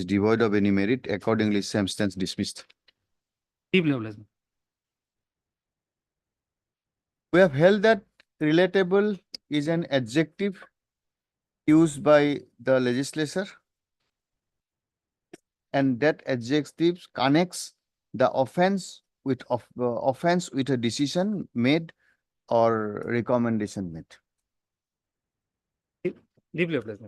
is devoid of any merit. Accordingly, same stands dismissed. Deeply obliged. We have held that relatable is an adjective used by the legislature, and that adjective connects the offense with a decision made or recommendation made. Deeply obliged.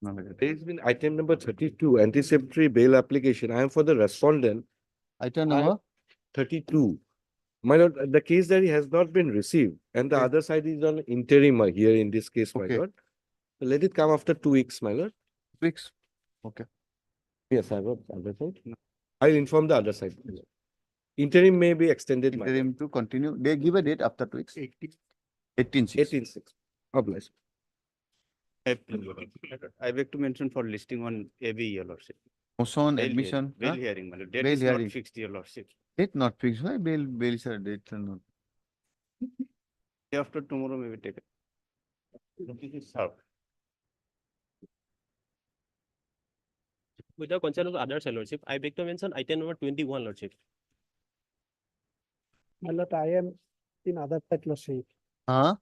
There has been item number 32, anticipatory bail application. I am for the respondent. Item I- number 32. My lord, the case diary has not been received and the Okay. other side is on interim here in this case, my Okay. lord. Let it come after 2 weeks, my lord. weeks. Yes, I will. Other side. I'll inform the other side. my lord. Interim may be extended. my lord. Interim to continue. They give a date after 2 weeks. 18/6. 18/6. Obliged. I beg to mention for listing on AB, your lordship. Motion, Bail admission. Bail huh? hearing, my lord. Date Bail is hearing. not fixed, your lordship. Date not fixed. Why bail sir date are not? Day after tomorrow may be taken. Notice is served. Without concern of others, lordship, I beg to mention item number 21, lordship. My lord, I am in other side, lordship. Huh?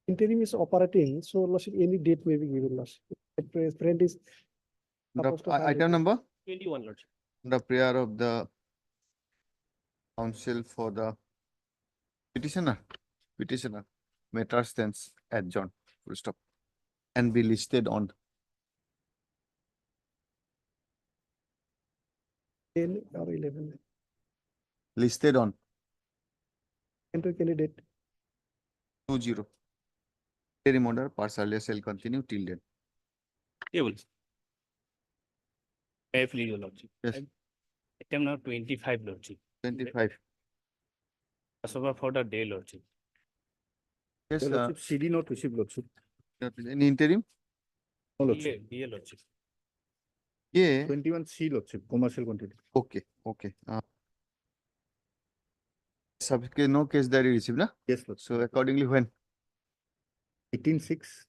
Interim is operating, so lordship, any date may be given, lordship. My friend is supposed to file Item it. number? 21, lordship. The prayer of the counsel for the petitioner matter stands adjourned, full stop, and be listed on 10 or 11. listed on Enter candidate. 20. Interim order partially shall continue till then. Tables. May I please, your lordship? Yes. Item number 25, lordship. 25. Passover for the day, lordship. Yes, CD not received, lordship. any interim? No, DA, lordship. Yeah. 21C, lordship, commercial quantity. Okay. No case diary received, na? Yes, lordship. So accordingly, when? 18/6.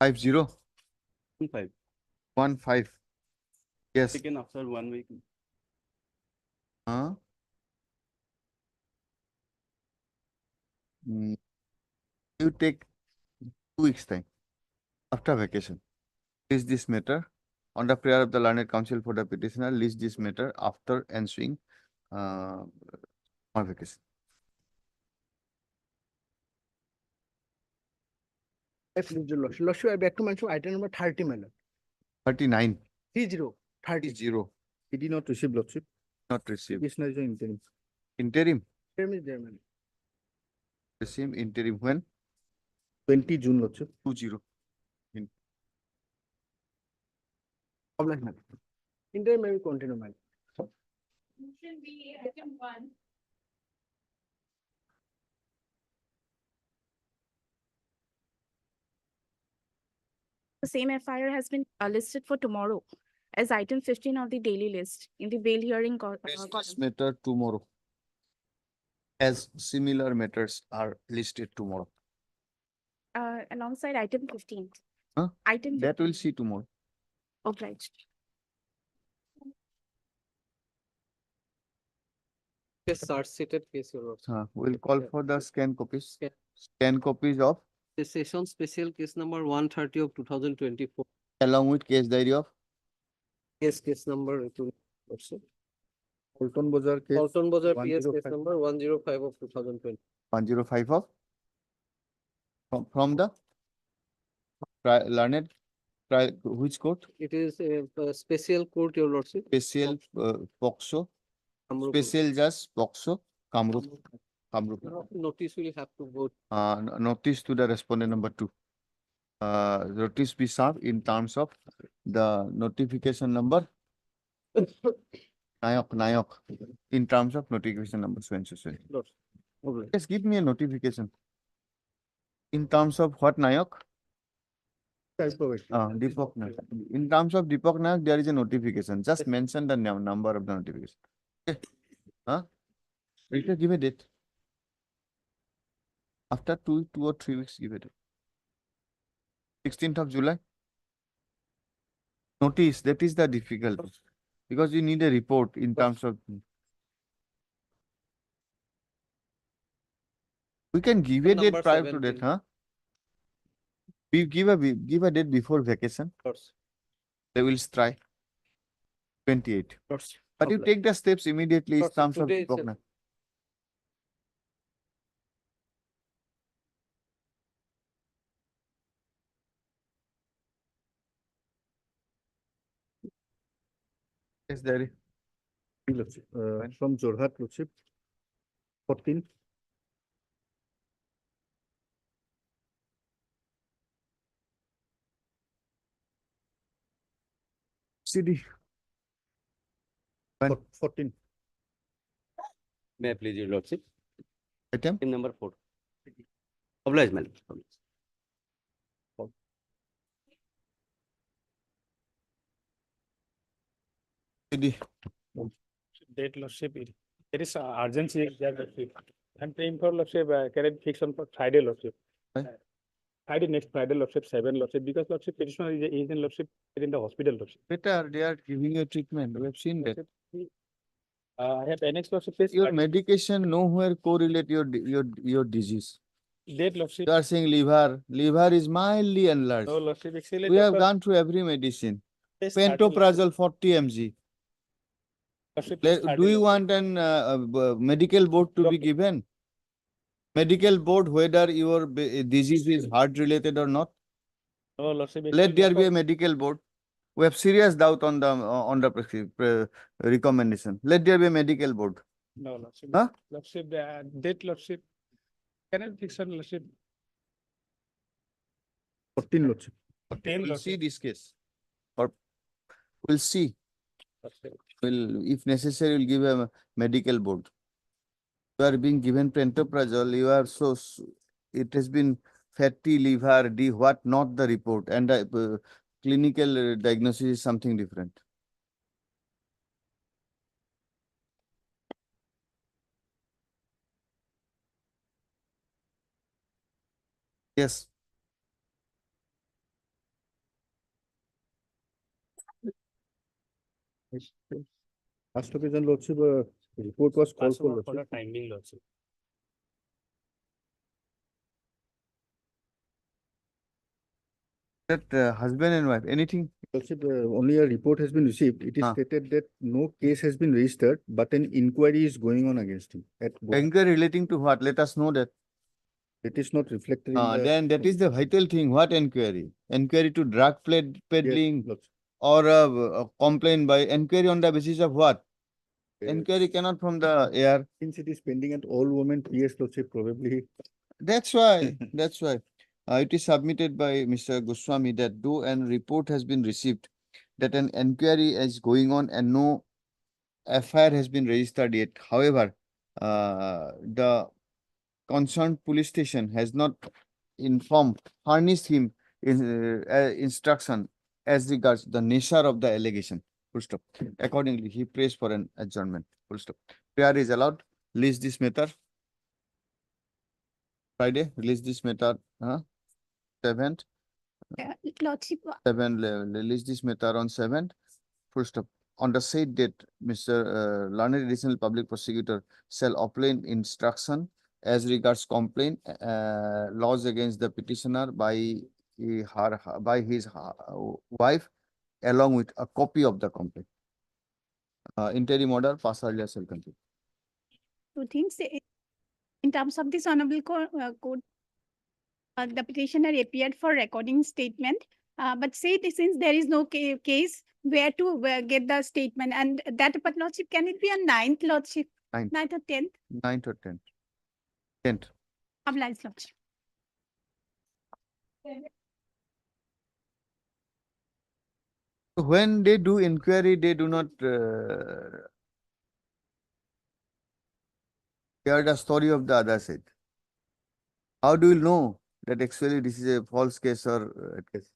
Five zero 5. 15. Yes. Taken after 1 week. Huh? You take 2 weeks time after vacation. List this matter on the prayer of the learned counsel for the petitioner. List this matter after ensuing on vacation. Lordship, I beg to mention item number 30, my lord. 39. 30. 30. CD not received, lordship. Not received. Yes, no, is interim. Interim. Term is there, my lord. Receive interim when? 20 June, lordship. 20. Obliged, my lord. Interim may be continue, my lord. Motion B, item 1. The same FIR has been listed for tomorrow as item 15 of the daily list in the bail hearing List this column. matter tomorrow. As similar matters are listed tomorrow. Alongside item 15. Huh? Item That 15. we'll see tomorrow. Obliged. Yes, seated case, your lordship. We'll call for the scan copies. Scan. Scan copies of The session special case number 130 of 2024. along with case diary of Yes, case number. Also. Colton Bazar case. Colton Bazar PS case 105. number 105 of 2020. 105 of from the learned which court? It is a special court, your lordship. Special POCSO. Kamrup. Special Judge POCSO Kamrup. Notice will have to go. Notice to the respondent number 2. Notice be served in terms of the notification number. Nayok. In terms of notification number so and so. Lordship. Obliged. Just give me a notification. In terms of what, Nayok? Deepak Nayak. In terms of Deepak Nayak, there is a notification. Just mention the number of the notification. Okay. Huh? Rita, give a date. After 2 or 3 weeks, give a date. 16th of July. Notice, that is the difficulty. Because you need a report in terms of. We can give a date Number prior to 17. that, huh? We give a date before vacation. They will strike 28. But you take the steps immediately in Sir, terms of today Deepak itself. Nayak. Yes, there. From Jorhat, Lordship. 14. CD. When? 14. May I please your lordship? Item. In number 4. Oblige, madam. CD. Date lordship, there is urgency there lordship. And time for lordship, can it fix on for Friday lordship? Right. Friday, next Friday lordship, 7 lordship, because lordship petitioner is in lordship, in the hospital lordship. Better, they are giving you treatment. We have seen that. I have annex lordship, please. Your medication nowhere correlate your disease. Date lordship, You are saying liver is mildly enlarged. no lordship, actually. We have gone through every medicine. Please, 30 Pantoprazole 40 mg. lordship, please, 30 Do you lordship. want an medical board to be Doctor. given? Medical board, whether your disease is heart related or not. No lordship. Let actually, there be a doctor- medical board. We have serious doubt on the recommendation. Let there be a medical board. No lordship. Huh? Lordship, date lordship. Can I fix on lordship? 14, Lordship. 10 We'll see lordship. this case. Or we'll see. Will, if necessary, we'll give a medical board. You are being given pantoprazole, you are it has been fatty liver, what not the report, and clinical diagnosis is something different. Yes. Last occasion, Lordship, report was called for, For the Lordship. timing lordship. That husband and wife, anything? Lordship, only a report has been received. It is Ah. stated that no case has been registered, but an inquiry is going on against him. Inquiry relating to what? Let us know that. It is not reflected in the. Then that is the vital thing. What inquiry? Inquiry to drug Yes, peddling Lordship. or a complaint by inquiry on the basis of what? Inquiry cannot from the air. Since it is pending at all women PS, Lordship, probably. That's why, that's why. It is submitted by Mr. Goswami that though an report has been received, that an inquiry is going on and no FIR has been registered yet. However, the concerned police station has not furnished him instruction as regards the nature of the allegation. Full stop. Accordingly, he prays for an adjournment. Full stop. Prayer is allowed. Release this matter. Friday, release this matter. 7th. Lordship, Release this matter on 7th. Full stop. On the said date, Mr. Learned Additional Public Prosecutor shall obtain instruction as regards complaint laws against the petitioner by his wife, along with a copy of the complaint. Interim order, pass earlier shall continue. Two things. In terms of this honorable court, the petitioner appeared for recording statement, but say since there is no case, where to get the statement, and that, but lordship, can it be on 9th, lordship? 9th. 9th or 10th? 9th or 10th. 10th. Oblige, lordship. When they do inquiry, they do not hear the story of the other side. How do you know that actually this is a false case or case?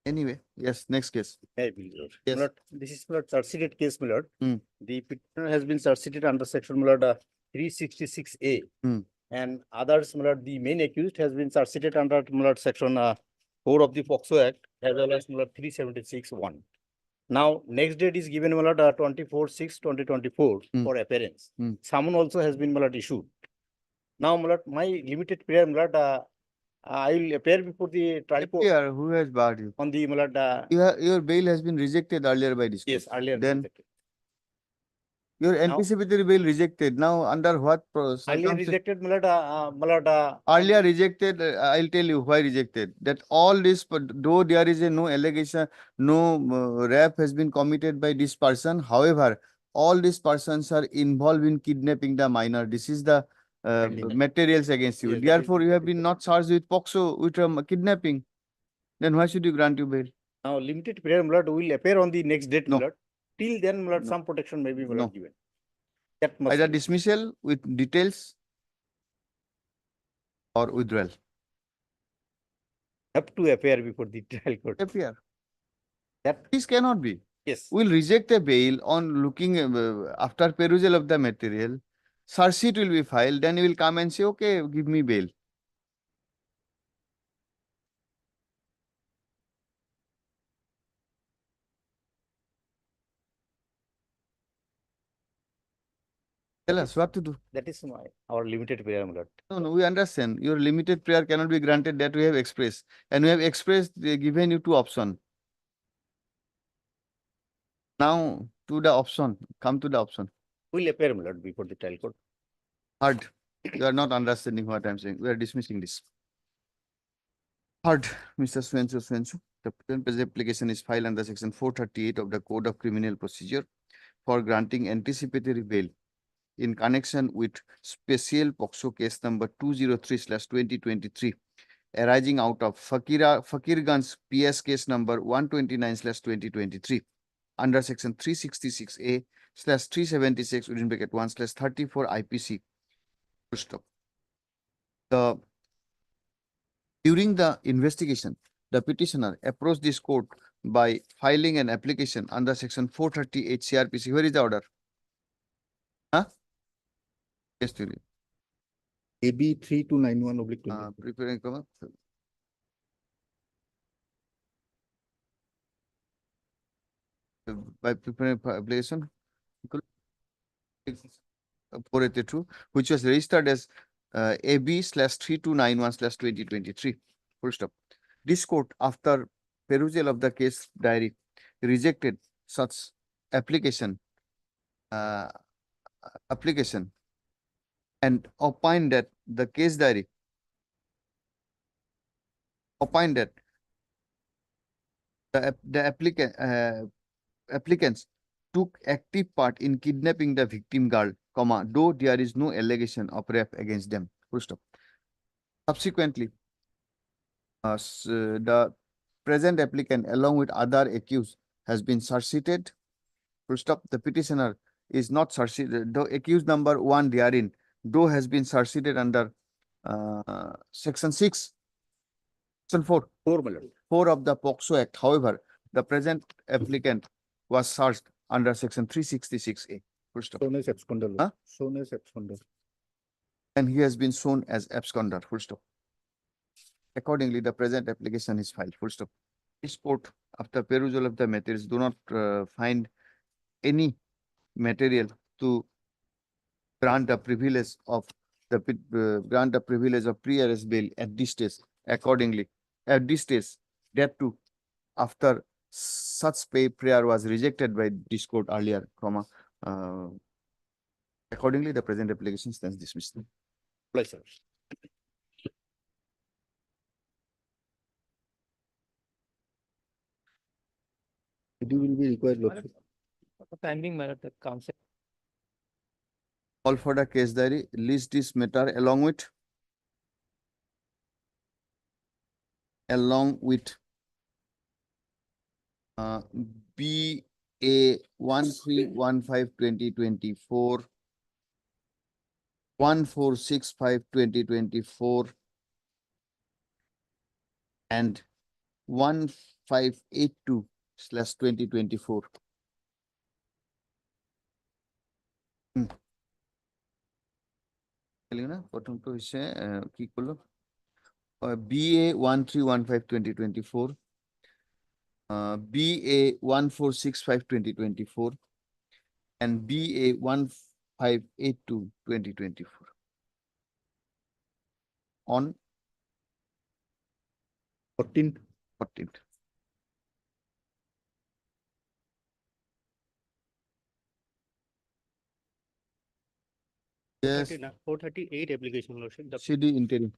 Anyway, yes, next case. Hey, Bill. Yes. Milord, this is Milord charge sheet case, Milord. Hmm. The petitioner has been charge sheeted under section Milord 366A. Hmm. And others, Milord, the main accused has been charge sheeted under Milord section 4 of the POXO Act as well as Milord 376(1). Now, next date is given Milord 24/6/2024 Hmm. for appearance. Hmm. Summon also has been Milord issued. Now, Milord, my limited prayer, Milord, I will appear before the trial court Here, who has barred you? on the Milord, Your bail has been rejected earlier by this court. yes, earlier. Then rejected. your Now- anticipatory bail rejected. Now under what Earlier circumstances? rejected, Milord, Earlier rejected, I'll tell you why rejected. That all this, but though there is a no allegation, no rape has been committed by this person. However, all these persons are involved in kidnapping the minor. This is the Pending. materials against you. Yes, that is Therefore, you have been not charged with POXO, with kidnapping. Then why should you grant you bail? Now, limited prayer, Milord, will appear on the next date, No. Milord. Till then, Milord, No. some protection may be No. Milord given. That must Either be. dismissal with details or withdrawal. Have to appear before the trial court. FPR. That, This cannot be. yes. Will reject a bail on looking after perusal of the material. Charge sheet will be filed, then you will come and say, okay, give me bail. Tell us what to do. That is my, our limited prayer, Milord. No, we understand. Your limited prayer cannot be granted, that we have expressed. And we have expressed, given you two options. Now to the option, come to the option. Will appear, Milord, before the trial court. Third, you are not understanding what I'm saying. We are dismissing this. Third, Mr. Swensu, the present application is filed under section 438 of the Code of Criminal Procedure for granting anticipatory bail in connection with special POXO case number 203/2023 arising out of Fakirganj PS case number 129/2023 under section 366A/376 within bracket 1/34 IPC. Full stop. During the investigation, the petitioner approached this court by filing an application under section 438 CRPC. Where is the order? Huh? Yes, to you. AB 3291/20. Preparing cover. By preparing for application. 482, which was registered as AB/3291/2023. Full stop. This court, after perusal of the case diary, rejected such application and opined that the case diary opined that the applicants took active part in kidnapping the victim girl, though there is no allegation of rape against them. Full stop. Subsequently, the present applicant along with other accused has been charge-sheeted. Full stop. The petitioner is not charge-sheeted. The accused number 1 therein, though has been charge-sheeted under section 6, section 4. 4, Milord. 4 of the POXO Act. However, the present applicant was charged under section 366A. Full stop. Shown as absconder. Huh? Shown as absconder. And he has been shown as absconder. Full stop. Accordingly, the present application is filed. Full stop. This court, after perusal of the materials, do not find any material to grant the privilege of pre-arrest bail at this stage. Accordingly, at this stage, that too, after such prayer was rejected by this court earlier, accordingly, the present application stands dismissed. Pleasure. It will be required. Lordship. Pending matter, the council. Call for the case diary, list this matter along with BA 1315/2024, 1465/2024, and 1582/2024. না প্রথমটা হচ্ছে কি করলো BA 1315/2024, BA 1465/2024, and BA 1582/2024 on 14th. 14th. Yes, 438 application, Lordship, the CD interim.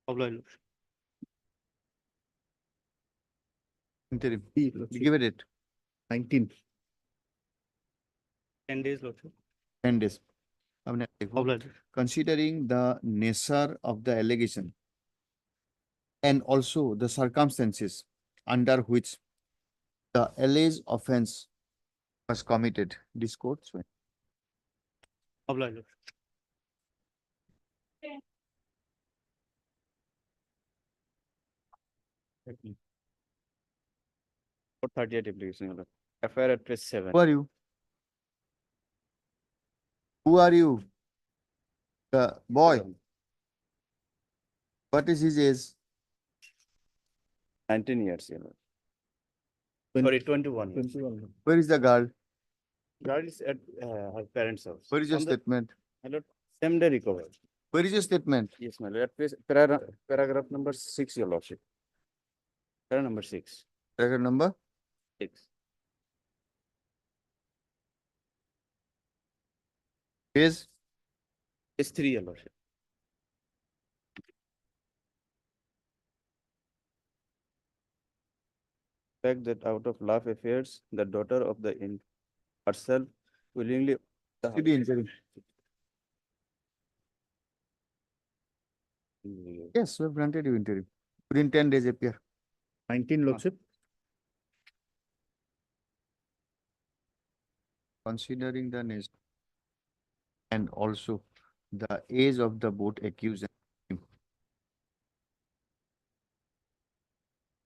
Obliged, Lordship. Interim. B, Lordship. Give it it. 19th. 10 days, Lordship. 10 days. आपने देखो, Obliged. considering the nature of the allegation and also the circumstances under which the alleged offense was committed, this court Obliged, Lordship. For 38 application, Your Lordship. FIR at page 7. Who are you? Who are you? The boy. What is his age? 19 years, Your Lordship. Twen- Sorry, 21 years. 21. Where is the girl? Girl is at her parents' house. Where is your From the- statement? My lord, same day recovered. Where is your statement? Yes, my lord. At page, paragraph number 6, Your Lordship. Paragraph number 6. Record number? 6. Page? Page 3, Your Lordship. Fact that out of love affairs, the daughter of the in herself willingly. CD interim. Yes, we have granted you interim. Within 10 days appear. 19, Lordship. Considering the nature and also the age of the both accused. and him.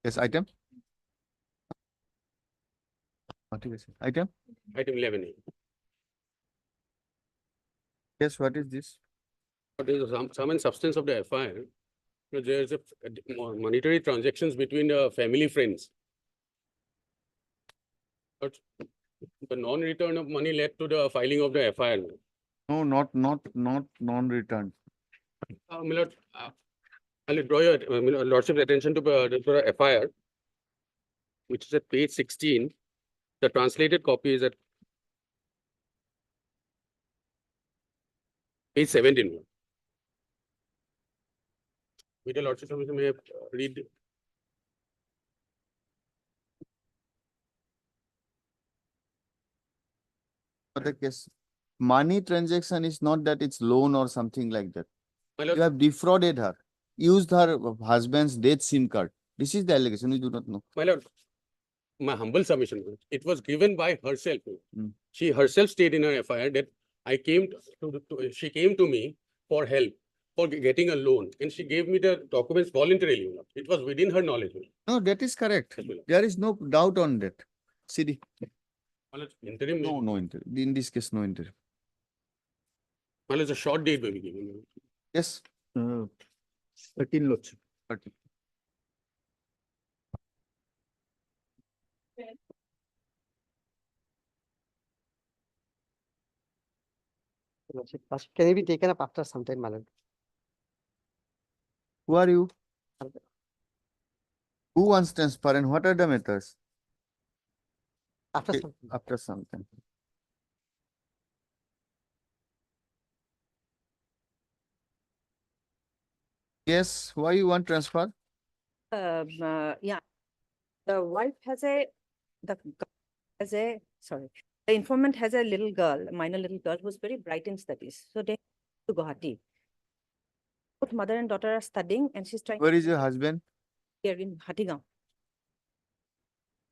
Yes, item? What is it? Item? Item 11A. Yes, what is this? What is the sum and substance of the FIR? There is a monetary transactions between family friends. But the non-return of money led to the filing of the FIR. No, not non-returned. My lord, I'll draw your lordship's attention to the FIR, which is at page 16. The translated copy is at page 17. With the lordship's permission, may I read? For the case, money transaction is not that it's loan or something like that. My You lord, have defrauded her, used her husband's death SIM card. This is the allegation, we do not know. my lord, my humble submission, it was given by herself. Mm. She herself stated in her FIR that she came to me for help, for getting a loan, and she gave me the documents voluntarily. It was within her knowledge. No, that is correct. Yes, my lord. There is no doubt on that. CD. My lord, interim, No, no interim. In this case, no interim. my lord, a short date may be given. Yes. 13, Lordship. But Lordship, can it be taken up after some time, my lord? who are you? Who wants transfer and what are the methods? After Okay, some, after some time. Yes, why you want transfer? Yeah. The wife has the informant has a little girl, a minor little girl who's very bright in studies. So they to Guwahati. Both mother and daughter are studying and she's trying Where is your husband? here in Hatigaon.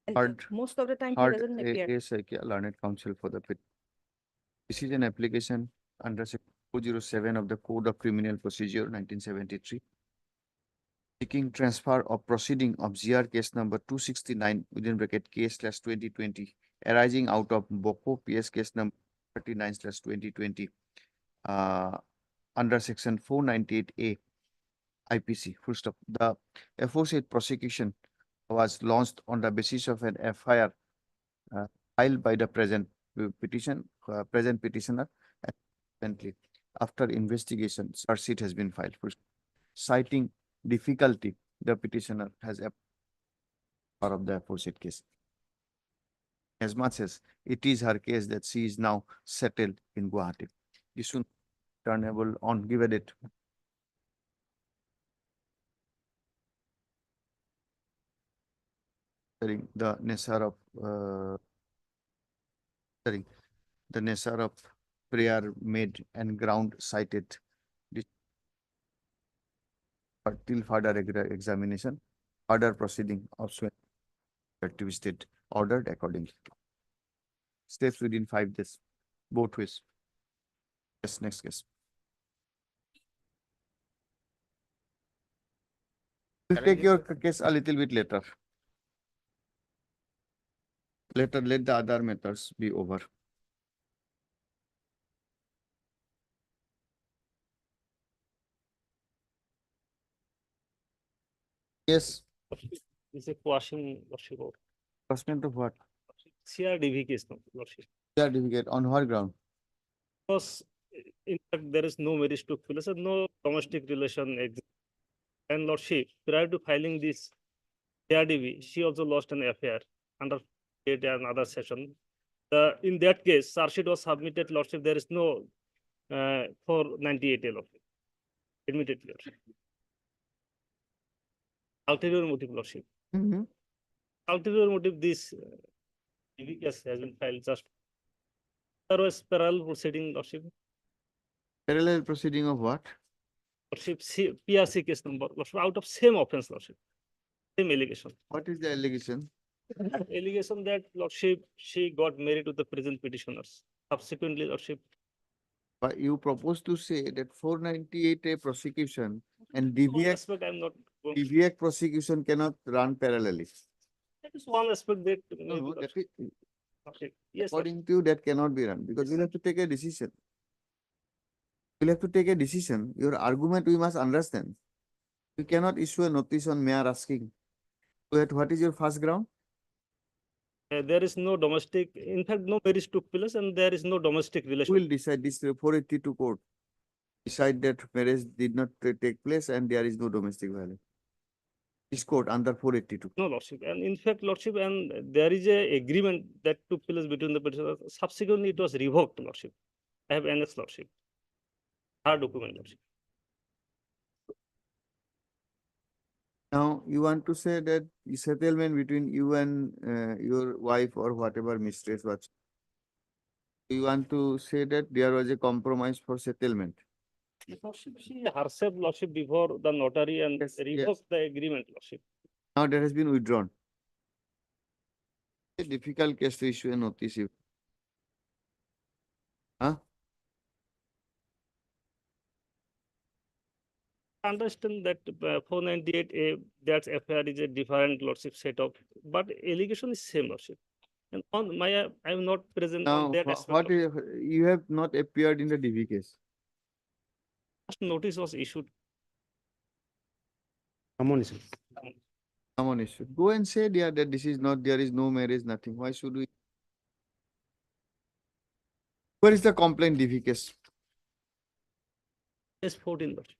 And Heard- most of the time he Heard doesn't appear. ASIK, Learned Counsel for the PIT. This is an application under section 407 of the Code of Criminal Procedure 1973. seeking transfer of proceeding of GR case number 269 within bracket K/2020 arising out of BOCO PS case number 39/2020 under section 498A IPC. Full stop. The aforesaid prosecution was launched on the basis of an FIR filed by the present petitioner. Apparently, after investigation, charge sheet has been filed. Full stop. Citing difficulty, the petitioner has part of the aforesaid case. As much as it is her case that she is now settled in Guwahati. This should turnable on, give a date. The nature of the nature of prayer made and ground cited till further examination, further proceeding of to be state ordered accordingly. Steps within 5 days, both ways. Yes, next case. We'll take your case a little bit later. Let the other matters be over. Yes, This is a question, Lordship. Question of what? CRDV case, no, Lordship. Certificate on what ground? Because in fact, there is no marriage took place and no domestic relation exists. And Lordship, prior to filing this CRDV, she also lost an affair under another session. In that case, charge sheet was submitted, Lordship, there is no 498A, Lordship. Admitted, Lordship. Ulterior motive, Lordship. Ulterior motive, this DV case has been filed just. There was parallel proceeding, Lordship. Parallel proceeding of what? Lordship, PRC case number, Lordship, out of same offense, Lordship. Same allegation. What is the allegation? Allegation that, Lordship, she got married to the present petitioners. Subsequently, Lordship. But you propose to say that 498A prosecution and One DVX aspect I'm not going. DVX prosecution cannot run parallelly. That is one aspect that. No, no, that is, Lordship. Yes, Lordship. according to you, that cannot be run because you'll have to take a decision. You'll have to take a decision. Your argument we must understand. You cannot issue a notice on mayor asking. What is your first ground? There is no domestic, in fact, no marriage took place and there is no domestic Who relation. will decide this 482 court? Decide that marriage did not take place and there is no domestic violence. This court under 482. No, Lordship. And in fact, Lordship, and there is a agreement that took place between the petitioners. Subsequently, it was revoked, Lordship. I have NS, Lordship. Hard document, Lordship. Now, you want to say that the settlement between you and your wife or whatever mistress was. You want to say that there was a compromise for settlement. Lordship, she herself, Lordship, before the notary and Yes, yes. revoked the agreement, Lordship. Now that has been withdrawn. A difficult case to issue a notice. Huh? Understand that 498A, that FIR is a different, Lordship, set of, but allegation is same, Lordship. And on my, I am not present Now, on that aspect. what is, you have not appeared in the DV case. First notice was issued. Come on, sir. Someone issue. Go and say there that this is not, there is no marriage, nothing. Why should we? Where is the complaint DV case? Yes, 14, Lordship.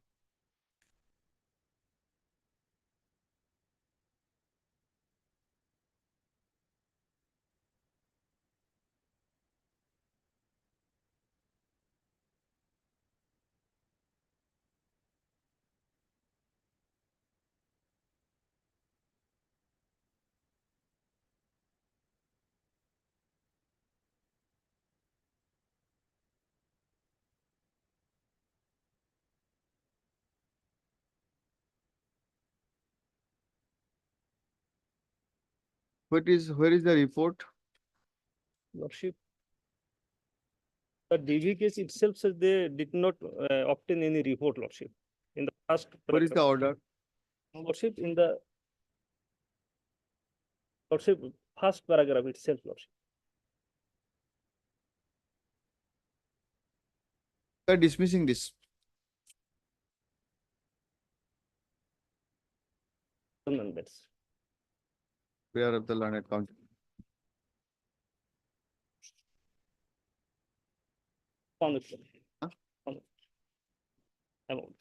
Where is the report? Lordship. The DV case itself says they did not obtain any report, Lordship. In the first. Where is the order? Lordship, in the Lordship, first paragraph itself, Lordship. We are dismissing this. Amendments. Prayer of the learned council. Found it, Lordship. Huh? Found it. Amount.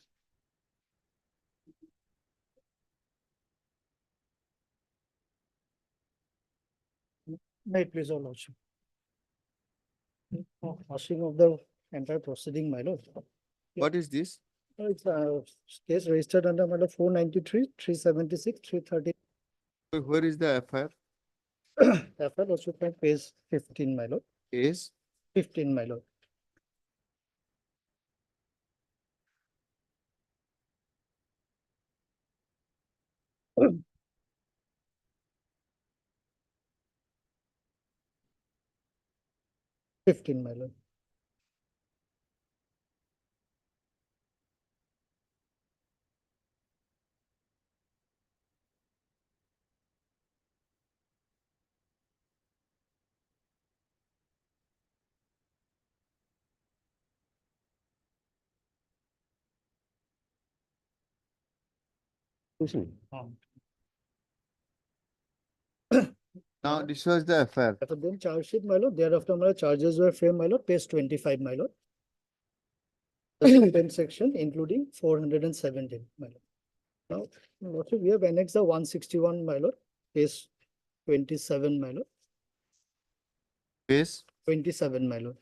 May it please your lordship. Passing of the entire proceeding, my lord. What is this? It's case registered under my lord 493, 376, 330. Where is the FIR? FL also find page 15, my lord. Is 15, my lord. Fifteen, my lord. now this was the FIR. After then charge sheet, my lord, thereafter my charges were framed, my lord, page 25, my lord. The 10 section, including 417, my lord. Now, lordship, we have annexed the 161, my lord, page 27, my lord, Is 27, my lord.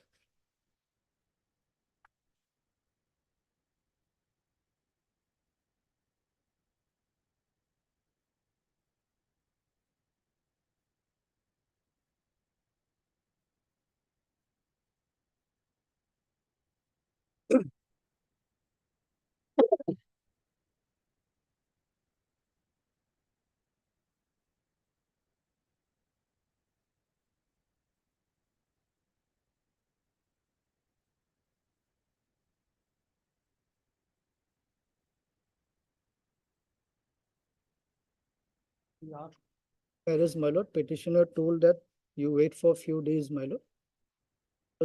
Whereas, my lord, petitioner told that you wait for a few days, my lord.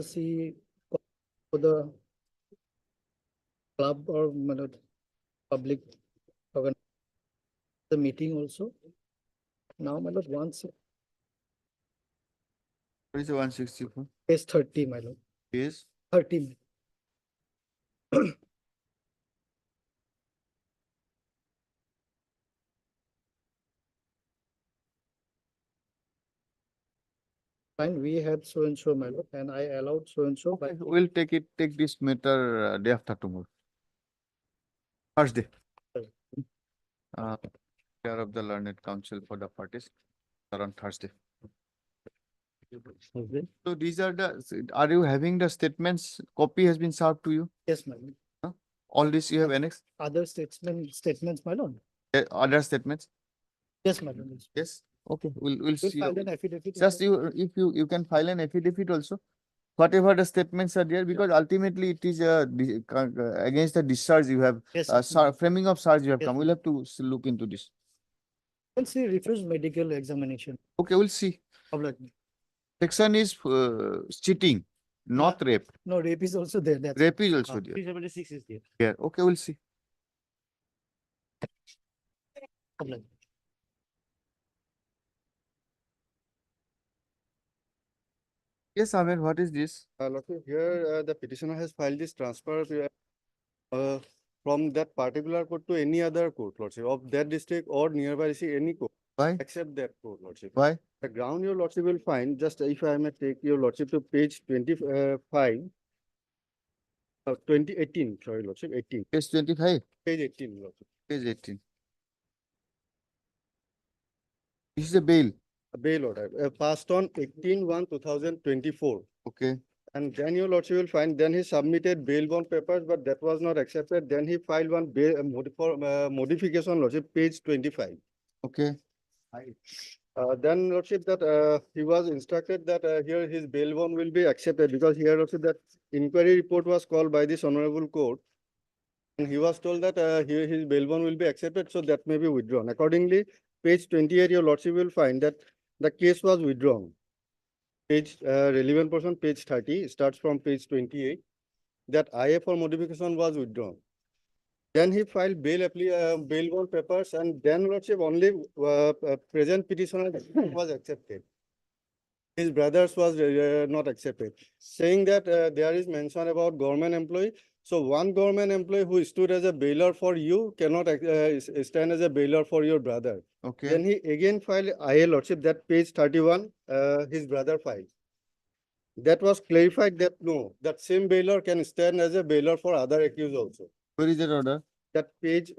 See for the club or my lord, public organ the meeting also. Now, my lord, once what is the 164? page 30, my lord, Is 30. Fine, we had so and so, my lord, and I allowed so and so. okay. We'll take this matter day after tomorrow. Thursday. Care of the learned council for the parties around Thursday. So these are are you having the statements? Copy has been served to you? Yes, my lord. All this you have annexed? Other statements, my lord. Other statements? Yes, my lord. Yes. Okay, we'll We'll see. file an affidavit. Just if you can file an affidavit also. Whatever the statements are there, because ultimately it is against the discharge you have, Yes, sir. framing of charge you have Yes, come. We'll have to look into this. We'll see refused medical examination. Okay, we'll see. Public. Section is cheating, not rape. No, rape is also there. That's Rape is also there. 376 is there. Yeah, okay, we'll see. public. Yes, Amir, what is this? Lordship, here the petitioner has filed this transfer from that particular court to any other court, Lordship, of that district or nearby any court, Why? except that court, Lordship. Why? The ground your Lordship will find, just if I may take your Lordship to page 25, 2018, sorry, Lordship, 18, Page 25, page 18, Lordship. page 18. This is a bail. A bail order passed on 18/1/2024. Okay. And then your Lordship will find, then he submitted bail bond papers, but that was not accepted. Then he filed one bail modification, Lordship, page 25. Okay. Then Lordship that he was instructed that here his bail bond will be accepted, because here also that inquiry report was called by this honorable court. And he was told that his bail bond will be accepted, so that may be withdrawn. Accordingly, page 28, your lordship will find that the case was withdrawn. Page relevant portion, page 30, starts from page 28, that IA for modification was withdrawn. Then he filed bail bond papers, and then lordship only present petitioner was accepted. His brothers was not accepted, saying that there is mention about government employee. So one government employee who stood as a bailer for you cannot stand as a bailer for your brother. Okay, Then he again filed IA lordship, that page 31, his brother filed. That was clarified that no, that same bailer can stand as a bailer for other accused also. where is that order? That page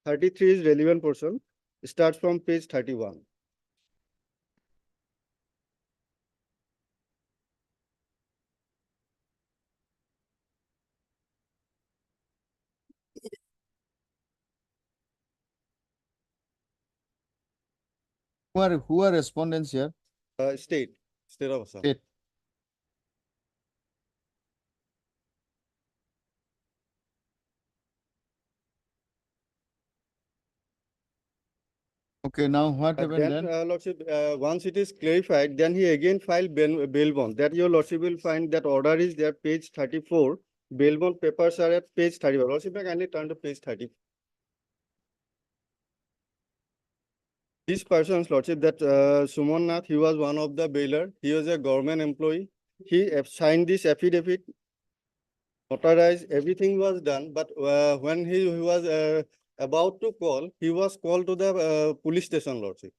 33 is relevant portion, starts from page 31. Who are respondents here? State of Assam. State. Okay, now what happened Then, then? lordship, once it is clarified, then he again filed bail bond. That your lordship will find that order is there, page 34. Bail bond papers are at page 31. Lordship, may I kindly turn to page 30. This person's lordship, that Suman Nath, he was one of the bailer. He was a government employee. He signed this affidavit, notarized, everything was done. But when he was about to call, he was called to the police station, lordship.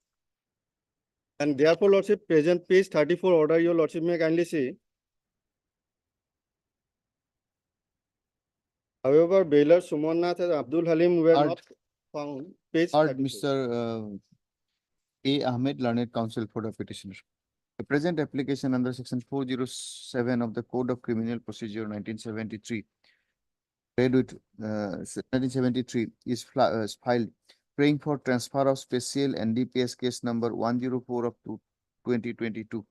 And therefore, lordship, present page 34 order, your lordship may kindly see. However, bailer Suman Nath and Abdul Halim were Art. not found. Page Or 34. Mr. A. Ahmed, learned counsel for the petitioner. The present application under section 407 of the Code of Criminal Procedure 1973, read with 1973, is filed praying for transfer of special NDPS case number 104 of 2022,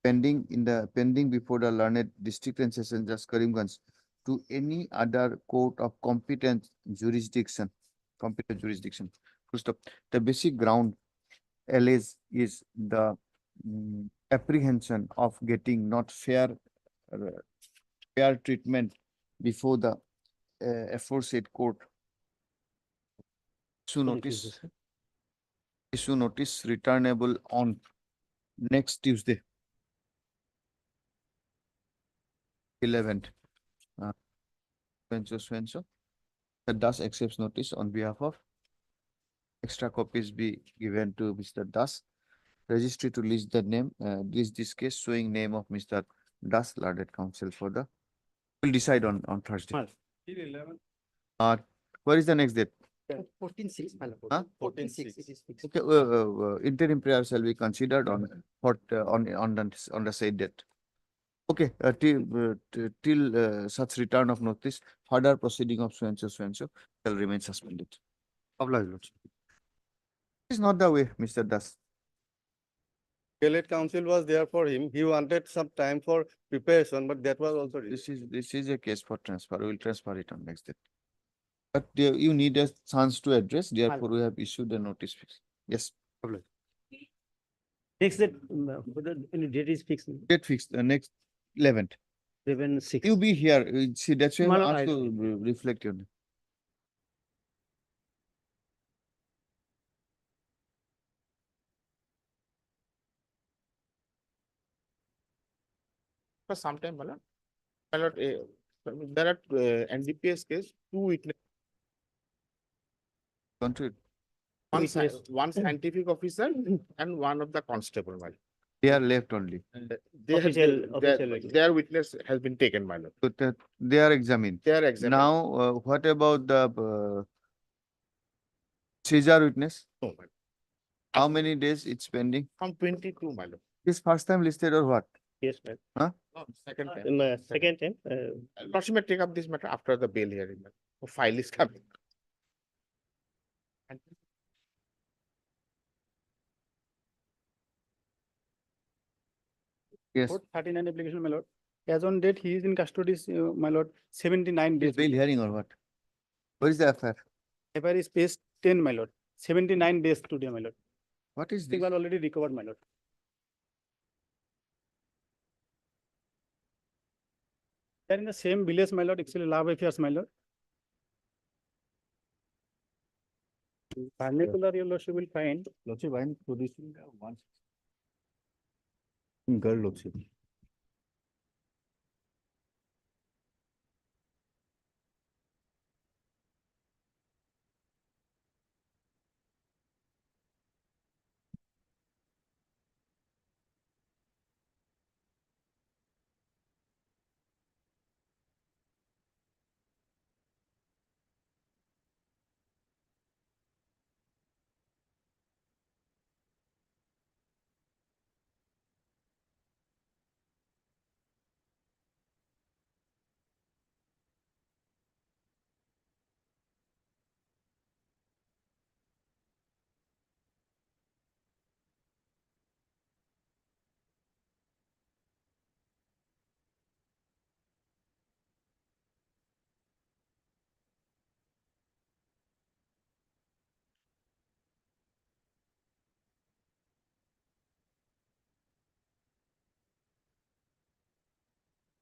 pending before the learned district and session judge Karimganj to any other court of competent jurisdiction. Full stop. The basic ground alleged is the apprehension of getting not fair treatment before the aforesaid court. Issue notice returnable on next Tuesday, 11th. So the Das accepts notice on behalf of. Extra copies be given to Mr. Das. Registry to list the name, list this case showing name of Mr. Das, learned counsel for the. We'll decide on Thursday. Where is the next date? 14/6, my lord. Huh? 14/6, it is fixed. Okay, interim prayer shall be considered on the said date. Okay, till such return of notice, further proceeding of so and so shall remain suspended. This is not the way, Mr. Das. Appellate counsel was there for him. He wanted some time for preparation, but that was also. This is a case for transfer. We will transfer it on next date. But you need a chance to address, therefore we have issued a notice. Yes. Next date, whether any date is fixed, Date fixed, next 11th. 11/6. You be here, see, that's why Well, I I- asked to reflect your name. For some time, my lord, there are NDPS case, 2 witnesses, Country, one scientific officer and one of the constable, my lord. they are left only. Their witness has been taken, my lord. So they are examined. They are examined. Now, what about the Caesar witness? No, my lord. How many days it's pending? From 22, my lord. This first time listed or what? Yes, ma'am. Huh? No, second time. In my second time, Lordship may take up this matter after the bail hearing. my lord. File is coming. Yes. 39 application, my lord. As on date, he is in custody, my lord, 79 This days. bail hearing or what? What is the FIR? FIR is page 10, my lord, 79 days today, my lord. What is They this? were already recovered, my lord. They are in the same village, my lord, actually love affairs, my lord. Vernacular, your lordship will find. Lordship, I am producing one. Girl, Lordship.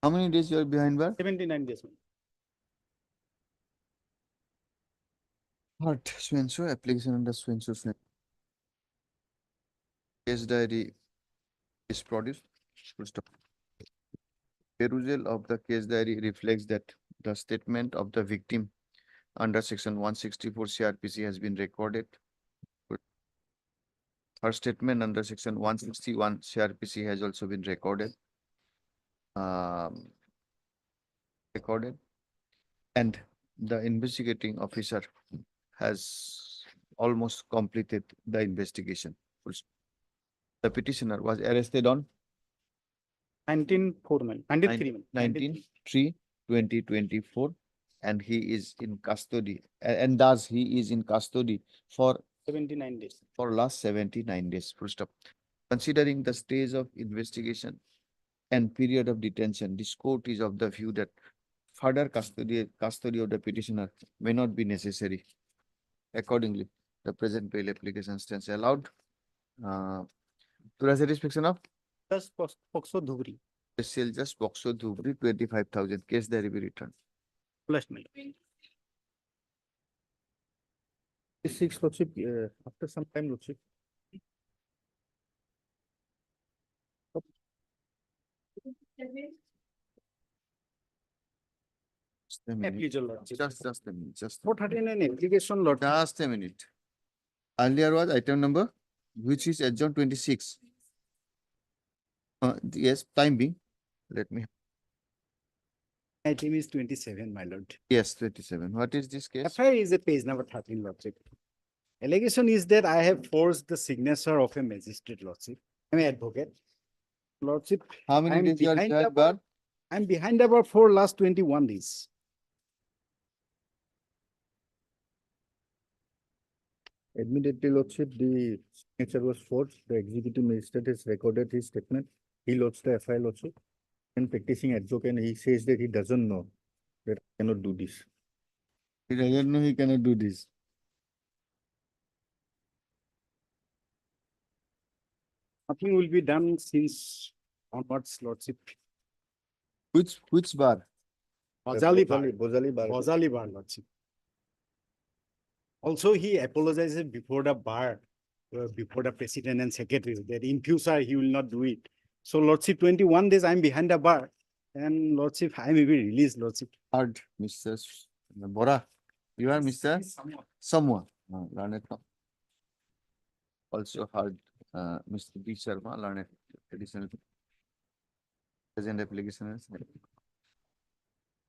How many days you are behind bar? 79 days. Heart, Swenso, application under Swenso. Case diary is produced. Full stop. Perusal of the case diary reflects that the statement of the victim under section 164 CRPC has been recorded. Her statement under section 161 CRPC has also been recorded. And the investigating officer has almost completed the investigation. Full stop. The petitioner was arrested on 19/4, man, 93, man. 19/3/2024, and he is in custody, and thus he is in custody for 79 days. last 79 days. Full stop. Considering the stage of investigation and period of detention, this court is of the view that further custody of the petitioner may not be necessary. Accordingly, the present bail application stands allowed. To the satisfaction of Just Poxo Dhubri. the sale, just Boxo Dhubri, 25,000. Case diary be returned. Plus, my lord. 6, lordship, after some time, lordship. Just a minute. Please, your lordship. Just a minute. 439 application, lord. Just a minute. Earlier was item number, which is adjourned 26. Yes, time being. Let me. Item is 27, my lord. Yes, 27. What is this case? FIR is a page number 13, lordship. Allegation is that I have forced the signature of a magistrate, lordship. I'm an advocate. Lordship, How many I'm days you are behind behind the bar? I'm behind about for last 21 days. Admittedly, lordship, the signature was forged. The executive magistrate has recorded his statement. He lodged the FIR, lordship. And practicing advocate, he says that he doesn't know that I cannot do this. He doesn't know he cannot do this. Nothing will be done since onwards, lordship. Which bar? Bozali bar. Bozali bar. Bozali bar, lordship. Also, he apologizes before the bar, before the president and secretary, that in future he will not do it. So lordship, 21 days I'm behind the bar, and lordship, I may be released, lordship. Heard, Mr. Bora. You are Mr. Someone. Learned. Also heard, Mr. B. Sharma, learned additional. Present application is.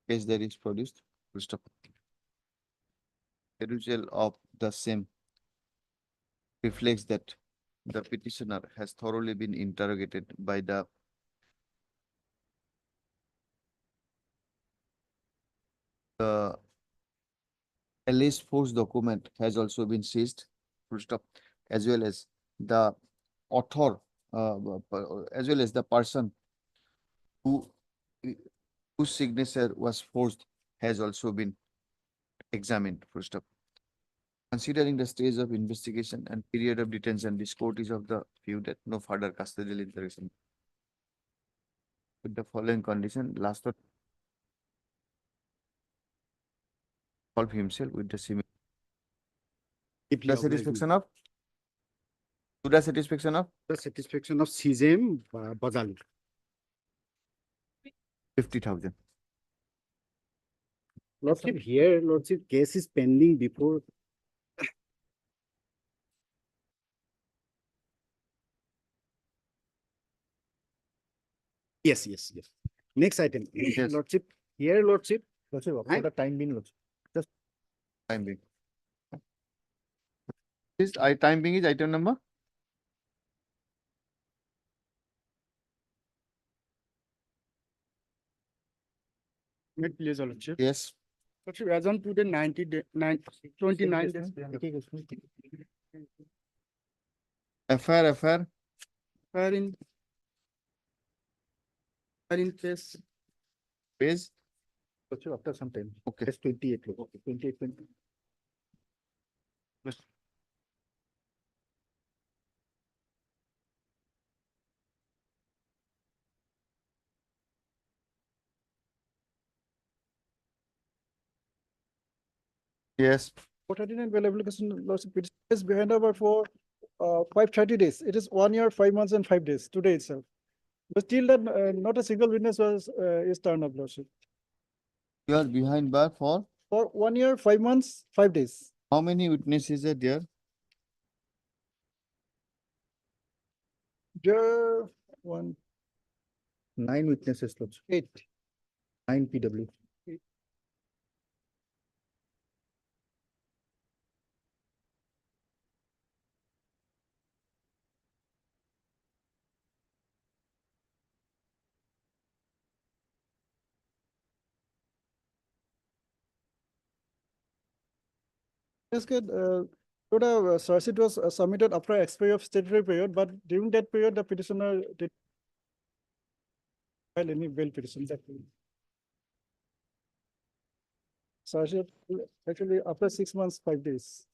Case that is produced. Full stop. Perusal of the same reflects that the petitioner has thoroughly been interrogated by the alleged force document has also been seized, full stop, as well as the author, as well as the person whose signature was forged has also been examined, first up. Considering the stage of investigation and period of detention, this court is of the view that no further custodial interrogation. With the following condition, last one solve himself with the similar. The satisfaction of? To the satisfaction of? The satisfaction of CJM Bazali. 50,000. Lordship, here, Lordship, case is pending before. Yes, yes, yes. Next item. Yes. Lordship, here, Lordship. Lordship, after the time being, Lordship. Time being. This time being is item number? Wait, please, Lordship. Yes. Lordship, as on today, 29 days. FIR. Fire in case. Page. Lordship, after some time. Okay. Case 28, Lordship. 28, 20. Yes. 439 available application lordship petition is behind over for 530 days. It is 1 year, 5 months and 5 days today itself. But still that not a single witness was is turned up, lordship. You are behind bar for For 1 year, 5 months, 5 days. how many witnesses are there? There 1, 9 witnesses, Lordship. 8. 9 PW. Yes, good. The search sheet was submitted after expiry of statutory period, but during that period, the petitioner did file any bail petition. Search sheet actually after 6 months, 5 days.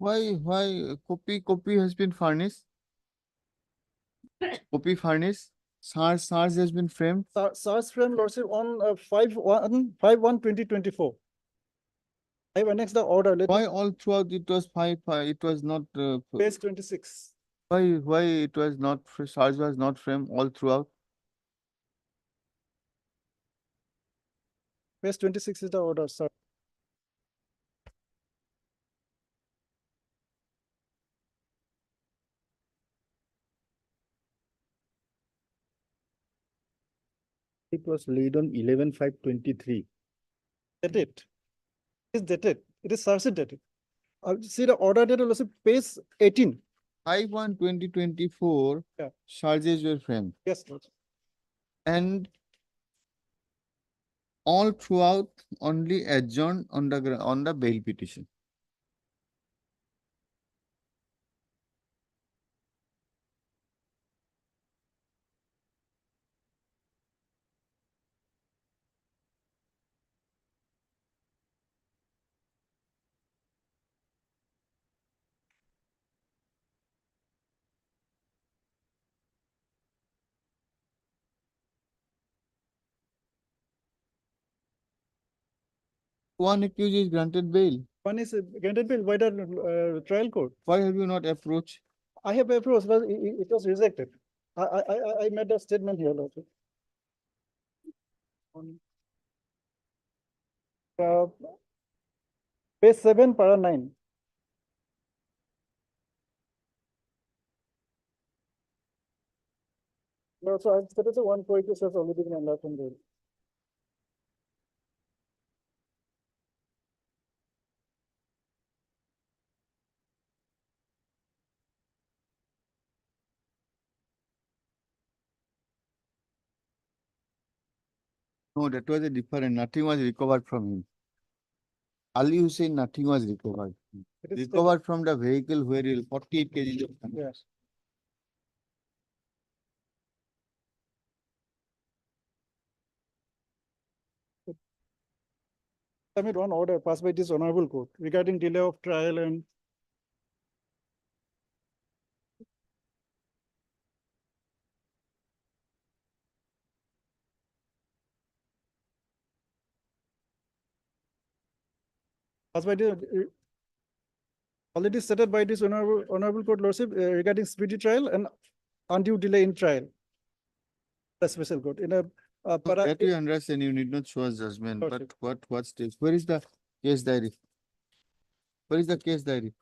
Why copy has been furnished? Copy furnished, SARS has been framed. SARS frame lordship on 5/1/2024. I have annexed the order. Let Why all throughout it was 5, it was not, page 26. why it was not, SARS was not framed all throughout? Page 26 is the order, sir. It was laid on 11/5/23. Dated. It is dated. It is search sheet dated. See the order date also page 18. 5/1/2024. Yeah. Charges were framed. Yes, Lord. And all throughout only adjourned on the, on the bail petition. One accused is granted bail. One is granted bail by the trial court. Why have you not approached? I have approached, but it was rejected. I made a statement here also. Uh, Page 7, para 9. Also, I've stated the 142 has already been allowed from there. No, that was a different. Nothing was recovered from him. Ali Hussein, nothing was recovered. It is stated- Recovered from the vehicle where he 48 kg of cannabis. Yes. I made one order passed by this honorable court regarding delay of trial and passed by the already stated by this honorable court lordship regarding speedy trial and undue delay in trial. The special court in a So para. that we understand, you need not show us judgment, but Lordship. what stage? Where is the case diary? Where is the case diary?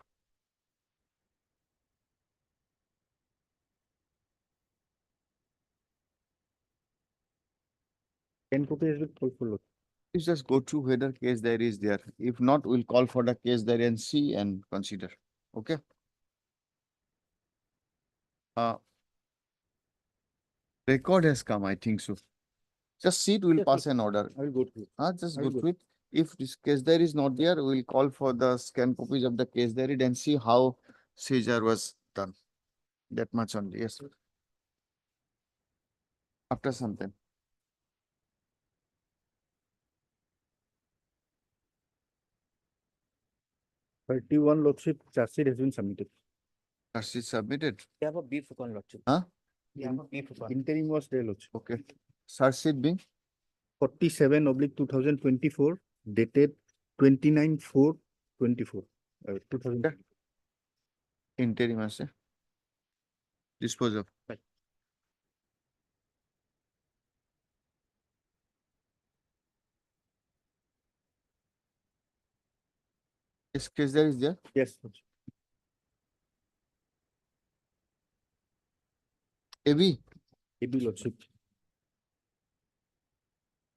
Can copy has been fulfilled. Please just go through whether case diary is there. If not, we'll call for the case diary and see and consider. Okay? Record has come, I think so. Just see it, we'll Yes, pass an order. I will go through. Just I go will go. through it. If this case diary is not there, we'll call for the scan copies of the case diary and see how seizure was done. That much only, yes. After some time. Thirty-one lordship charge sheet has been submitted. Charge sheet submitted. We have a brief on lordship. Huh? We have a brief on. Interim was there lordship. Okay. Charge sheet being 47/2024 dated 29/4/24. 2000. interim আছে dispose of. Right. This case there is there. Yes. lordship. AB. AB lordship.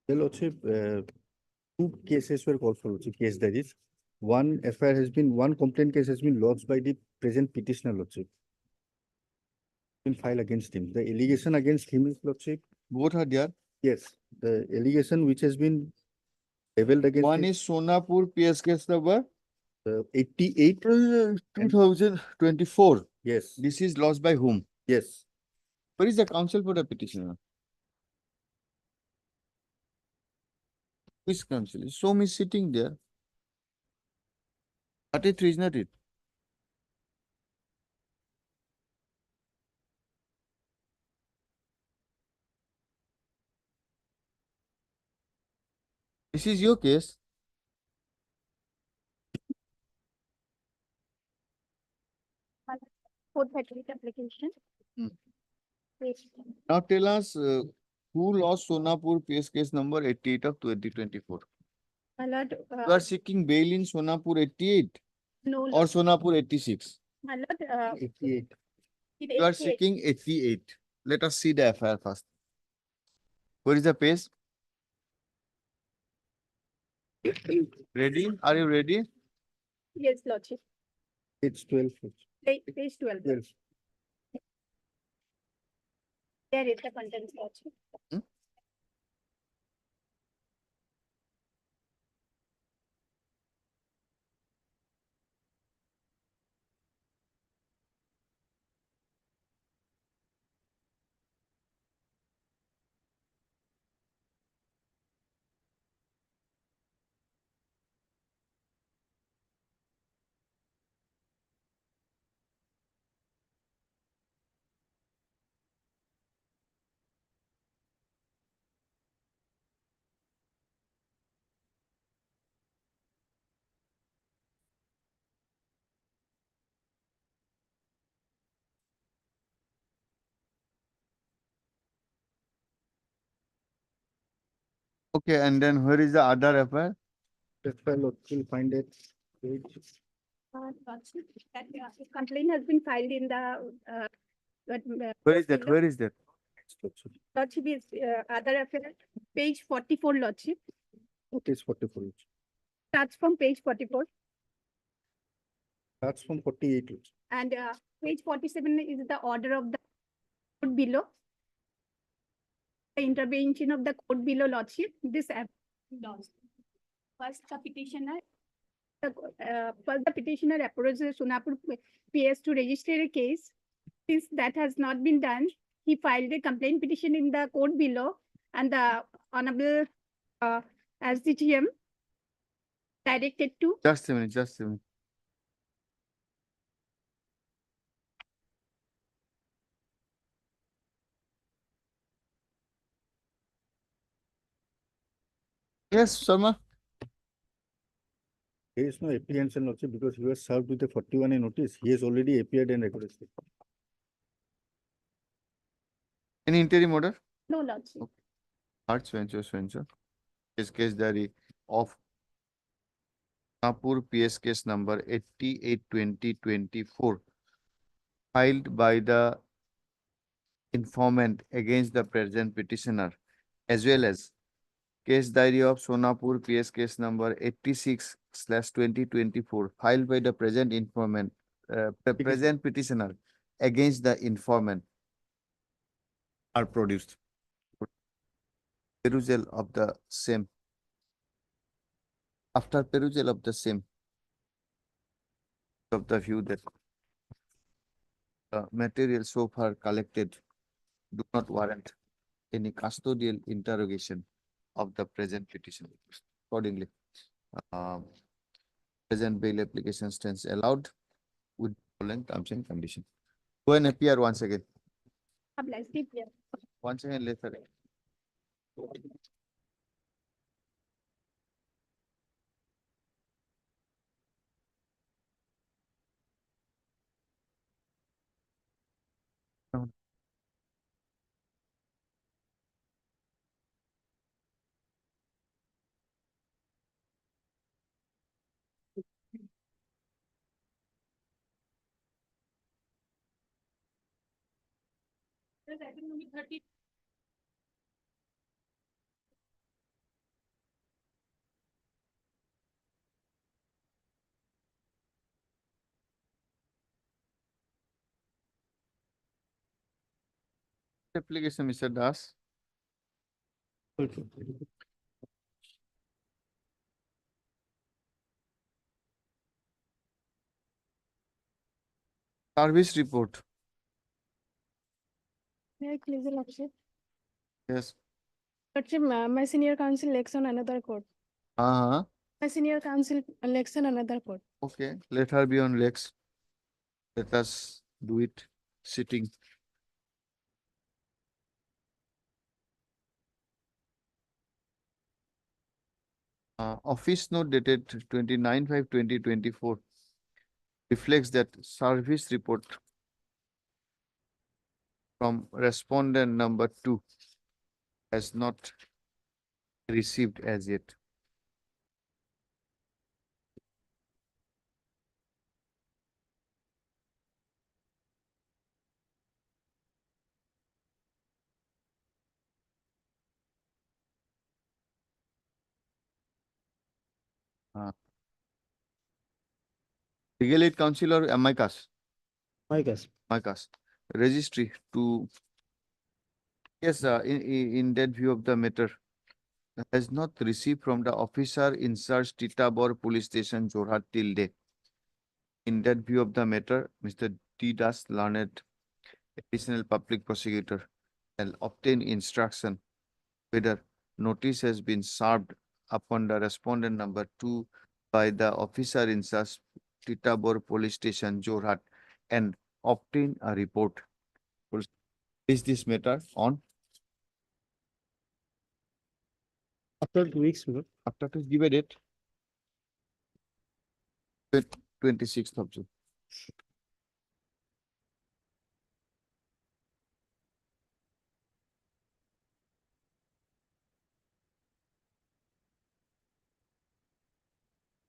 The lordship, two cases were called for lordship. Case that is, one FIR has been, one complaint case has been lodged by the present petitioner lordship. Been filed against him. The allegation against him is lordship. Both are there. Yes, the allegation which has been leveled against. One him, is Sonapur PS case number 88. 2024. Yes, This is lost by whom? yes. Where is the counsel for the petitioner? Which counsel? So is sitting there. 33 is not it? This is your case. For that application. Hmm. Page Now tell us who lost Sonapur PS case number 88 of 2024. My lord, You are seeking bail in Sonapur 88 no, or Sonapur 86. my lord, 88. You are seeking 88. Let us see the FIR first. Where is the page? Ready? Are you ready? Yes, lordship, It's 12. page 12. 12. There is the contents, lordship. Okay, and then where is the other FIR? That's why Lordship will find it. Page Lordship, that complaint has been filed in the, Where is that? below. Where is that? Lordship is, other affair, page 44, Lordship, What is 44? starts from page 44. That's from 48. Lordship. And page 47 is the order of the court below. The intervention of the court below, Lordship, this laws. First, the petitioner, first the petitioner approaches Sonapur PS to register a case. Since that has not been done, he filed a complaint petition in the court below, and the Honorable SDGM directed to Just a minute, just a minute. Yes, Sharma. There is no apprehension also because he was served with a 41A notice. He has already appeared and recorded. Any interim order? no, Lordship. Arts venture. Case diary of Sonapur PS case number 88/20/24 filed by the informant against the present petitioner, as well as case diary of Sonapur PS case number 86/2024 filed by the present informant, present petitioner against the informant are produced. Perusal of the same. After perusal of the same, of the view that the material so far collected do not warrant any custodial interrogation of the present petition. Accordingly, present bail application stands allowed with following terms and conditions. Go and appear once again. Once again, later. Application, Mr. Das. Service report. May I please, Lordship? Yes. Lordship, my senior counsel elects on another court. Uh-huh. My senior counsel elects on another court. Okay, let her be on legs. Let us do it sitting. Office note dated 29/5/2024 reflects that service report from respondent number 2 has not received as yet. Legal aid counsel or amicus? Amicus. Amicus. Registry to, yes, in that view of the matter, has not received from the officer in charge Titabar Police Station, Jorhat till date. In that view of the matter, Mr. D. Das, learned additional public prosecutor, and obtain instruction whether notice has been served upon the respondent number 2 by the officer in charge Titabar Police Station, Jorhat, and obtain a report. Is this matter on? After 2 weeks, After to give a date. 26th of June.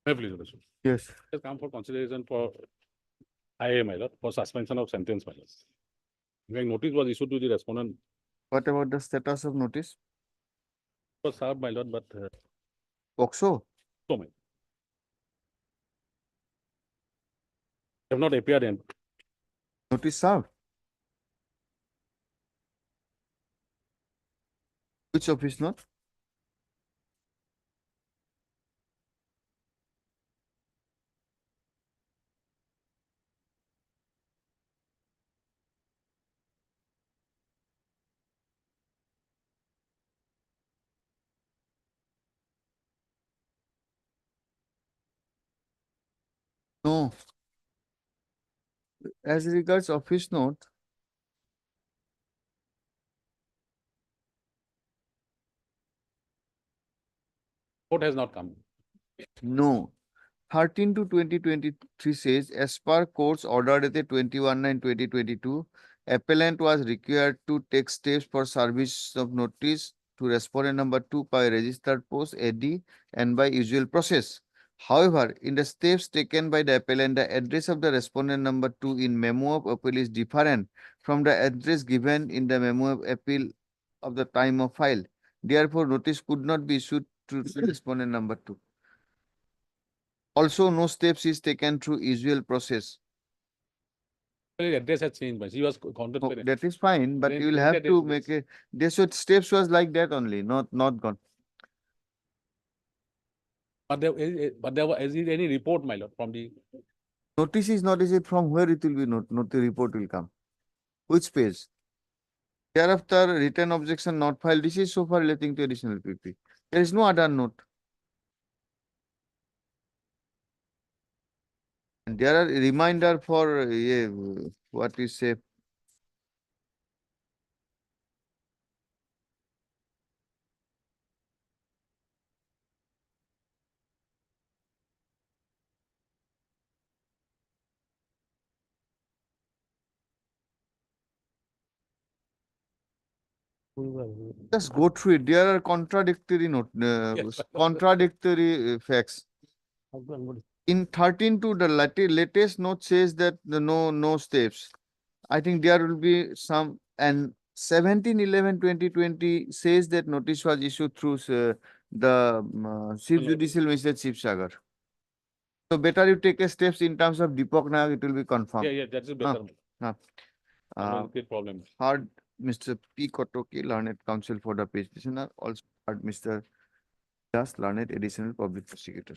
May I please, Your Lordship? Yes. Has come for consideration for IA, my lord, for suspension of sentence, my lord. When notice was issued to the respondent, What about the status of notice? was served, my lord, but POXO? so many. Have not appeared in. Notice served? Which office note? No. As regards office note, Court has not come. no. 13 to 2023 says, as per court's order dated 21/9/2022, appellant was required to take steps for service of notice to respondent number 2 by registered post AD and by usual process. However, in the steps taken by the appellant, the address of the respondent number 2 in memo of appeal is different from the address given in the memo of appeal of the time of file. Therefore, notice could not be issued to respondent number 2. Also, no steps is taken through usual process. The address has changed, but she was Oh, contemplating. that is fine, but Then you will change have the to address. make a, they should, steps was like that only, not gone. But there was, is there any report, my lord, from the, Notice is not, is it from where it will be, not the report will come. Which page? Thereafter, written objection not filed. This is so far relating to additional PP. There is no other note. And there are reminder for, what you say, just go through it. There are contradictory note, Yes, but- contradictory facts. In 13 to the latest note says that the no steps. I think there will be some, and 17/11/2020 says that notice was issued through the Chief Judicial Magistrate Chief Sagar. So better you take a steps in terms of Deepak Nayak, it will be confirmed. yeah, that's a better. Great Problem. Heard Mr. P. Kotoki, learned counsel for the petitioner, also heard Mr. Das, learned additional public prosecutor.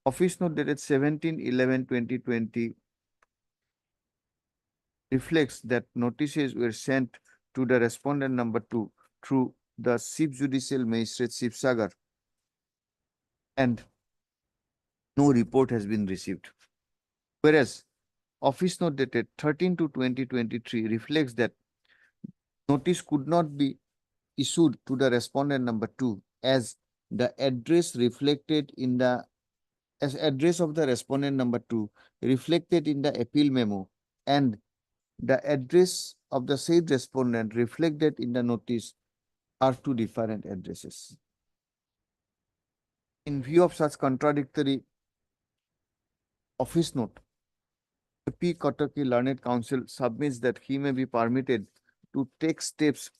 Office note dated 17/11/2020 reflects that notices were sent to the respondent number 2 through the Chief Judicial Magistrate Chief Sagar, and no report has been received. Whereas office note dated 13 to 2023 reflects that notice could not be issued to the respondent number 2 as the address reflected in the address of the respondent number 2 reflected in the appeal memo and the address of the said respondent reflected in the notice are two different addresses. In view of such contradictory office note, the P. Kotoki Learned Counsel submits that he may be permitted to take steps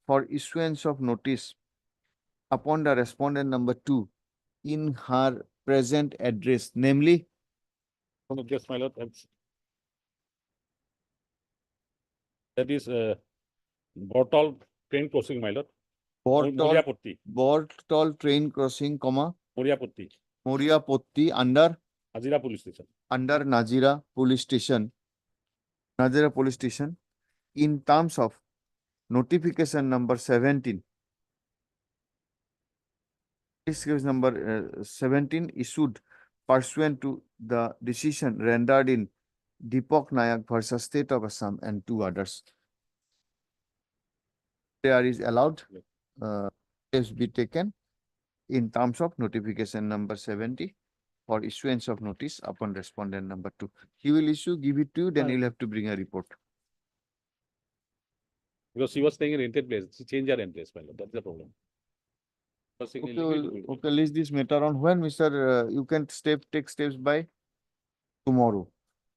for issuance of notice upon the respondent number 2 in her present address, namely Yes, my lord, that is Bortol train crossing, my lord. Moriapatti. Bortol train crossing, Moriapatti. Moriapatti under Nazira police station. Nazira police station. Nazira police station in terms of notification number 17. This case number 17 issued pursuant to the decision rendered in Deepak Nayak versus State of Assam and two others. There is allowed steps be taken in terms of notification number 70 for issuance of notice upon respondent number 2. He will issue, give it to you, then you'll have to bring a report. Because she was staying in rented place, she changed her address, my lord, that's the problem. Okay, Okay, list this matter on when, Mr. You can take steps by tomorrow.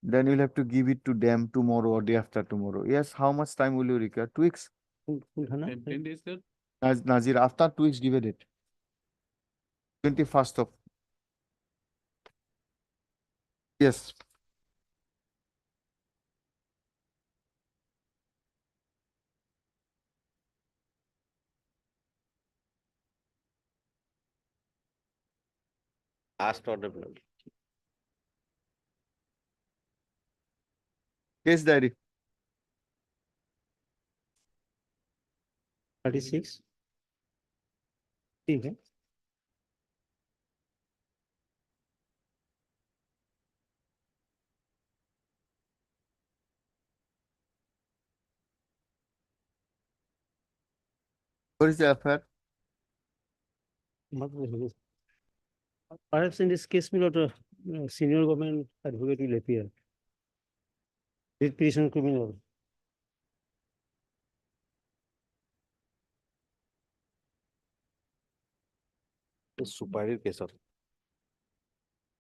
Then you'll have to give it to them tomorrow or day after tomorrow. Yes, how much time will you require? 2 weeks? 10 days, sir. Nazir, after 2 weeks, give a date. 21st of. Yes. Last order, my lord. Case diary. 36. ठीक है. What is the affair? Perhaps in this case, my lord, senior government advocate will appear. Writ petition criminal. It's superior case, sir.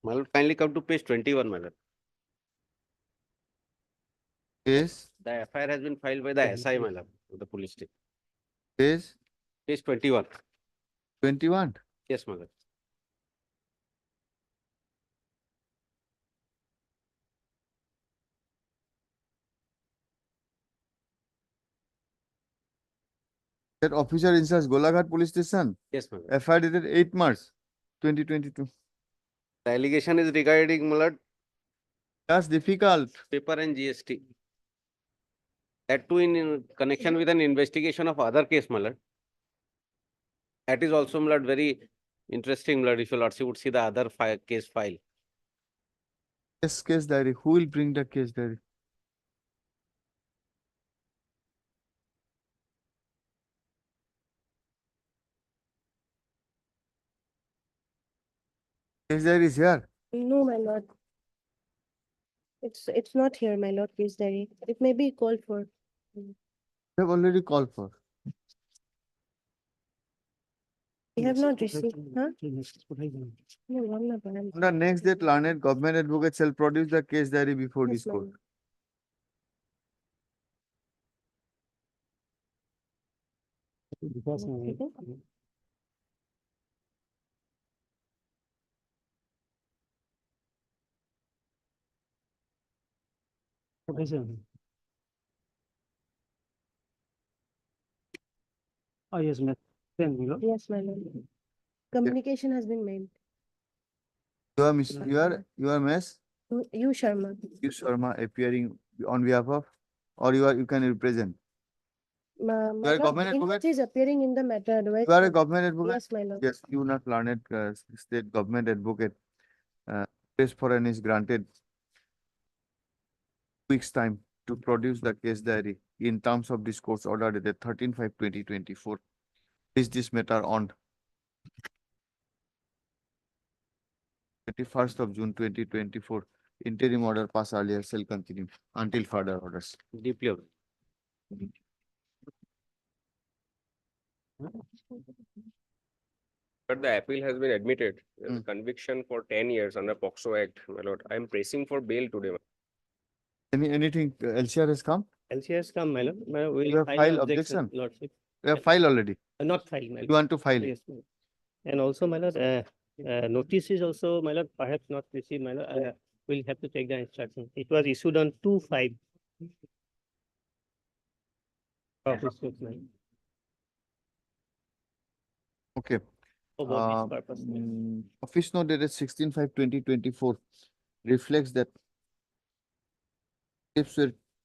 My lord, kindly come to page 21, my lord. Case, The FIR has been filed by the SI, my lord, of the police station. case Page 21. 21. Yes, my lord. That officer in charge Golaghat Police Station. Yes, my lord. FIR dated 8 March 2022. The allegation is regarding, my lord, That's difficult. paper and GST. That too in connection with an investigation of other case, my lord. That is also, my lord, very interesting, my lord, if your lordship would see the other case file. Yes, case diary. Who will bring the case diary? Case diary is here. No, my lord. It's not here, my lord, case diary. It may be called for. We have already called for. We have not received, huh? No, one of them. On the next date, learned government advocate shall produce the case diary before Yes, this my court. lord. Okay. Okay, sir. Oh, yes, ma'am. Then, my lord. Yes, my lord. Communication has been made. You are Miss You, Sharma. U. Sharma appearing on behalf of, or you can represent. My You are a lord, government Indus advocate? is appearing in the matter otherwise. You are a government advocate? Yes, my lord. Yes, you not learned state government advocate. Case for an is granted weeks time to produce the case diary in terms of this court's order dated 13/5/2024. Is this matter on 21st of June 2024. Interim order passed earlier shall continue until further orders. Deeply. Observed. But the appeal has been admitted. There is Hmm. conviction for 10 years under POXO Act, my lord. I am pressing for bail today. Anything LCR has come? LCR has come, my lord. We You have file filed objection, objection? lordship. You have filed already. Not filed, my lord. You want to file it? Yes, my lord. And also, my lord, notice is also, my lord, perhaps not received, my lord. We'll have to take the instruction. It was issued on 2/5. Office of mine. Okay. For both these purposes. Office note dated 16/5/2024 reflects that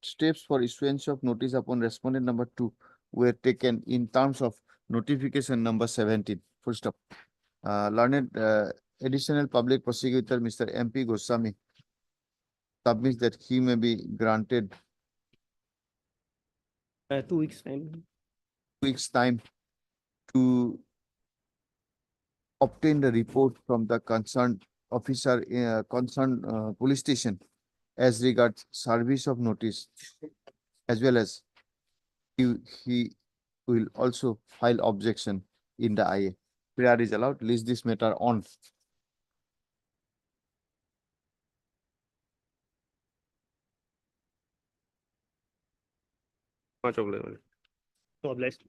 steps for issuance of notice upon respondent number 2 were taken in terms of notification number 17. Full stop. Learned additional public prosecutor Mr. MP Goswami submits that he may be granted 2 weeks time. weeks time to obtain the report from the concerned officer, police station as regards service of notice, as well as he will also file objection in the IA. prayer is allowed. List this matter on. Much obliged. So obliged.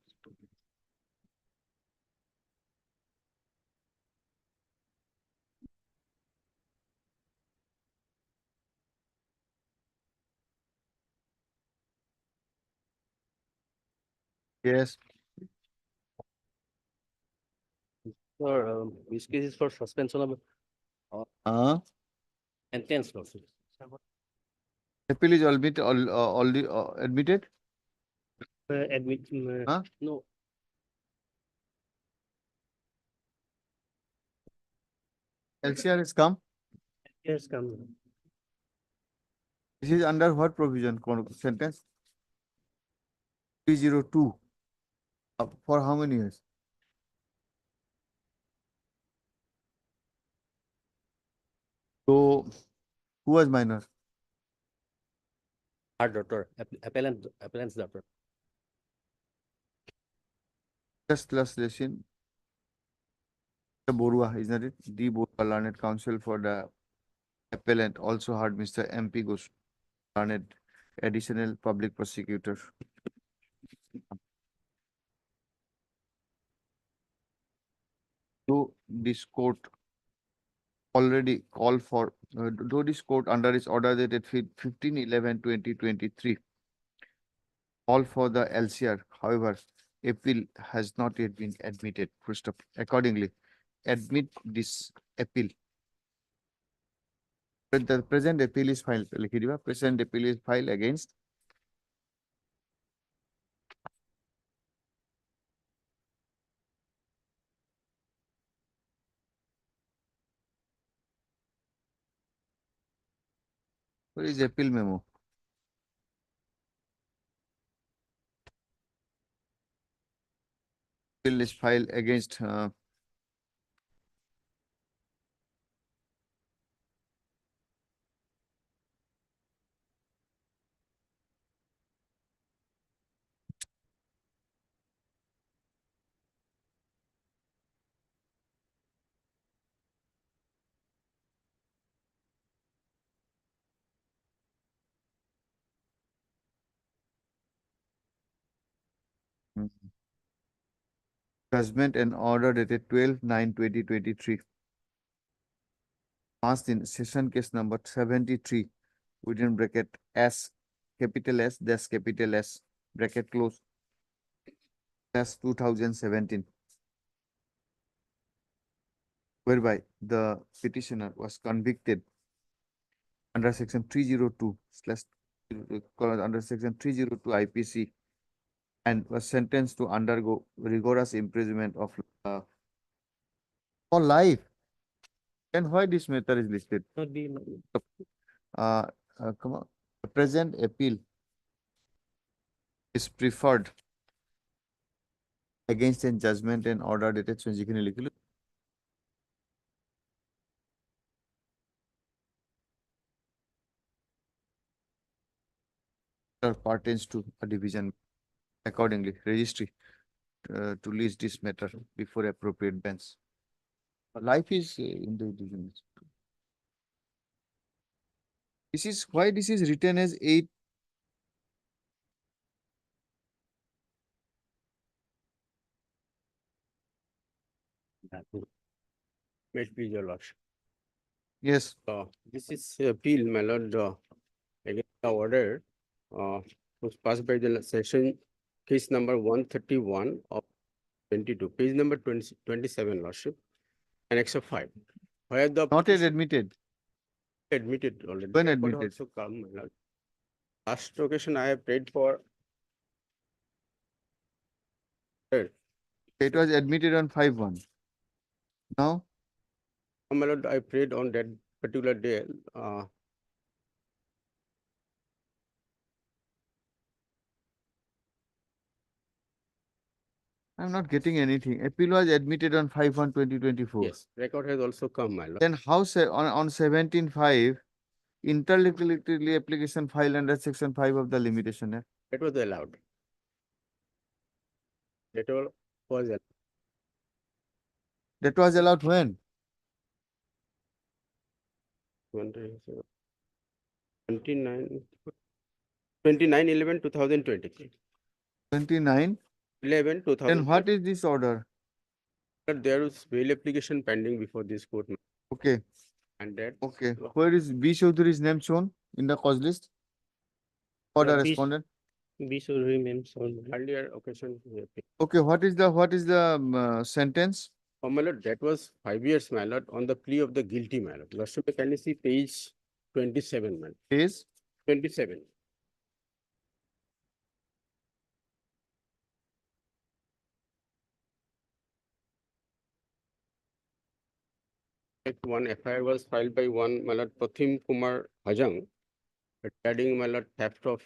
Yes. Sir, this case is for suspension of sentence, lordship. Appeal is already admitted. Admit, Huh? No, LCR has come. yes, come. This is under what provision? Sentence 302. For how many years? So, who was minor? our daughter, appellant's daughter. Just translation. The Borua, isn't it? D. Borua, learned counsel for the appellant, also heard Mr. MP Ghosh, learned additional public prosecutor. Though this court already called for, though this court under its order dated 15/11/2023 call for the LCR, however, appeal has not yet been admitted. First up, accordingly, admit this appeal. But the present appeal is filed. Present appeal is filed against where is appeal memo? Appeal is filed against judgment and order dated 12/9/2023. Passed in session case number 73 within bracket S, capital S, dash capital S, bracket close, dash 2017. Whereby the petitioner was convicted under section 302 slash under section 302 IPC and was sentenced to undergo rigorous imprisonment of for life. And why this matter is listed? Not be. Come on. The present appeal is preferred against a judgment and order dated যেখানে লিখলো pertains to a division. Accordingly, registry to list this matter before appropriate bench. Life is in the division. This is why this is written as 8. May it please your lordship. Yes. This is appeal, my lord, against the order, was passed by the session case number 131 of 22, page number 27, lordship, annex of 5. Where the Not yet admitted. admitted already. When The court admitted? also come, my lord. Last occasion I have prayed for. It was admitted on 5/1. Now, My lord, I prayed on that particular day, I'm not getting anything. Appeal was admitted on 5/1/2024. yes, record has also come, my lord. Then how on 17/5, interlocutory application filed under section 5 of the Limitation Act. That was allowed. That all was allowed. That was allowed when? 29, 29/11/2023. 29. 11, Then what is this order? There is bail application pending before this court, Okay, and that. okay. Where is B. Chaudhury's name shown in the cause list? For the B. respondent? B should remain on. Earlier occasion. Okay, what is the sentence? My lord, that was 5 years, my lord, on the plea of the guilty, my lord. Lordship, can you see page 27, my lord? Is 27. One FIR was filed by one, my lord, Prathim Kumar Hajang, regarding, my lord, theft of.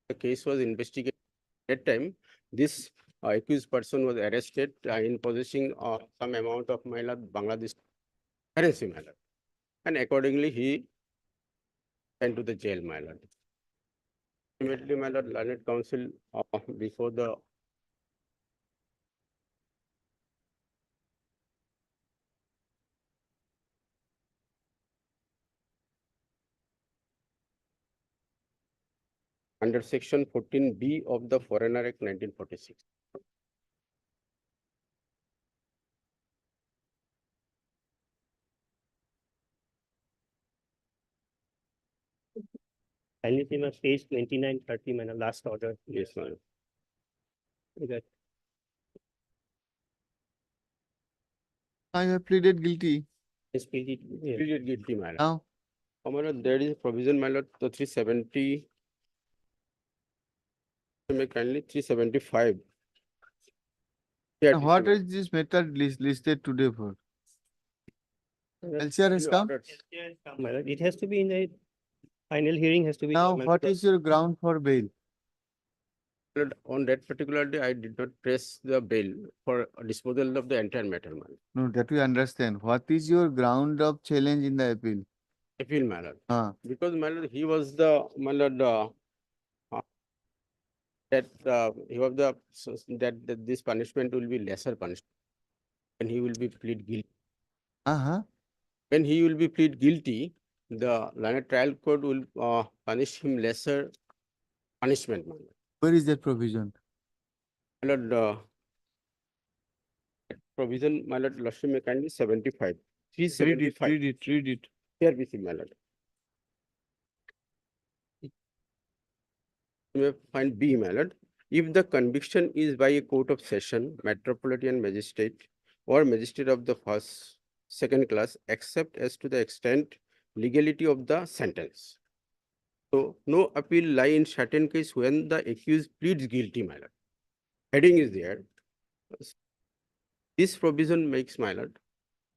The case was investigated. At that time, this accused person was arrested in possessing some amount of, my lord, Bangladesh currency, my lord. And accordingly, he went to the jail, my lord. Immediately, my lord, learned counsel before the under section 14B of the Foreigner Act 1946. Kindly see my page 29, 30, my last order. Yes, my lord. Okay. I have pleaded guilty. Yes, please, yeah. Pleaded guilty, my lord. Now, My lord, there is a provision, my lord, the 370. May kindly 375. Yeah, now what is this method listed today for? LCR has come? My lord, it has to be in the final hearing has to be. Now, my what lord. is your ground for bail? Lord, on that particular day, I did not press the bail for disposal of the entire matter, my lord. No, that we understand. What is your ground of challenge in the appeal? Appeal, my lord. Because My lord, he was the, my lord, he was the, that this punishment will be lesser punishment. And he will be plead guilty. When he will be plead guilty, the Learned Trial Court will punish him lesser punishment, my lord. Where is that provision? My lord, provision, my lord, Lordship may kindly 75. 375. Read it. Here we see, my lord. You may find B, my lord. If the conviction is by a court of session, metropolitan magistrate, or magistrate of the second class, except as to the extent legality of the sentence. So no appeal lie in certain case when the accused pleads guilty, my lord. Heading is there. This provision makes, my lord,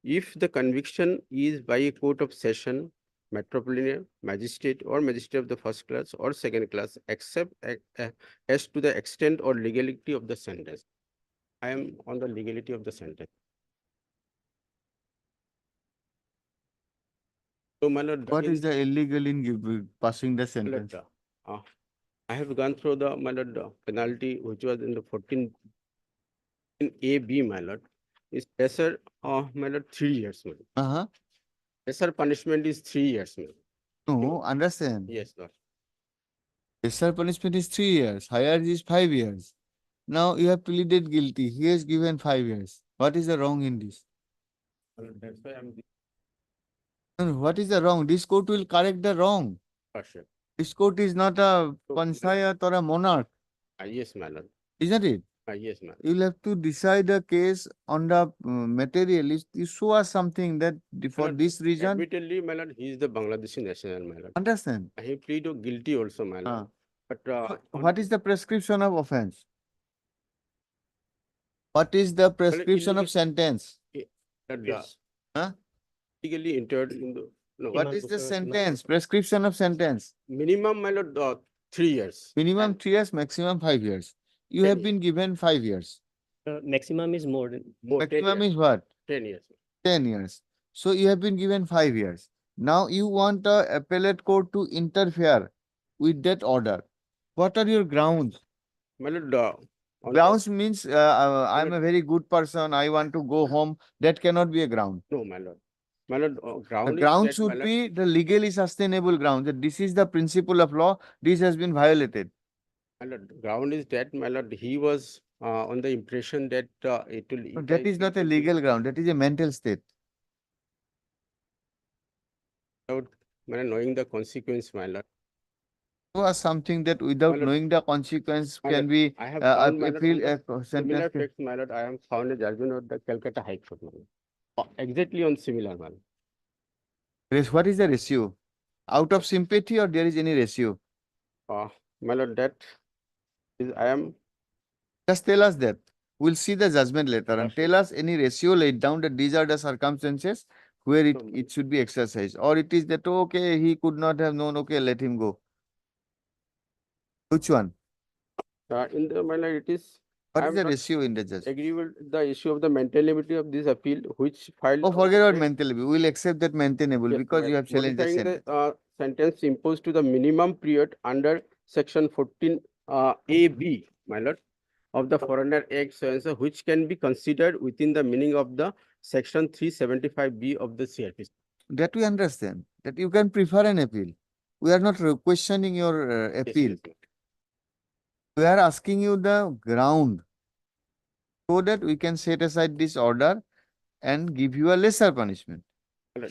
if the conviction is by a court of session, metropolitan magistrate or magistrate of the first class or second class, except as to the extent or legality of the sentence. I am on the legality of the sentence. So, my lord, What is the illegal in passing the sentence? I have gone through the, my lord, penalty which was in the 14 in AB, my lord, is lesser, my lord, 3 years, my lord. Lesser punishment is 3 years, my lord. No, understand. Yes, lord. Lesser punishment is 3 years, higher is 5 years. Now you have pleaded guilty. He has given 5 years. What is the wrong in this? That's why I'm. No, what is the wrong? This court will correct the wrong. Sure. This court is not a panchayat or a monarch, Yes, my lord. isn't it? Yes, ma'am. You'll have to decide a case on the material. You show us something that for this reason. Admittedly, my lord, he is the Bangladeshi national, my lord. Understand? He pleaded guilty also, my lord. But what is the prescription of offense? What is the prescription of sentence? Yes. Legally entered in the. No. What is the sentence? Prescription of sentence? Minimum, my lord, 3 years. Minimum 3 years, maximum 5 years. You have been given 5 years. Maximum is more than. Maximum is what? 10 years. 10 years. So you have been given 5 years. Now you want the appellate court to interfere with that order. What are your grounds? My lord, on the- Grounds means, I'm a very good person, I want to go home, that cannot be a ground. No, my lord. My lord, The ground is ground that, my should lord. be the legally sustainable ground, that this is the principle of law, this has been violated. My lord, ground is that, my lord, he was on the impression that it will. No, that is not a legal ground, that is a mental state. Without, my lord, knowing the consequence, my lord. Was something that without lord, knowing the consequence my can lord, be I have found, my lord, appeal, on the a similar sentence. facts, my lord, I have found a judgment of the Calcutta High Court, my lord. Exactly on similar, my lord. What is the ratio? Out of sympathy or there is any ratio? My lord, that is, I am. Just tell us that. We'll see the judgment later and tell us any ratio laid down that these are the circumstances where it should be exercised. Or it is that, okay, he could not have known, okay, let him go. Which one? In the, my lord, it is. What I is am the not ratio in the judgment? agree with the issue of the maintainability of this appeal, which filed. Oh, forget about maintainable. We'll accept that maintainable Yes, because my you have challenged the modifying sentence. the sentence imposed to the minimum period under section 14 AB, my lord, of the Foreigner Act, so and so, which can be considered within the meaning of the section 375B of the CRPC. That we understand, that you can prefer an appeal. We are not questioning your appeal. We are asking you the ground so that we can set aside this order and give you a lesser punishment.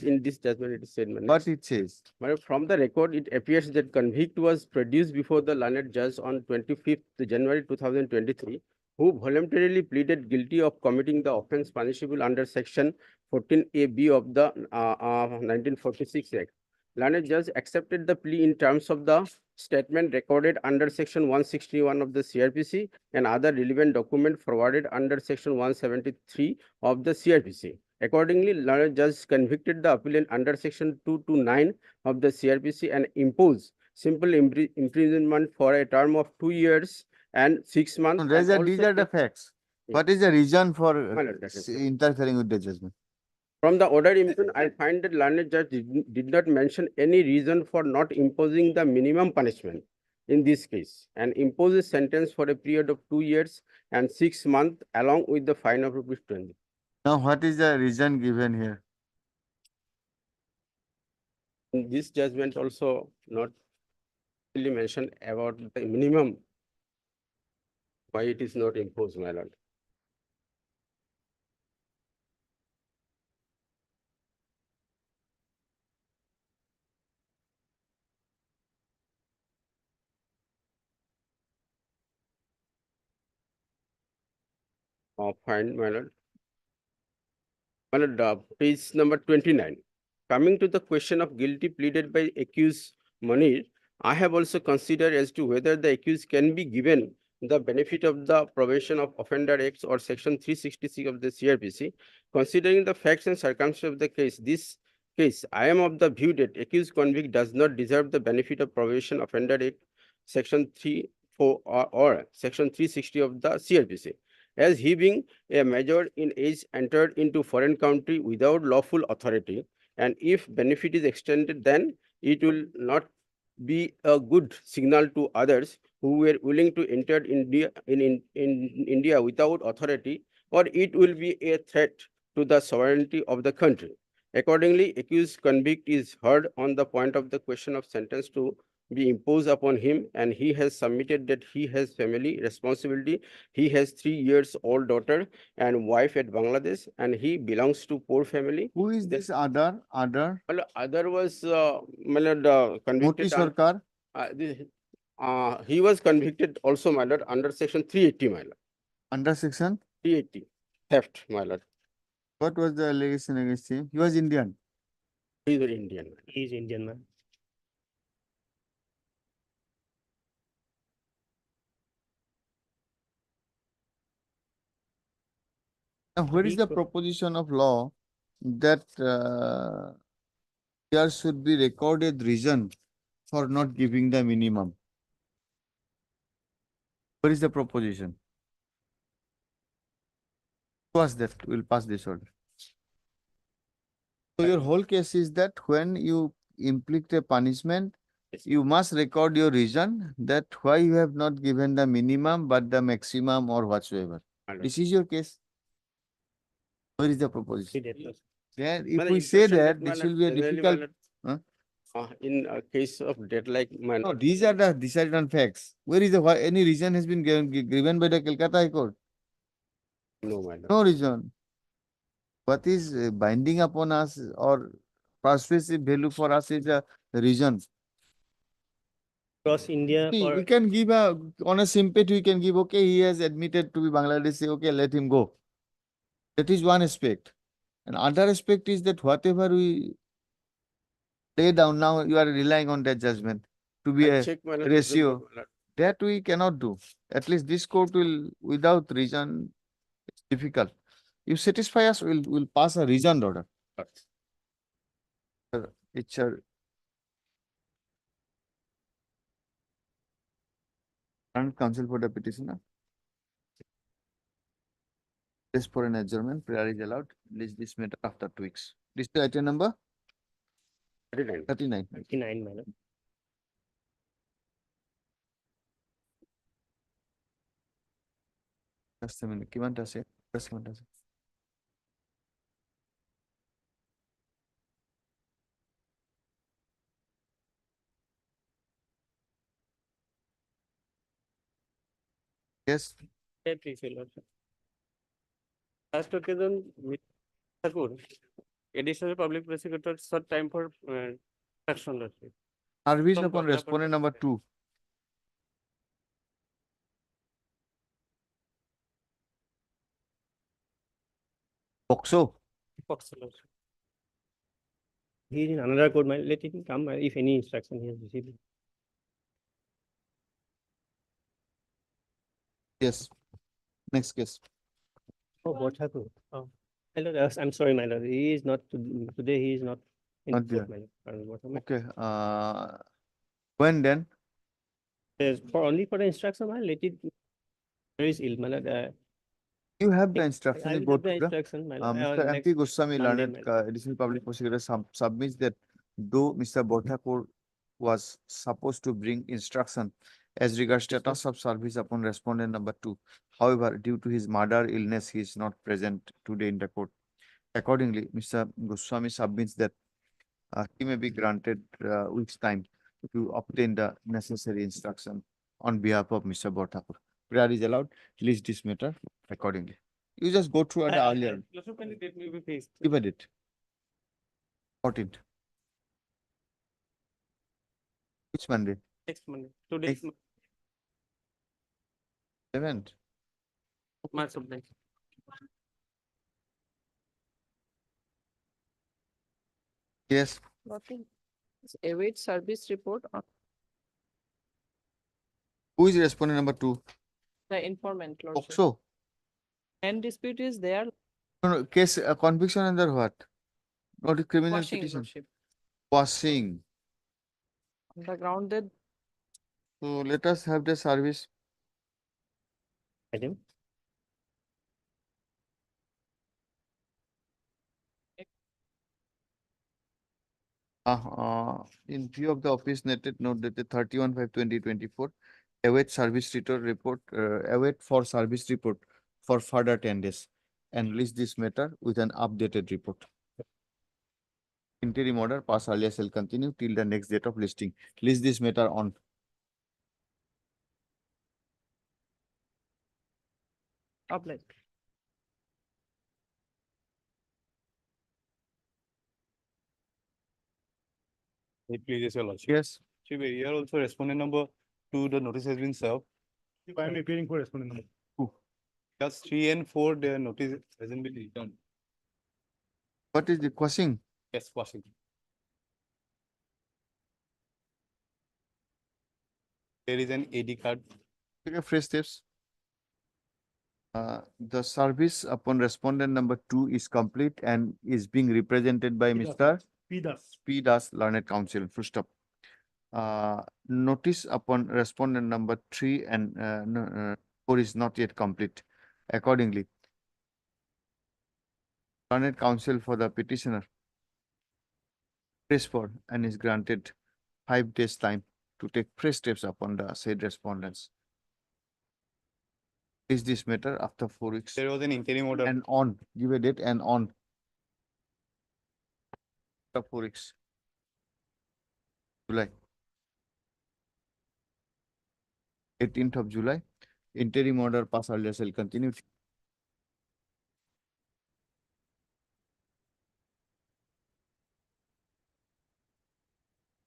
In this judgment, it is said, my lord. What it says? My lord, from the record, it appears that convict was produced before the learned judge on 25th January 2023, who voluntarily pleaded guilty of committing the offence punishable under section 14AB of the 1946 Act. Learned judge accepted the plea in terms of the statement recorded under section 161 of the CRPC and other relevant document forwarded under section 173 of the CRPC. Accordingly, learned judge convicted the appellant under section 229 of the CRPC and imposed simple imprisonment for a term of 2 years and 6 months. These are the facts. Yes. What is the reason for My lord, that is it. interfering with the judgment? From the order impugned, I find that learned judge did not mention any reason for not imposing the minimum punishment in this case and impose a sentence for a period of 2 years and 6 months along with the fine of rupees 20. Now, what is the reason given here? In this judgment also not really mentioned about the minimum, why it is not imposed, my lord. Fine, my lord. My lord, page number 29. Coming to the question of guilty pleaded by accused Munir, I have also considered as to whether the accused can be given the benefit of the probation of Offender Acts or section 366 of the CRPC. Considering the facts and circumstances of the case, I am of the view that accused convict does not deserve the benefit of probation Offender Act section 34 or section 360 of the CRPC. As he being a major in age entered into foreign country without lawful authority, and if benefit is extended, then it will not be a good signal to others who were willing to enter India in India without authority, or it will be a threat to the sovereignty of the country. Accordingly, accused convict is heard on the point of the question of sentence to be imposed upon him, and he has submitted that he has family responsibility. He has 3 years old daughter and wife at Bangladesh, and he belongs to poor family. Who is this other? Well, other was Moti convicted. Sarkar? He was convicted also, my lord, under section 380, my lord. Under section? 380, theft, my lord. What was the allegation against him? He was Indian. He is an Indian. He is Indian man. Now, where is the proposition of law that there should be recorded reason for not giving the minimum? Where is the proposition? Was that we'll pass this order. So your whole case is that when you inflict a punishment you must record your reason that why you have not given the minimum but the maximum or whatsoever. My lord. This is your case. Where is the proposition? Immediate loss. Then if My lord, we say instruction that, my this lord, will be a generally, my difficult. lord, Huh? in a case of debt like my No, lord, these are the decided on facts. Where is the, why any reason has been given by the Calcutta High Court? no, my lord. No reason. What is binding upon us or persuasive value for us is a reason. Across India See, for we can give a, on a sympathy, we can give, okay, he has admitted to be Bangladeshi, okay, let him go. That is one aspect. And other aspect is that whatever we lay down now, you are relying on that judgment to be I a check my lord, ratio. my lord. That we cannot do. At least this court will, without reason, it's difficult. You satisfy us, we'll pass a reasoned order. It's a current counsel for the petitioner. This for an adjournment, prayer is allowed, list this matter after 2 weeks. This is item number 39. 39. 39, madam. Just a minute, কিমানটা আছে? Just a minute. Yes, Brief, your lordship. Last occasion, with Thakur, additional public prosecutor sought time for action, lordship. service From upon Bangla respondent number 2. POXO. Fox, lordship. He is in another court, let him come if any instruction he has received. Yes. Next case. Oh, what happened? Oh, my lord, I'm sorry, my lord. He is not today. He is not in Not court, there. my lord. What happened? Okay, when then? Yes, for only for the instruction, my let it. There is ill, my lord. You have the I instruction will report. have the instruction, my lord. Mr. Next MP Goswami, Monday, learned my lord. additional public prosecutor submits that though Mr. Borthakur was supposed to bring instruction as regards status of service upon respondent number 2. However, due to his mother illness, he is not present today in the court. Accordingly, Mr. Goswami submits that he may be granted week's time to obtain the necessary instruction on behalf of Mr. Borthakur. Prayer is allowed. List this matter accordingly. You just go through the earlier. Lordship, can you date may be fixed? Give a date. 14th. Which Monday? Next Monday. Today is 7th. March of next. Yes. Await service report on Who is respondent number 2? the informant, lordship. POXO. And dispute is there, No, case conviction under what? Not a criminal washing, petition. lordship. Washing. On the ground that So let us have the service. Item. In view of the office noted note dated 31/5/2024, await service report, await for service report for further 10 days and list this matter with an updated report. Interim order pass earlier shall continue till the next date of listing. List this matter on. public. Please, your lordship. Yes. Chief, here also respondent number 2, the notice has been served. I am appearing for respondent number. Class 3 and 4, their notice hasn't been returned. What is the question? Yes, Washington. There is an AD card. Take a fresh steps. The service upon respondent number 2 is complete and is being represented by Mr. P. Das, Learned Counsel. Full stop. Notice upon respondent number 3 and 4 is not yet complete. Accordingly, Learned Counsel for the petitioner prays for and is granted 5 days time to take fresh steps upon the said respondents. Is this matter after 4 weeks There was an interim order. and on, give a date and on. After 4 weeks. July. 18th of July, interim order pass earlier shall continue.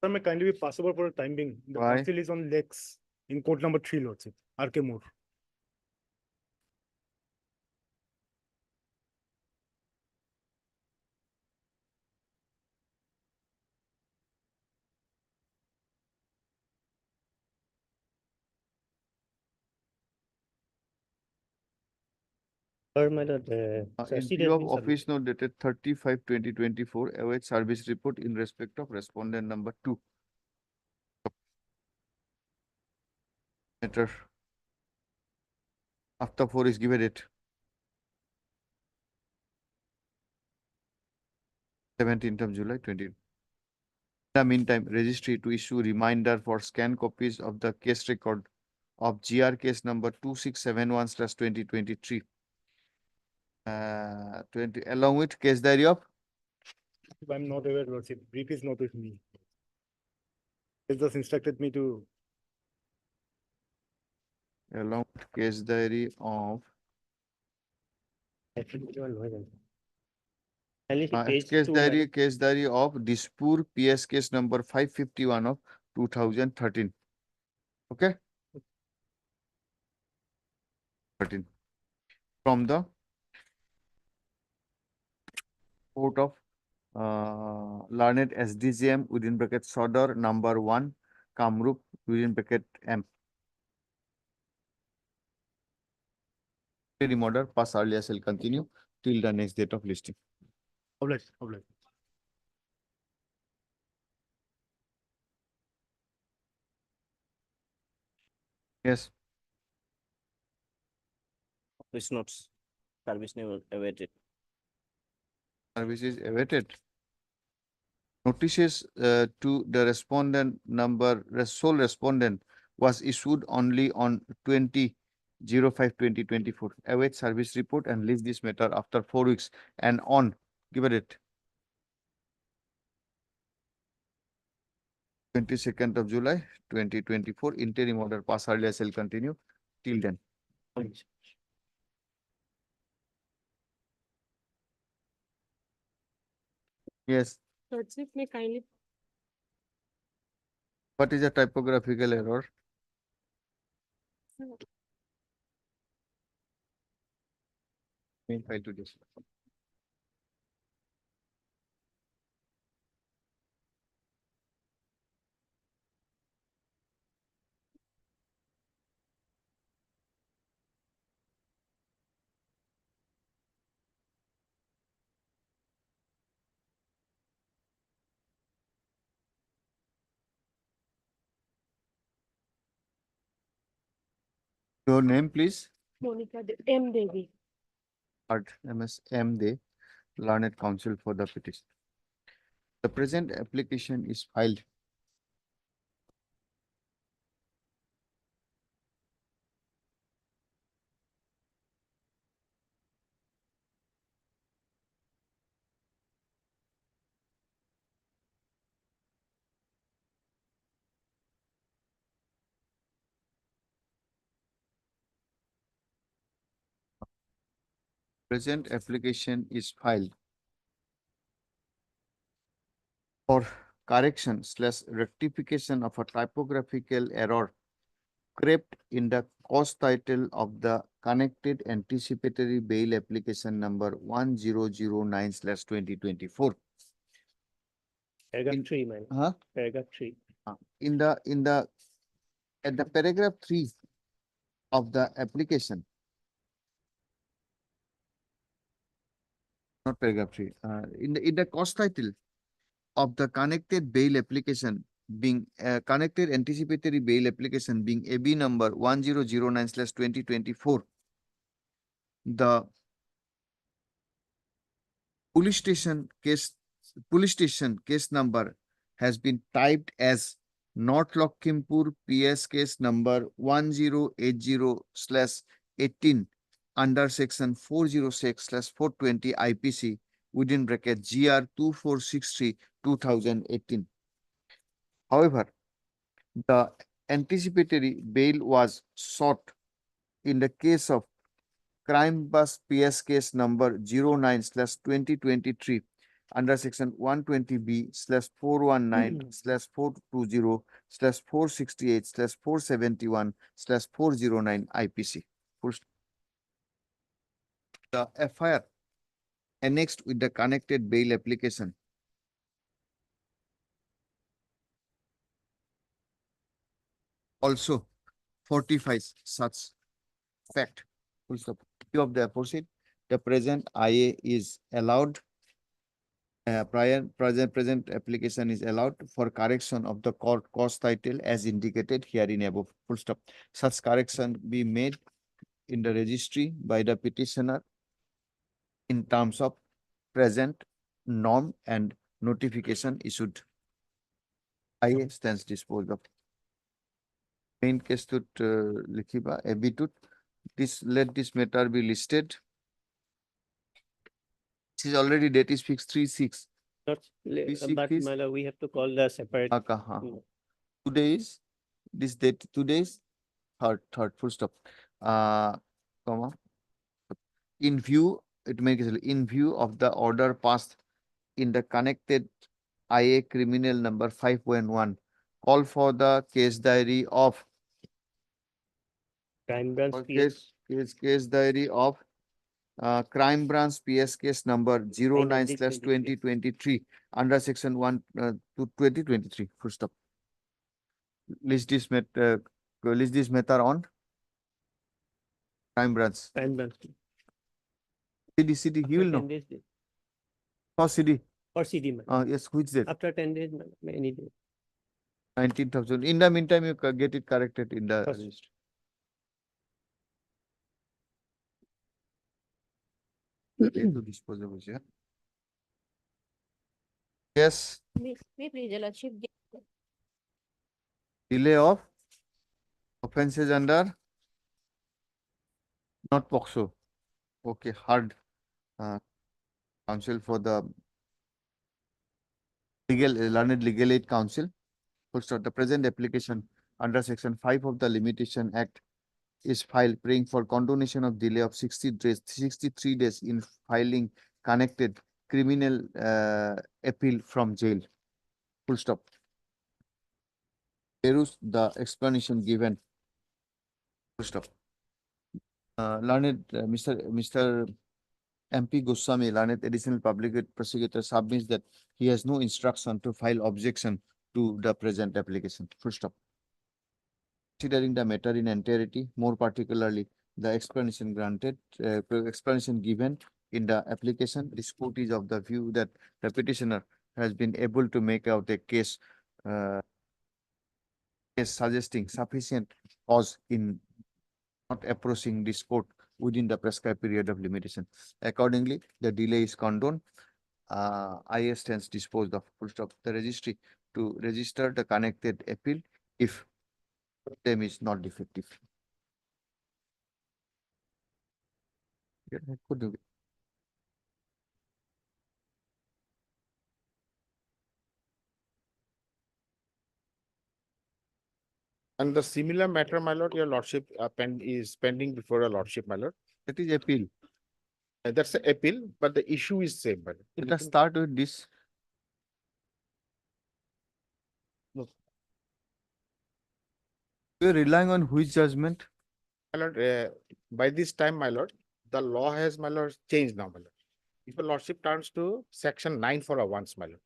Sir, may kindly be possible for a time being. The Why? council is on legs in court number 3, Lordship, RK Moore. Sir, my lord, In view of office note dated 30/5/2024, await service report in respect of respondent number 2. Matter. After 4 is given it. 17th of July 20. In the meantime, registry to issue reminder for scan copies of the case record of GR case number 2671/2023. 20 along with case diary of I'm not aware, Lordship. Brief is not with me. It just instructed me to. along with case diary of Kindly see case page 2, diary of Dispur PS case number 551 of 2013. Okay. 13. From the court of learned SDGM within bracket Sodor number 1 Kamrup within bracket M. Interim order pass earlier shall continue till the next date of listing. Oblige. Yes. Office notes, service never awaited. Service is awaited. Notices to the respondent number, sole respondent was issued only on 20/05/2024. Await service report and list this matter after 4 weeks and on, give it. 22nd of July 2024, interim order pass earlier shall continue till then. Yes. Lordship, may kindly What is a typographical error? Main file to this. Your name, please. Monica M. Devi. Art MS M. De, Learned Counsel for the petition. The present application is filed for correction / rectification of a typographical error crept in the cause title of the connected anticipatory bail application number 1009/2024. Paragraph 3, man. Huh? Paragraph 3. At the paragraph 3 of the application, not paragraph 3, in the cause title of the connected bail application being connected anticipatory bail application being AB number 1009/2024, the police station case number has been typed as North Lakhimpur PS case number 1080/18 under section 406/420 IPC within bracket GR 2463/2018. However, the anticipatory bail was sought in the case of Crime Bus PS case number 09/2023 under section 120B/419/420/468/471/409 IPC. The FIR annexed with the connected bail application also fortifies such fact. Full stop. Of the aforesaid, the present IA is allowed. Present application is allowed for correction of the court cause title as indicated herein above. Full stop. Such correction be made in the registry by the petitioner in terms of present norm and notification issued. IA stands disposed of. Main case to likhiba abitut. Let this matter be listed. This is already date is fixed 3/6. But is- my lord, we have to call the separate. हाँ. Today is this date. Today is third full stop. Comma. In view, it makes in view of the order passed in the connected IA criminal number 511, call for the case diary of Crime branch or PS. case diary of Crime Branch PS case number 09/2023 under section 1 to 2023. Full stop. List this matter on Crime Branch. Crime branch. CD, he will After 10 know. days, For CD. or CD, my lord. Yes, which date? After 10 days, my lord, any day. 19,000. In the meantime, you get it corrected in the Yes. registry. To dispose of it, yeah. Yes, May please, your lordship, delay of offenses under not POXO. Okay, hard counsel for the learned legal aid council. Full stop. The present application under section 5 of the Limitation Act is filed praying for condonation of delay of 63 days in filing connected criminal appeal from jail. Full stop. Here is the explanation given. Full stop. Learned Mr. MP Goswami, learned additional public prosecutor, submits that he has no instruction to file objection to the present application. Full stop. Considering the matter in entirety, more particularly the explanation given in the application, this court is of the view that the petitioner has been able to make out a case suggesting sufficient cause in not approaching this court within the prescribed period of limitation. Accordingly, the delay is condoned. IA stands disposed of. Full stop. The registry to register the connected appeal if them is not defective. Yeah, could do. And the similar matter, my lord, your lordship is pending before your lordship, my lord. That is appeal. That's the appeal, but the issue is same, my lord. Let us start with this. No. We are relying on which judgment? My lord, by this time, my lord, the law has, my lord, changed now, my lord. If your lordship turns to section 9 for a once, my lord.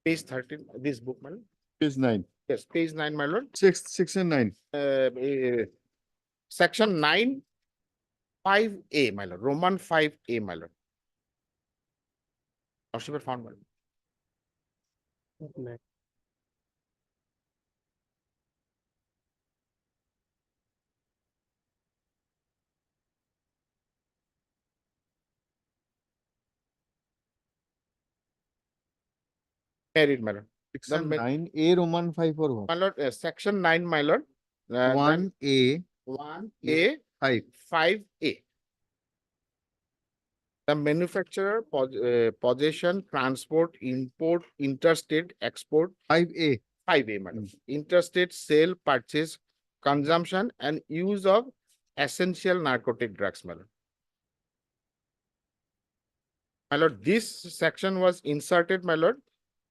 Page 13, this book, my lord. Page 9. Yes, page 9, my lord. Section 9. Section 9, 5A, my lord, Roman 5A, my lord. Lordship had found, my lord. married, my lord. Section ma- 9A Roman 5 or what? My lord, section 9, my lord. then 1A 1A 5. 5A. The manufacturer, possession, transport, import, interstate, export, 5A. 5A, madam. Interstate sale, purchase, consumption, and use of essential narcotic drugs, madam. My lord, this section was inserted, my lord,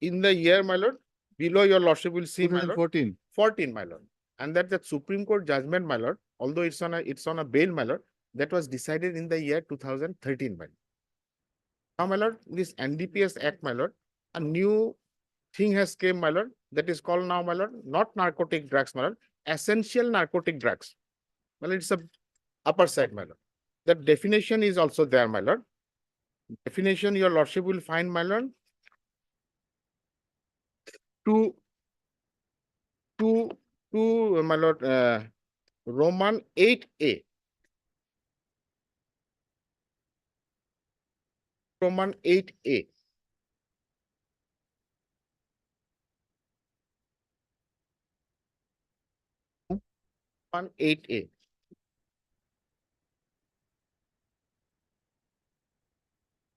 in the year, my lord, below your lordship will see, my lord, 2014. 14, my lord. And that the Supreme Court judgment, my lord, although it's on a bail, my lord, that was decided in the year 2013, my lord. Now, my lord, this NDPS Act, my lord, a new thing has came, my lord, that is called now, my lord, not narcotic drugs, my lord, essential narcotic drugs. Well, it's a upper side, my lord. The definition is also there, my lord. Definition, your lordship will find, my lord, to my lord, Roman 8A. Roman 8A. Roman 8A.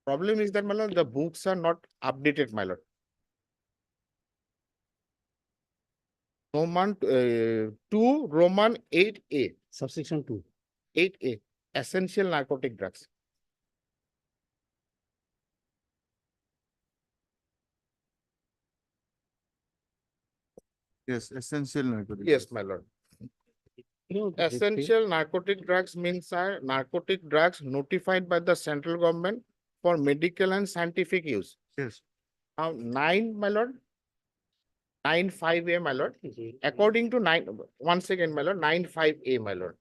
Problem is that, my lord, the books are not updated, my lord. Roman 2, Roman 8A. Subsection 2. 8A. Essential narcotic drugs. Yes, essential narcotic. Yes, my lord. Essential narcotic drugs means are narcotic drugs notified by the central government for medical and scientific use. Yes. Now, 9, my lord. 9(5)A, my lord. According to 9, once again, my lord, 9(5)A, my lord.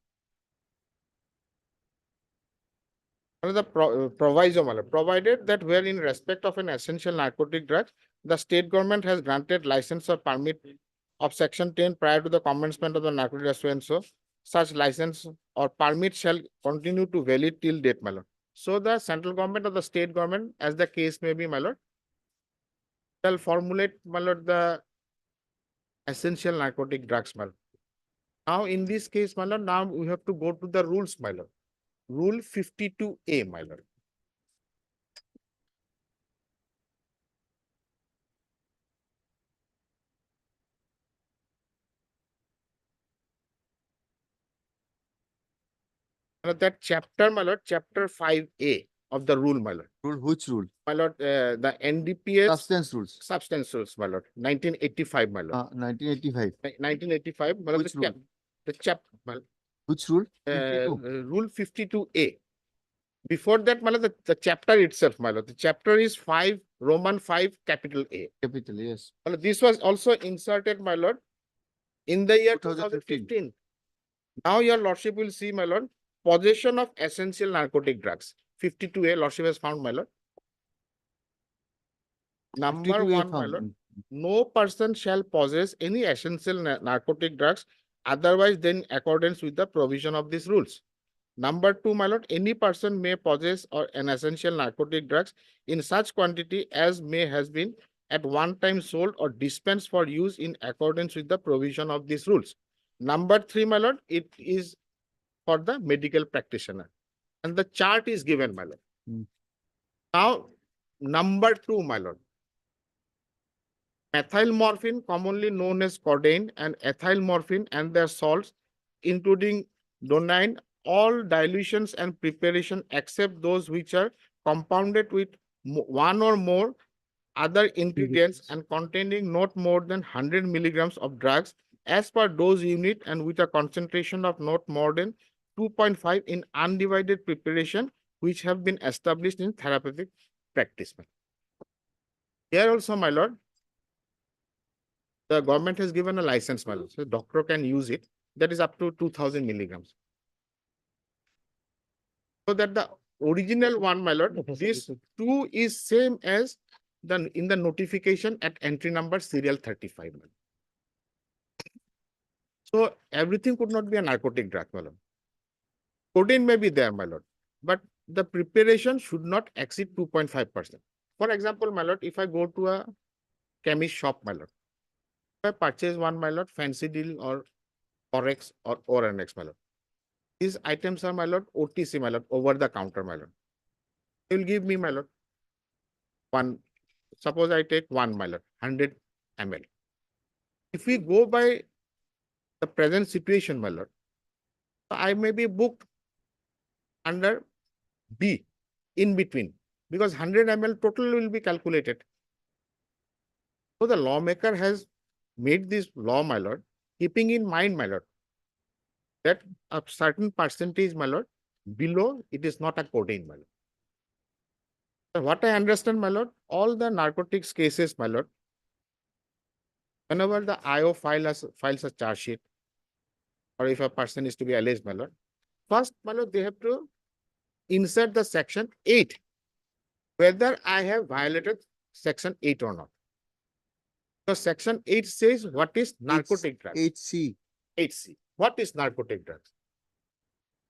Another proviso, my lord, provided that where in respect of an essential narcotic drug, the state government has granted license or permit of section 10 prior to the commencement of the narcotic drug so and so, such license or permit shall continue to valid till date, my lord. So the central government or the state government, as the case may be, my lord, shall formulate, my lord, the essential narcotic drugs, my lord. Now, in this case, my lord, now we have to go to the rules, my lord. Rule 52A, my lord. That chapter, my lord, chapter 5A of the rule, my lord. Rule, which rule? My lord, the NDPS. Substance rules. Substance rules, my lord. 1985, my lord. 1985. 1985, my lord. Which rule? The chapter, my lord. Which rule? 52. Rule 52A. Before that, my lord, the chapter itself, my lord. The chapter is 5, Roman 5, capital A. Capital, yes. My lord, this was also inserted, my lord, in the year 2015. Now your lordship will see, my lord, possession of essential narcotic drugs. 52A, lordship has found, my lord. Number 52A 1, my lord, found. no person shall possess any essential narcotic drugs otherwise than in accordance with the provision of these rules. Number 2, my lord, any person may possess or an essential narcotic drugs in such quantity as may has been at one time sold or dispensed for use in accordance with the provision of these rules. Number 3, my lord, it is for the medical practitioner. And the chart is given, my lord. Now, number 2, my lord. Methyl morphine, commonly known as codeine, and ethyl morphine and their salts, including donine, all dilutions and preparation except those which are compounded with one or more other ingredients and containing not more than 100 milligrams of drugs as per dose unit and with a concentration of not more than 2.5 in undivided preparation, which have been established in therapeutic practice. Here also, my lord, the government has given a license, my lord, so doctor can use it. That is up to 2000 milligrams. So that the original one, my lord, this 2 is same as in the notification at entry number serial 35. So everything could not be a narcotic drug, my lord. Codeine may be there, my lord, but the preparation should not exceed 2.5%. For example, my lord, if I go to a chemist shop, my lord. If I purchase one, my lord, fancy deal or Forex or ORNX, my lord. These items are, my lord, OTC, my lord, over the counter, my lord. You will give me, my lord, one, suppose I take one, my lord, 100 ml. If we go by the present situation, my lord, I may be booked under B, in between, because 100 ml total will be calculated. So the lawmaker has made this law, my lord, keeping in mind, my lord, that a certain percentage, my lord, below it is not a codeine, my lord. So what I understand, my lord, all the narcotics cases, my lord, whenever the IO files a charge sheet, or if a person is to be alleged, my lord, first, my lord, they have to insert the section 8, whether I have violated section 8 or not. So section 8 says what is narcotic drugs. 8C. 8C. What is narcotic drugs?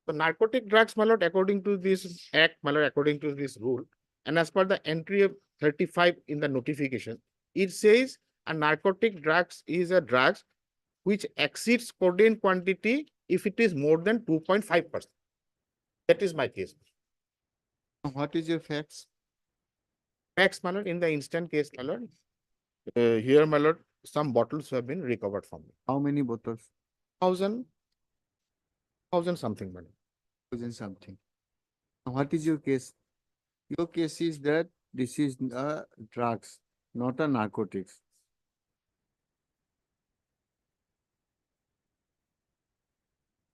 So narcotic drugs, my lord, according to this act, my lord, according to this rule, and as per the entry of 35 in the notification, it says a narcotic drugs is a drugs which exceeds codeine quantity if it is more than 2.5%. That is my case. What is your facts? Facts, my lord, in the instant case, my lord, here, my lord, some bottles have been recovered from me. How many bottles? 1,000 something, my lord. 1,000 something. What is your case? Your case is that this is a drugs, not a narcotics.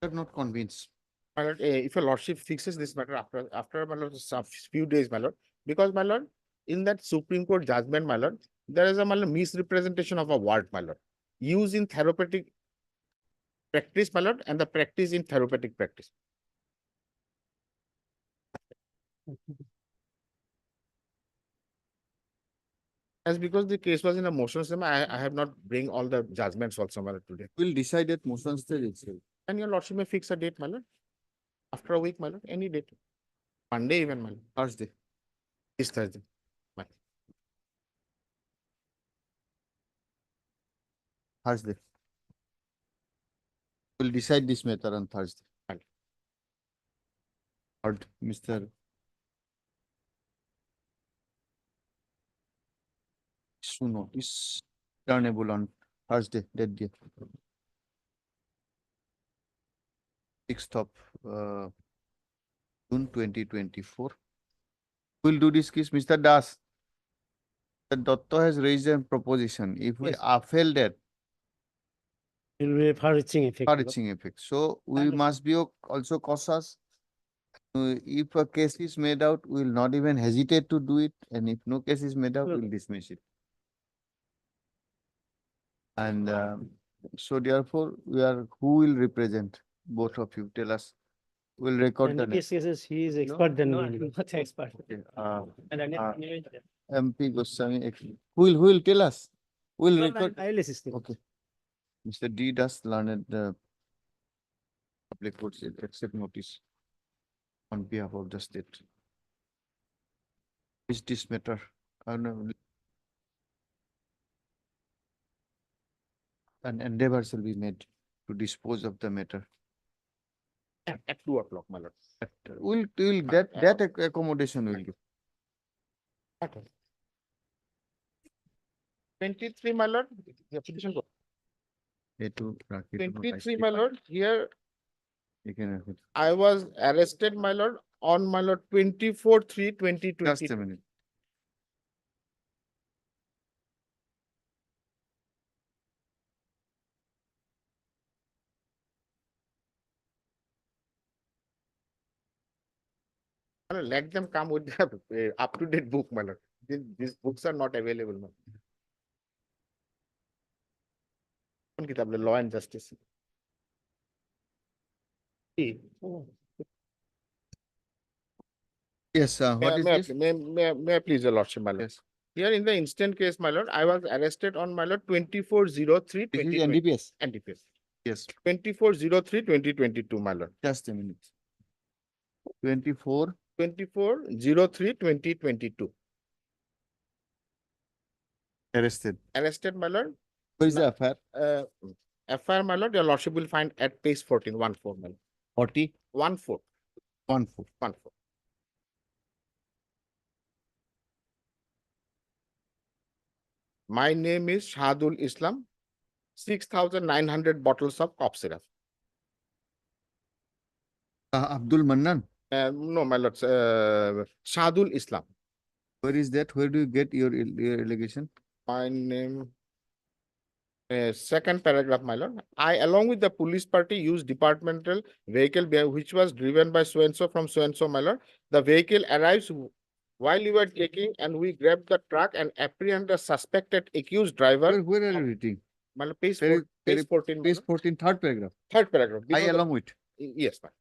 You are not convinced. My lord, if your lordship fixes this matter after my lord, some few days, my lord, because my lord, in that Supreme Court judgment, my lord, there is a my lord, misrepresentation of a word, my lord, used in therapeutic practice, my lord, and the practice in therapeutic practice. As because the case was in a motion, I have not bring all the judgments also, my lord, today. We'll decide at motion stage itself. And your lordship may fix a date, my lord. After a week, my lord, any date. Monday even, my lord. Thursday. This Thursday. Thursday. We'll decide this matter on Thursday. Fine. Heard, Mr. Suno is turnable on Thursday, that day. 6th of June 2024. We'll do this case, Mr. Das. The Dotto has raised a proposition. If we Yes. upheld that, It will be far-reaching effect. far-reaching effect. So we must be also cautious. If a case is made out, we will not even hesitate to do it. And if no case is made out, we will dismiss it. And so therefore, who will represent both of you? Tell us. We'll record the In name. case cases, he is expert than me. Not expert. Okay, And MP Goswami, who will tell us? We'll record. I will assist him. Okay. Mr. D. Das learned the public courts accept notice on behalf of the state. Is this matter? An endeavor shall be made to dispose of the matter. At 2 o'clock, my lord. We'll that accommodation will give. Okay. 23, my lord. The application go. 23, my lord. Here You can have it. I was arrested, my lord, on my lord 24/3/2020. Just a minute. Let them come with the up-to-date book, my lord. These books are not available, my lord. Kitab, Law and Justice. Yes, what is this? May I please your lordship, my lord? Yes. Here in the instant case, my lord, I was arrested on my lord 24/03/2020. This is NDPS. NDPS. Yes. 24/03/2022, my lord. Just a minute. 24. 24/03/2022. Arrested. Arrested, my lord. Where is the FIR? FIR, my lord, your lordship will find at page 14, 1-4, my lord. 40, 1-4, 14. 1-4. My name is Shahadul Islam. 6,900 bottles of cough syrup. Abdul Mannan. No, my lord, Shahadul Islam. Where is that? Where do you get your allegation? My name. Second paragraph, my lord. I, along with the police party, used departmental vehicle which was driven by so-and-so from so-and-so, my lord. The vehicle arrives while you were taking, and we grabbed the truck and apprehend the suspected accused driver. Where are you reading? My lord, page Page 14. my Page lord. 14, third paragraph. Third paragraph. I below the- along with. Yes, ma'am.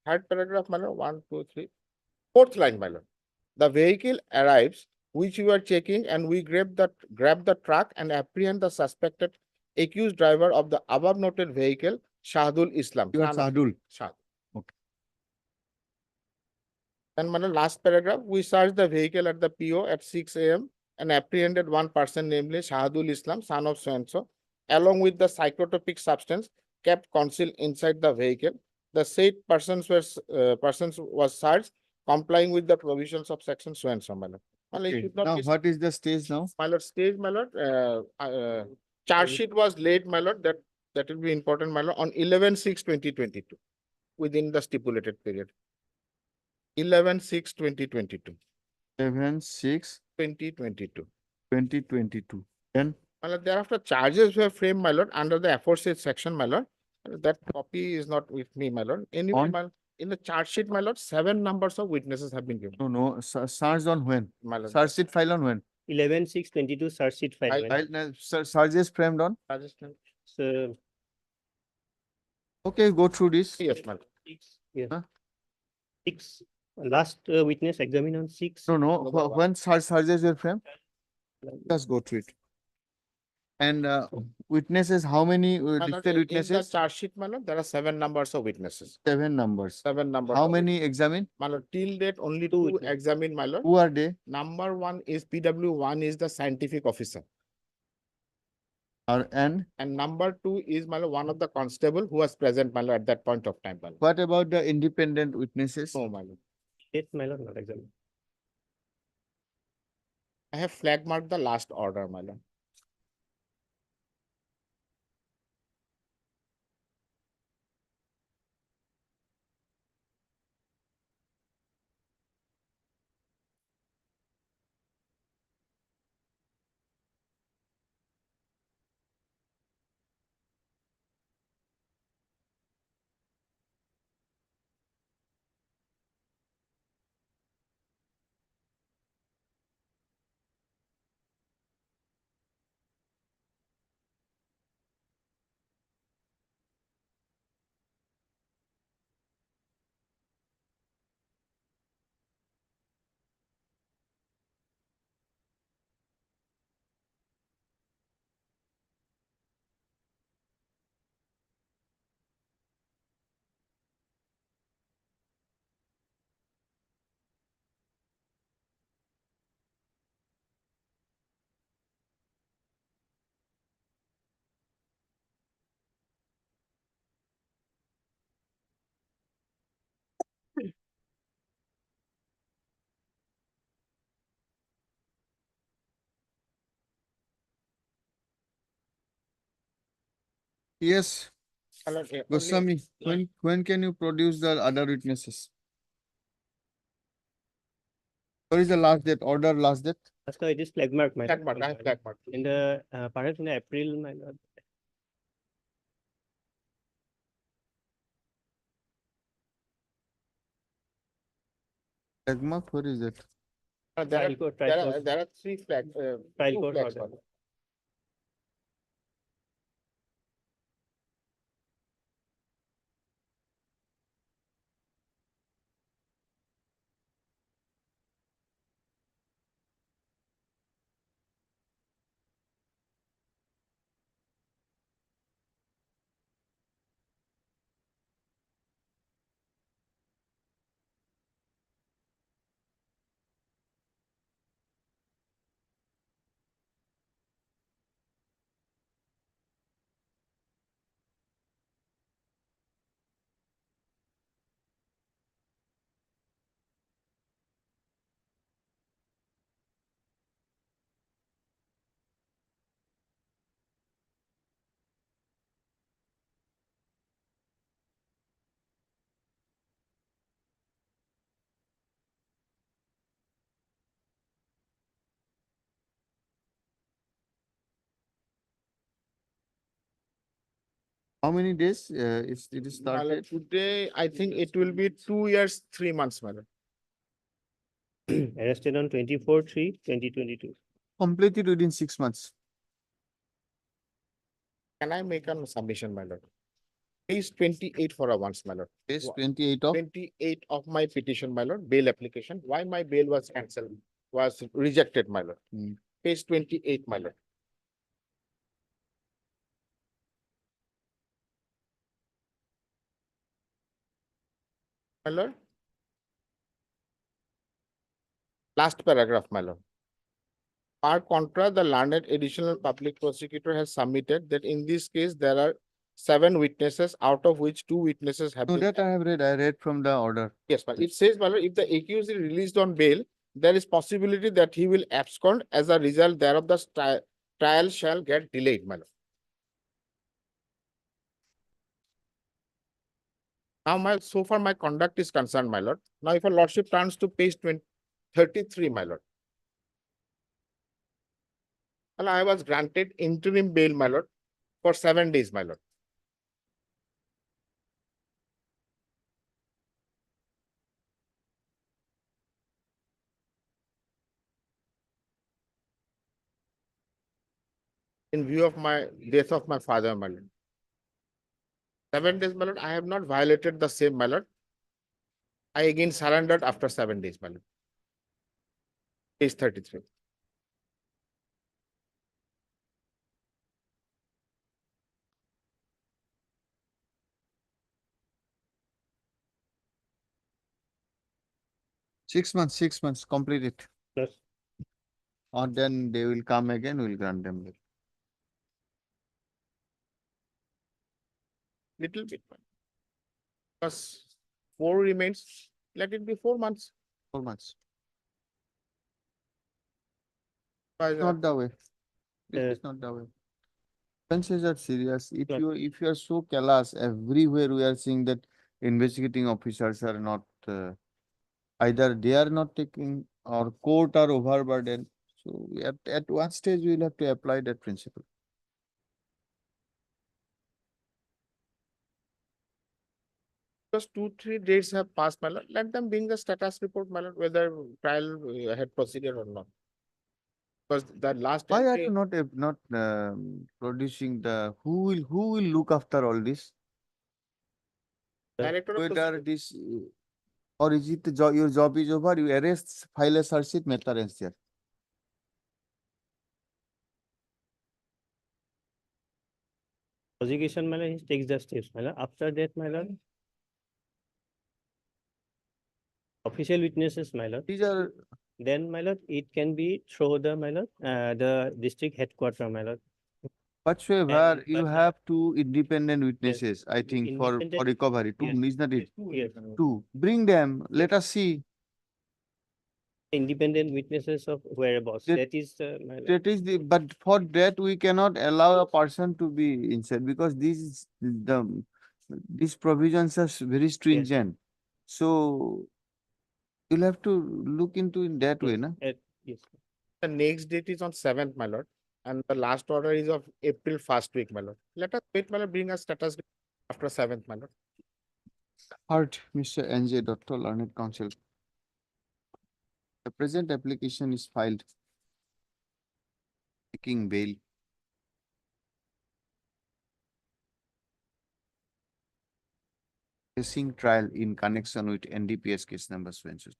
Third paragraph, my lord. 1, 2, 3. Fourth line, my lord. The vehicle arrives, which you are checking, and we grab the truck and apprehend the suspected accused driver of the above noted vehicle, Shahadul Islam. You are son of- Shahadul. Shahadul. Okay. And my lord, last paragraph, we searched the vehicle at the PO at 6 a.m. and apprehended one person, namely Shahadul Islam, son of so-and-so, along with the psychotropic substance kept concealed inside the vehicle. The said persons was searched, complying with the provisions of section so-and-so, my lord. My lord, it Okay. should not Now, be- what is the stage now? My lord, stage, my lord, charge sheet was laid, my lord, that will be important, my lord, on 11/6/2022, within the stipulated period. 11/6/2022, 7/6, 2022. 2022. Then My lord, thereafter charges were framed, my lord, under the aforesaid section, my lord. That copy is not with me, my lord. Anyway, On? my, in the charge sheet, my lord, 7 numbers of witnesses have been given, no, searched on when? my lord. Search sheet file on when? 11/6/22 search sheet file. I- madam. Charges framed on? Charges framed. So, Okay, go through this. Yes, my lord. yeah. Huh? 6, last witness examined on 6. No, Number one. when charges were framed? Just go through it. And witnesses, how many My lord, listed in the witnesses? charge sheet, my lord, there are 7 numbers of witnesses. 7 numbers. 7 numbers. How of many examined? My lord, till date, only Two 2 witnesses. examined, my lord. Who are they? Number 1 is PW1 is the scientific officer. And And number 2 is, my lord, one of the constable who was present, my lord, at that point of time, my lord. what about the independent witnesses? No, my lord. Yes, my lord, not examined. I have flag marked the last order, my lord. Yes, My lord, only- Goswami, when can you produce the other witnesses? What is the last date, order last date? That's why it is flag mark, my Flag lord. mark, I have flag mark. In the, perhaps in the April, my lord. Flag mark, where is it? Trial court, trial court. There are 3 flags, Trial 2 court flags, order. my lord. How many days it is My lord, started? today, I think it will be 2 years, 3 months, my lord. Arrested on 24/3/2022. Completed within 6 months. Can I make a submission, my lord? Page 28 for a once, my lord. Page 28 of 28 of my petition, my lord, bail application. Why my bail was cancelled, was rejected, my lord. Hmm. Page 28, my lord. My lord. Last paragraph, my lord. Par contra, the learned additional public prosecutor has submitted that in this case, there are 7 witnesses, out of which 2 witnesses have No, been. that I have read. I read from the order. Yes, but it says, my lord, if the accused is released on bail, there is possibility that he will abscond. As a result thereof, the trial shall get delayed, my lord. Now, so far my conduct is concerned, my lord. Now, if a lordship turns to page 33, my lord. Well, I was granted interim bail, my lord, for 7 days, my lord. In view of my death of my father, my lord. 7 days, my lord, I have not violated the same, my lord. I again surrendered after 7 days, my lord. Page 33. Six months, complete it. Yes. Or then they will come again, we'll grant them bail. Little bit. Because 4 remains, let it be 4 months. 4 months. By Not the way. It Uh, is not the way. Offenses are serious. If Right. you are so callous, everywhere we are seeing that investigating officers are not either they are not taking or court are overburdened. So at one stage we will have to apply that principle. Because 2-3 days have passed, my lord, let them bring the status report, my lord, whether trial had proceeded or not. Because the last. Why are entry- you not producing the who will look after all this? Director of Whether this or is it the job, your job is over, you arrest, file a search sheet, matter ends there. Prosecution, my lord, he takes the steps, my lord. After that, my lord, official witnesses, my lord. These are Then, my lord, it can be through the, my lord, the district headquarter, my lord. whatsoever you but- have two independent witnesses, I think for Independent- recovery, two, yes. is not it? Yes. Two, bring them, let us see. Independent witnesses of whereabouts. That- That is, my lord. That is the, but for that we cannot allow a person to be inside because these provisions are very stringent. So you'll have to look into in that way, na? Yes. The next date is on 7th, my lord, and the last order is of April 1st week, my lord. Let us wait, my lord, bring a status after 7th, my lord. Heard, Mr. N.J. Dr. Learned Counsel. The present application is filed seeking bail. Facing trial in connection with NDPS case number so and so.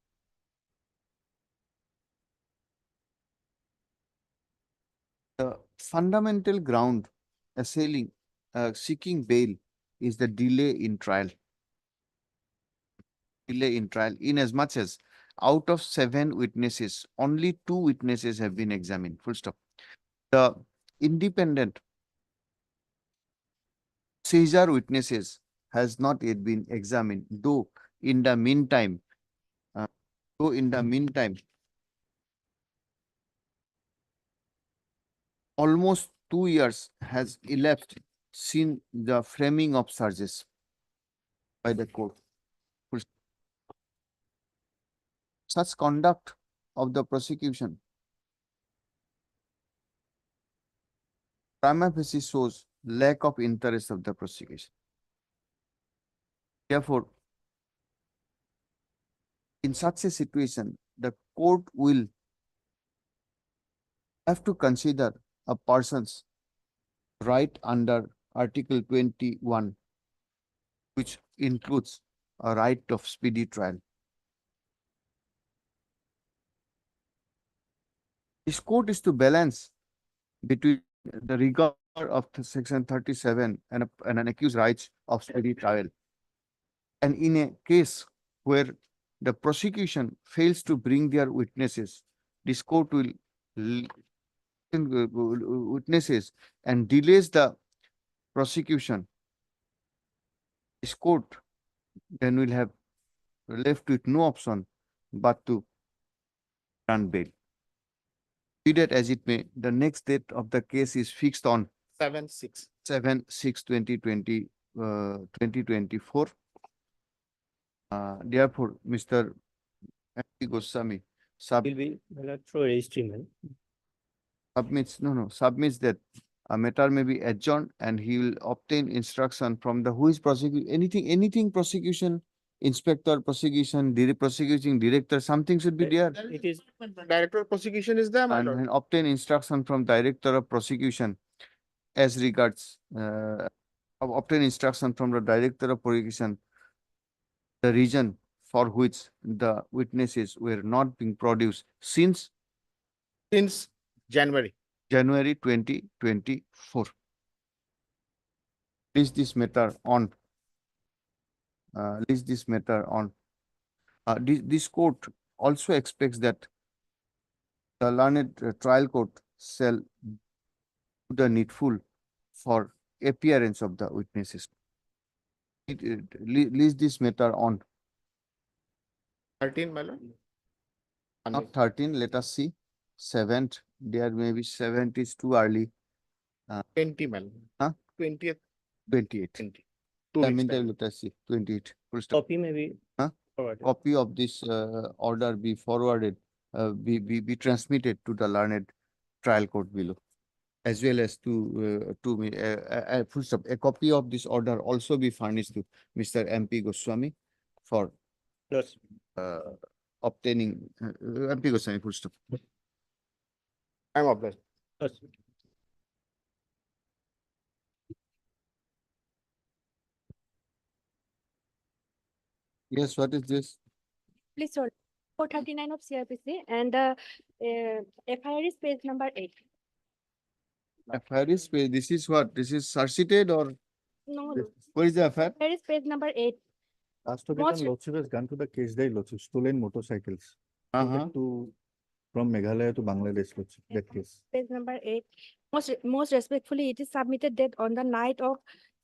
The fundamental ground seeking bail is the delay in trial. Delay in trial in as much as out of 7 witnesses, only 2 witnesses have been examined. Full stop. The independent seizure witnesses has not yet been examined, though in the meantime, almost 2 years has elapsed since the framing of charges by the court. Such conduct of the prosecution prima facie shows lack of interest of the prosecution. Therefore, in such a situation, the court will have to consider a person's right under Article 21, which includes a right of speedy trial. This court is to balance between the rigor of the section 37 and an accused rights of speedy trial. And in a case where the prosecution fails to bring their witnesses, this court will witnesses and delays the prosecution. This court then will have left with no option but to grant bail. Be that as it may, the next date of the case is fixed on 7/6/2024. Therefore, Mr. M.P. Goswami Will be through registry, man. submits that a matter may be adjourned and he will obtain instruction from the who is prosecuting anything prosecution inspector, prosecution, prosecuting director, something should be there. It is Director of prosecution is there, my lord. And obtain instruction from director of prosecution as regards obtain instruction from the director of prosecution the reason for which the witnesses were not being produced since January. January 2024. List this matter on. This court also expects that the learned trial court shall do the needful for appearance of the witnesses. List this matter on. 13, my lord. Not 13, let us see. 7th, there may be 7th is too early. 20, my lord. Huh? 20th. 28. 20. I mean, let us see. 28. Full stop. copy maybe. Huh? Forwarded. Copy of this order be forwarded, be transmitted to the learned trial court below, as well as to me. Full stop. A copy of this order also be furnished to Mr. M.P. Goswami for Yes. obtaining M.P. Goswami. Full stop. I'm obliged. Yes. Yes, what is this? Please, sir. 439 of CRPC and FIR is page number 8. FIR is page. This is what? This is surcited or No, where is the FIR? FIR is page number 8. Last Most- occasion, Lordship has gone to the case day, Lordship, stolen motorcycles. From Meghalaya to Bangladesh, Lordship, that case. Page number 8. Most respectfully, it is submitted that on the night of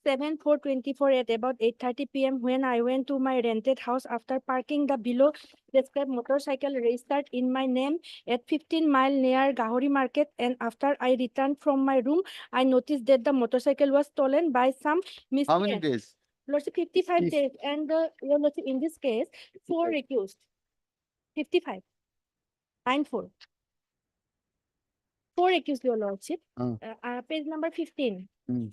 7/4/24 at about 8:30 p.m. when I went to my rented house after parking the below described motorcycle registered in my name at 15 Mile near Gahori Market, and after I returned from my room, I noticed that the motorcycle was stolen by some How many miscreant. days? Lordship, 55 Please. days, and Your Lordship, in this case, 4 accused. 55. 9/4. 4 accused, Your Lordship. Page number 15. Hmm.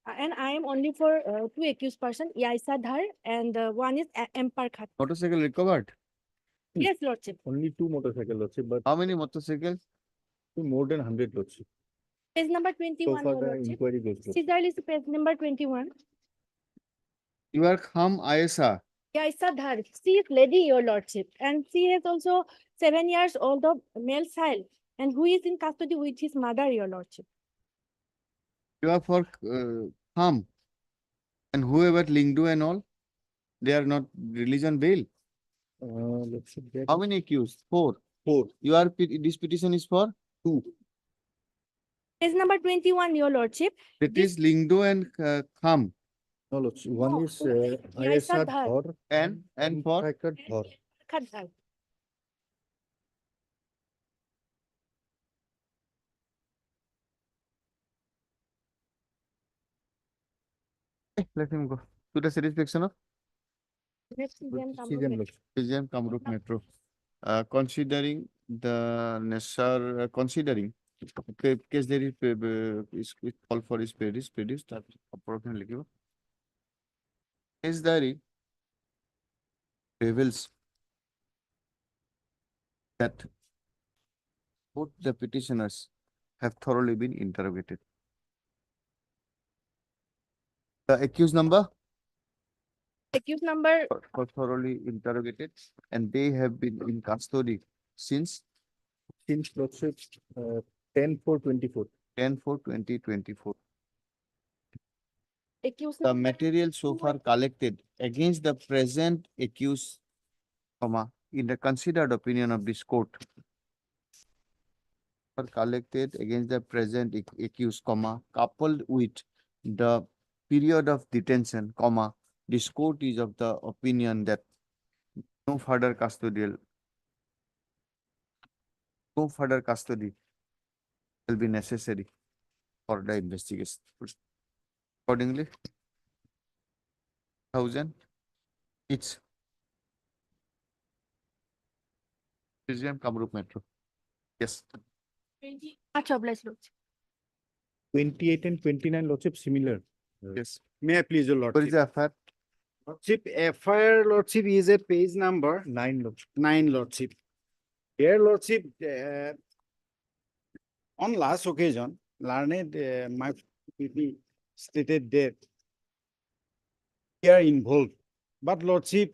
And I am only for 2 accused person, Yaisa Dhar, and one is M. Parkhat. Motorcycle recovered? Yes, Lordship. Only 2 motorcycles, Lordship, but How many motorcycles? more than 100, Lordship. Page number So 21, far, Your the Lordship. inquiry goes. Lordship. Caesar is page number 21. You are Kham Ayesa. Yaisa Dhar, she is lady, Your Lordship, and she has also 7 years old of male child, and who is in custody with his mother, Your Lordship. You are for Kham. And whoever Lingdu and all, they are not religion bail. Lordship, that How many accused? 4. 4. This petition is for 2. Page number 21, Your Lordship. that is Lingdu and Kham. No, Lordship. One No, is Yaisa Ayesa Dhar. Dhar And for Parkhat Dhar. Parkhat Dhar. let him go to the satisfaction of Next, CGM See them, Kamruk. Lordship. PGM Kamrup Metro. Considering the necessary, considering Okay, case there is call for is produced, তার অপরাধ লিখিব। Case diary reveals that both the petitioners have thoroughly been interrogated. The accused number Accused number were thoroughly interrogated and they have been in custody since Lordship, 10/4/24. 10/4/2024. accused The number material so far collected against the present accused, comma, in the considered opinion of this court, are collected against the present accused, comma, coupled with the period of detention, comma, this court is of the opinion that no further custody will be necessary for the investigation. Accordingly, 1,000 each. Museum Kamrup Metro. Yes. much obliged, Lordship. 28 and 29 Lordship similar. Yes. May I please, your What is lordship? the affair? Lordship, FIR lordship is a page number 9 lordship. Here lordship, on last occasion, learned my PP stated that we are involved, but lordship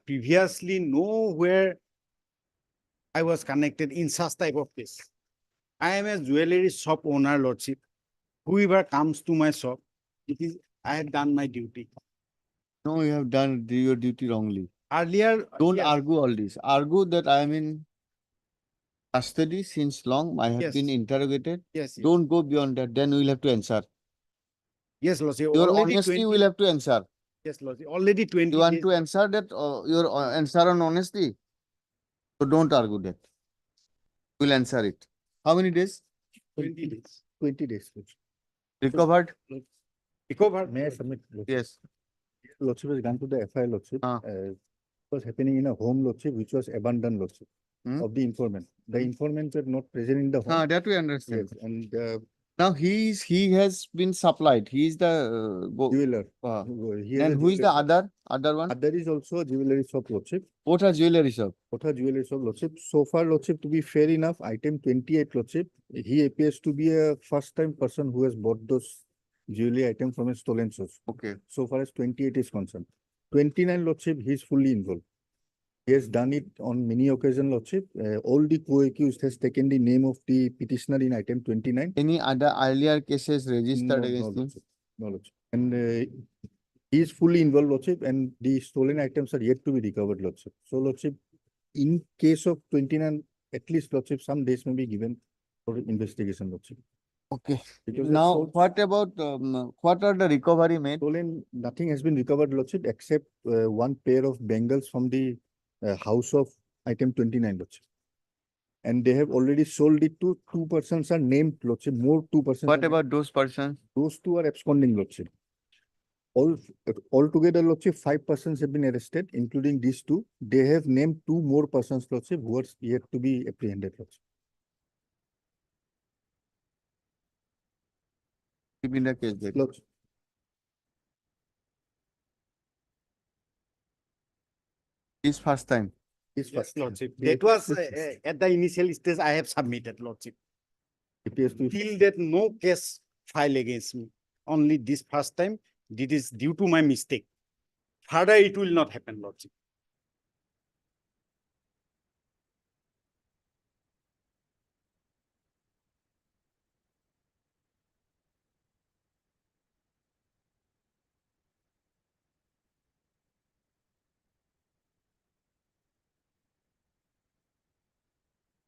previously nowhere I was connected in such type of case. I am a jewelry shop owner, lordship. Whoever comes to my shop, I have done my duty. No, you have done your duty wrongly. Earlier. Don't yes, argue all this. Argue that I am in custody since long. I have been Yes. interrogated. Yes, yes. Don't go beyond that. Then we will have to answer. Yes, lordship. Your Already honesty 20 will have to answer. Yes, lordship. Already 20 You want days. to answer that, your answer on honesty? So don't argue that. We'll answer it. How many days? 20 days. 20 days. Lordship. Recovered? Recovered. May I submit? Lordship? Yes. Lordship has gone to the FIR Lordship. It was happening in a home Lordship, which was abandoned Lordship Hmm? of the informant. The informant were not present in the home. That we understand. Yes, and Now he has been supplied. He is the jeweler. He has and a who is the jewelry- other one? There is also a jewelry shop Lordship. Both are jewelry shop. Both are jewelry shop Lordship. So far Lordship, to be fair enough, item 28 Lordship, he appears to be a first time person who has bought those jewelry items from a stolen source. Okay. So far as 28 is concerned. 29 Lordship, he is fully involved. He has done it on many occasions, Lordship. All the co-accused has taken the name of the petitioner in item 29. Any other earlier cases registered No, against him? Lordship. No, Lordship. And he is fully involved, Lordship, and the stolen items are yet to be recovered, Lordship. So, Lordship, in case of 29, at least, Lordship, some days may be given for investigation, Lordship. Okay. Because Now, the what about, what are the recovery made? stolen, nothing has been recovered, Lordship, except one pair of bangles from the house of item 29, Lordship. And they have already sold it to 2 persons are named, Lordship, more 2 persons. What about those persons? Those 2 are absconding, Lordship. Altogether, Lordship, 5 persons have been arrested, including these 2. They have named 2 more persons, Lordship, who are yet to be apprehended, Lordship. Give me the case date. Lordship. This first time. This Yes, first. lordship. The That was appears at the initial stage I have submitted, lordship. to be Till that no case filed against me. Only this first time, it is due to my mistake. Further, it will not happen, lordship.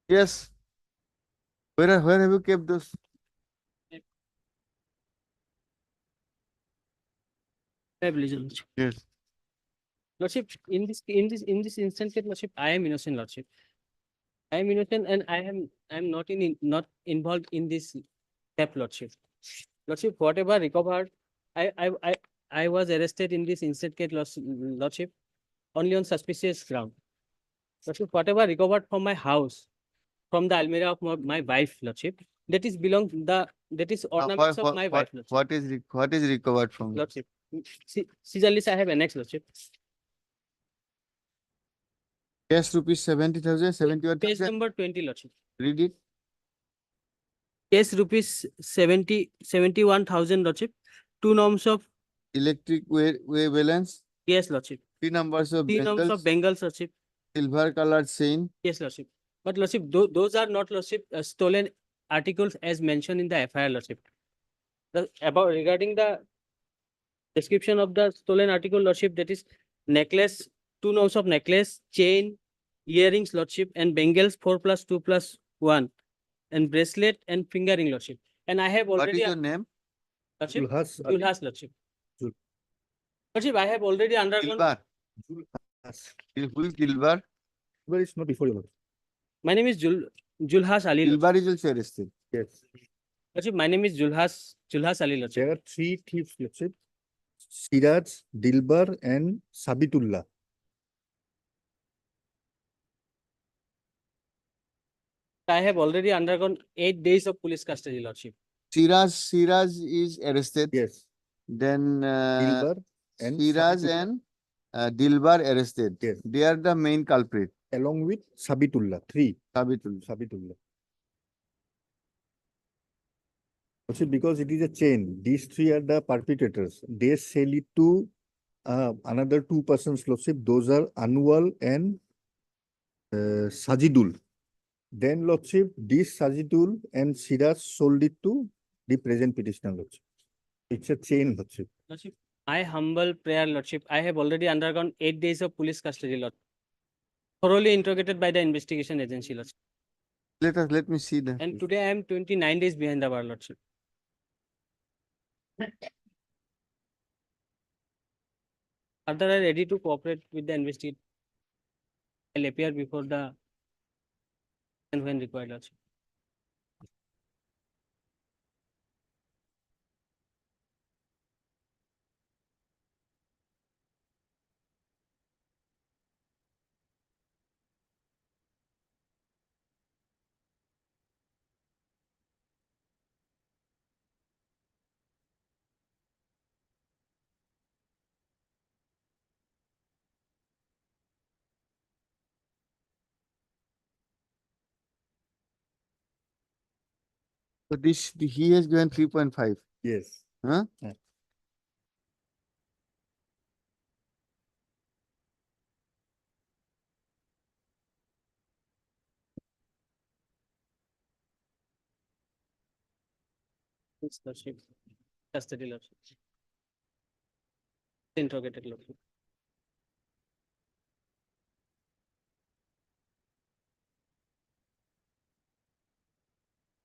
Yes. Where have you kept those? I believe, Lordship. Yes. Lordship, in this instant case, Lordship, I am innocent, Lordship. I am innocent and I am not involved in this theft, Lordship. Lordship, whatever recovered, I was arrested in this instant case, Lordship, only on suspicious ground. Lordship, whatever recovered from my house, from the Almirah of my wife, Lordship. That is that is ornaments of my wife, Lordship. What is recovered from it? Lordship. Seizure list I have annexed, Lordship. Cash rupees 70,000, 71,000. Page number 20, Lordship. Read it. Case rupees 71,000, Lordship. 2 norms of, Electric way balance, yes, Lordship. 3 numbers of 3 norms of bangles, Bengals, Lordship. silver colored chain. Yes, Lordship. But Lordship, those are not, Lordship, stolen articles as mentioned in the FIR, Lordship. Regarding the description of the stolen article, Lordship, that is necklace, 2 norms of necklace, chain, earrings, Lordship, and bangles 4 plus 2 plus 1, and bracelet and finger ring, Lordship. And I have What already, is your name? Lordship, Julhas Ali. Julhas, Lordship. Jul- Lordship, I have already undergone. Gilbar. Julhas. Who is Gilbar? But it's not before you. My name is Julhas Ali. Lordship. Gilbar is also arrested. Yes. Lordship, my name is Julhas Ali, Lordship. There are 3 thieves, Lordship. Siraj, Dilbar and Sabitullah. I have already undergone 8 days of police custody, Lordship. Siraj is arrested. Yes. Then Dilbar and Siraj Sabitullah. and Dilbar arrested. Yes. They are the main culprit. Along with Sabitullah, 3. Sabitul. Sabitullah. Also, because it is a chain, these 3 are the perpetrators. They sell it to another 2 persons, Lordship. Those are Anwal and Sajidul. Then, Lordship, this Sajidul and Siraj sold it to the present petitioner, Lordship. It's a chain, Lordship. Lordship, my humble prayer, Lordship, I have already undergone 8 days of police custody, Lordship. Thoroughly interrogated by the investigation agency, Lordship. Let me see the. And today I am 29 days behind the bar, Lordship. Further, I am ready to cooperate with the investigation. I'll appear before the and when required, Lordship. So he has given 3.5. Yes. Huh? Yeah. Yes, Lordship. Custody, Lordship. Interrogated, Lordship.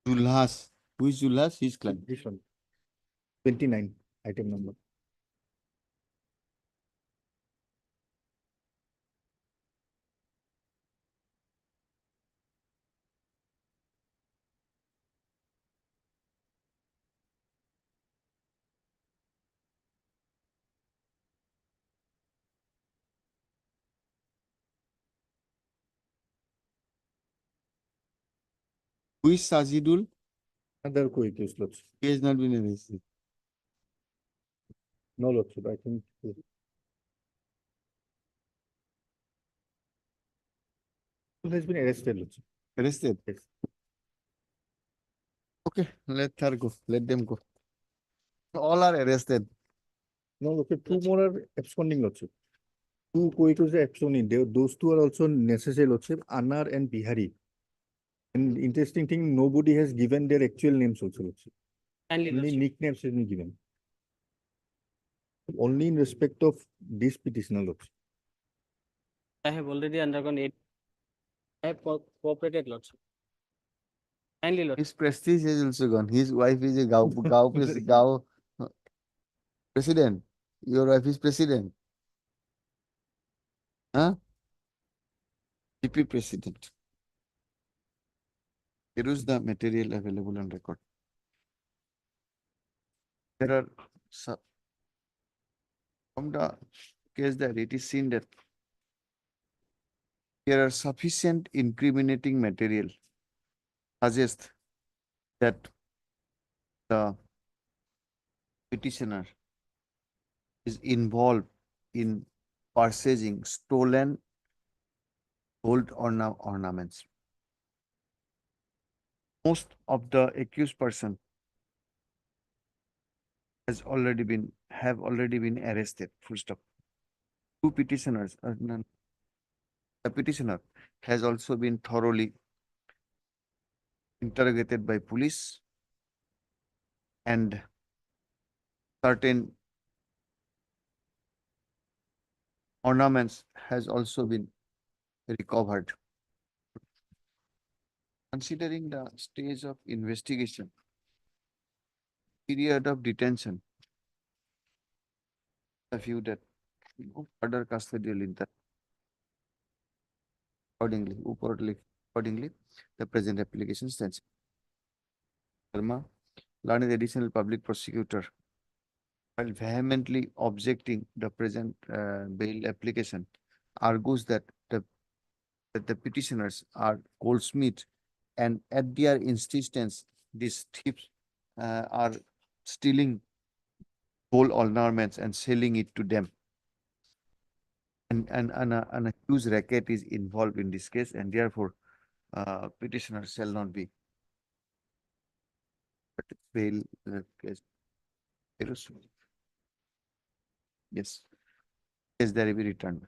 Julhas. Who is Julhas? His client. This one. 29 item number. Who is Sajidul? Another co-accused, Lordship. He has not been arrested. No, Lordship, I think. Who has been arrested, Lordship? Arrested? Yes. Okay, let her go. Let them go. All are arrested. No, Lordship, 2 more are absconding, Lordship. 2 co-accused are absconding. Those 2 are also necessary, Lordship, Anar and Bihari. And interesting thing, nobody has given their actual names also, Lordship. Kindly, Only Lordship. nicknames have been given. Only in respect of this petitioner, Lordship. I have already undergone 8. I have cooperated, Lordship. Kindly, Lordship. His prestige has also gone. His wife is a Gao president. Your wife is president. Huh? GP president. Here is the material available on record. There are from the case that it is seen that there are sufficient incriminating material suggest that the petitioner is involved in purchasing stolen gold ornaments. Most of the accused person have already been arrested. Full stop. Two petitioners, the petitioner has also been thoroughly interrogated by police, and certain ornaments has also been recovered. Considering the stage of investigation, period of detention, I view that no further custodial inter accordingly, the present application stands. Sharma, learned additional public prosecutor, while vehemently objecting the present bail application, argues that the petitioners are goldsmiths, and at their insistence, these thieves are stealing gold ornaments and selling it to them. And a huge racket is involved in this case, and therefore petitioner shall not be bail case. Yes, case there will be returned.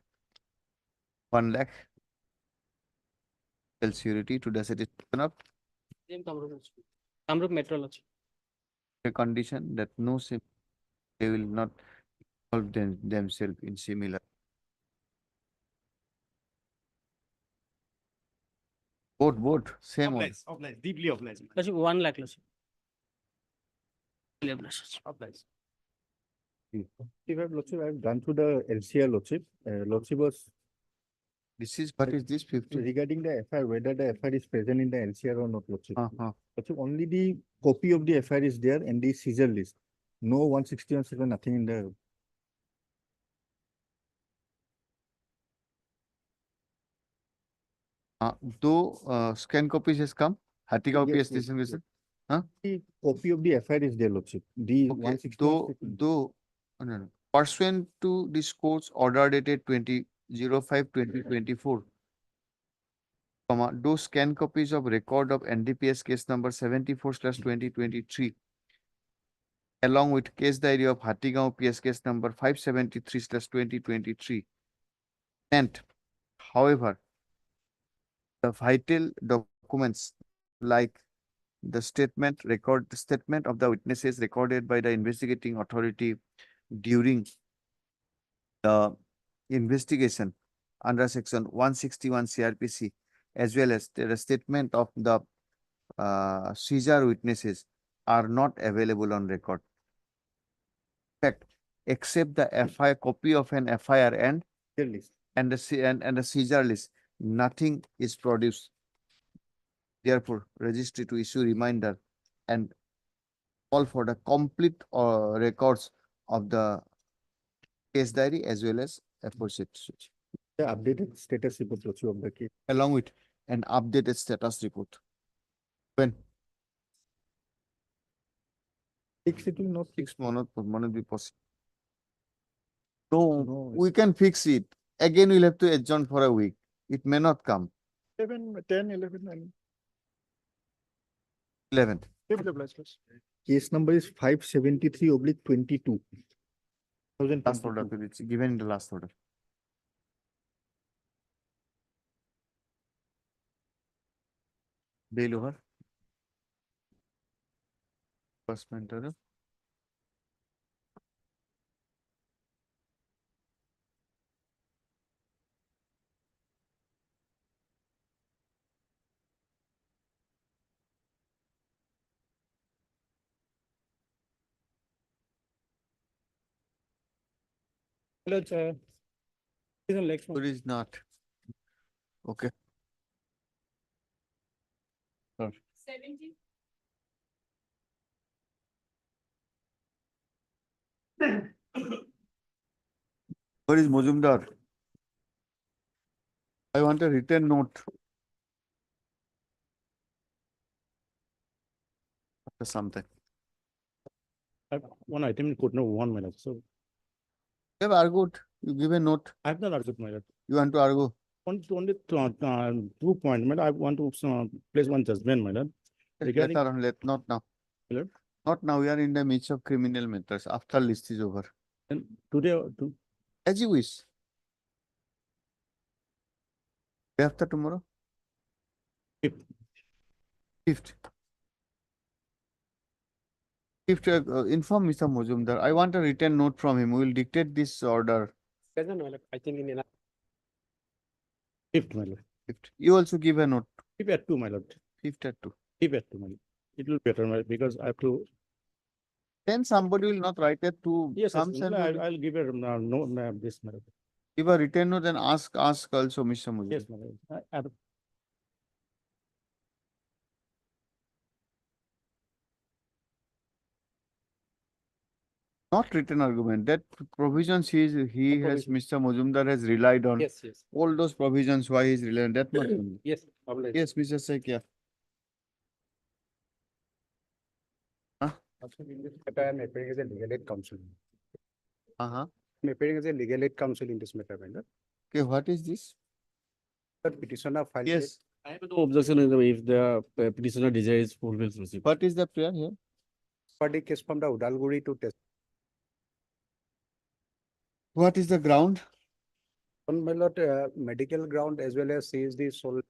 1 lakh security to the satisfaction of Kamrup Metro Lordship. a condition that they will not involve themselves in similar. Both, same one. Obliged, deeply obliged. Lordship, 1 lakh Lordship. Lordship. Obliged. If I've gone through the LCR Lordship, Lordship was This is, what is this 50? regarding the FIR, whether the FIR is present in the LCR or not, Lordship. Uh-huh. Only the copy of the FIR is there and the seizure list. No 161, nothing in the. Though scan copies has come, Hatigao Yes, PS yes, station yes. visit. Huh? The copy of the FIR is there, Lordship. The Okay, 161. though, no. Pursuant to this court's order dated 20/05/2024, those scan copies of record of NDPS case number 74/2023, along with case diary of Hatigao PS case number 573/2023. And however, the vital documents like the statement of the witnesses recorded by the investigating authority during the investigation under section 161 CRPC, as well as the statement of the seizure witnesses are not available on record. In fact, except the FIR copy of an FIR and the seizure list, nothing is produced. Therefore, registry to issue reminder and call for the complete records of the case diary as well as aforesaid, The updated status report Lordship, of the case. along with an updated status report. When? It will not. 6 months be possible. No, we can fix it. Again, we'll have to adjourn for a week. It may not come. 11, 10, 11, and 11th. Case number is 573/22. Last order, it's given in the last order. Bail over. First mentor. Lord, is on next one. It is not. Okay. Sure. 70. Where is Mojumdar? I want a written note. after something. I have one item in court number 1, my lord. So You have argued, you give a note, I have not argued, my lord. you want to argue. Only 2 points, my lord. I want to place one judgment, my lord. Regarding- Later on, not now. My lord, Not now, we are in the midst of criminal matters after list is over. and today, As you wish. Day after tomorrow? Fifth. Fifth. Fifth, inform Mr. Mojumdar. I want a written note from him. We will dictate this order. Present, my lord. I think in 5th, my lord. Fifth. You also give a note. Keep at 2, my lord. Fifth at 2. Keep at 2, my lord. It will be better, my lord, because I have to. Then somebody will not write it to Yes, some yes, send I'll give a note, this, my lord. give a written note and ask also Mr. Mujumdar. Yes, my lord. I have. Not written argument. That provisions he has, Mr. Mojumdar has relied on. Yes, yes. All those provisions why he's relying, that much only. Yes. obliged. Yes, Mr. Saikia. Also, in this matter, I am appearing as a legal aid counsel. Uh-huh. I am appearing as a legal aid counsel in this matter, my lord. Okay, what is this? The petitioner filed. Yes. I have no objection if the petitioner desires fulfills receipt. What is the prayer here? For the case from the Udalguri to test. What is the ground? On my lord, medical ground as well as says the sole.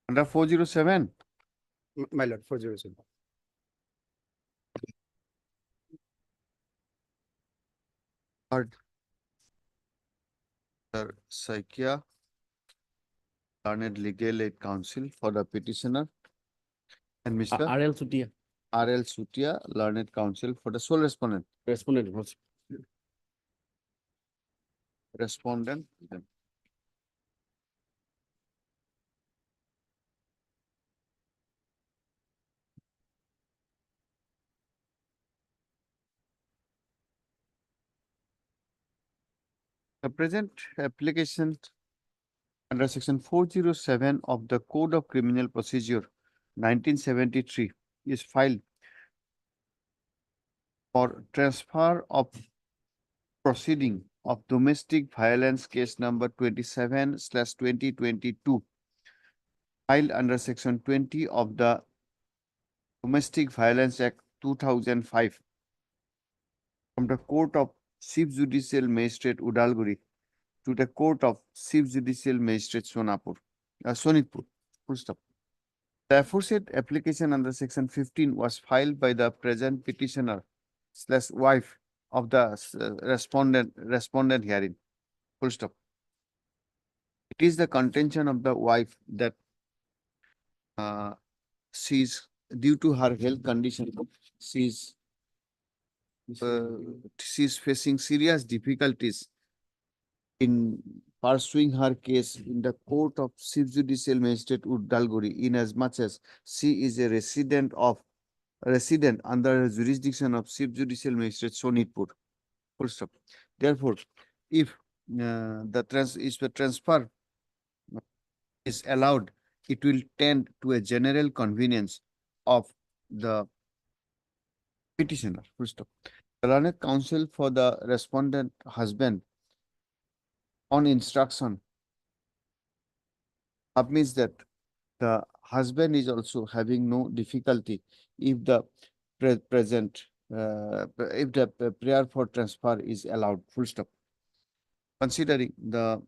Under 407. My lord, 407. Heard. Sir Saikia, learned legal aid counsel for the petitioner. And Mr. RL Sutia, R.L. Sutia, learned counsel for the sole respondent. respondent. was- Respondent. The present application under section 407 of the Code of Criminal Procedure 1973 is filed for transfer of proceeding of domestic violence case number 27/2022 filed under section 20 of the Domestic Violence Act 2005 from the Court of Chief Judicial Magistrate Udalguri to the Court of Chief Judicial Magistrate Sonitpur. Full stop. The aforesaid application under section 15 was filed by the present petitioner / wife of the respondent herein. Full stop. It is the contention of the wife that she's due to her health condition, she's facing serious difficulties in pursuing her case in the Court of Chief Judicial Magistrate Udalguri, inasmuch as she is a resident under the jurisdiction of Chief Judicial Magistrate Sonitpur. Full stop. Therefore, if the transfer is allowed, it will tend to a general convenience of the petitioner. Full stop. The learned counsel for the respondent husband on instruction submits that the husband is also having no difficulty if the prayer for transfer is allowed. Full stop. Considering the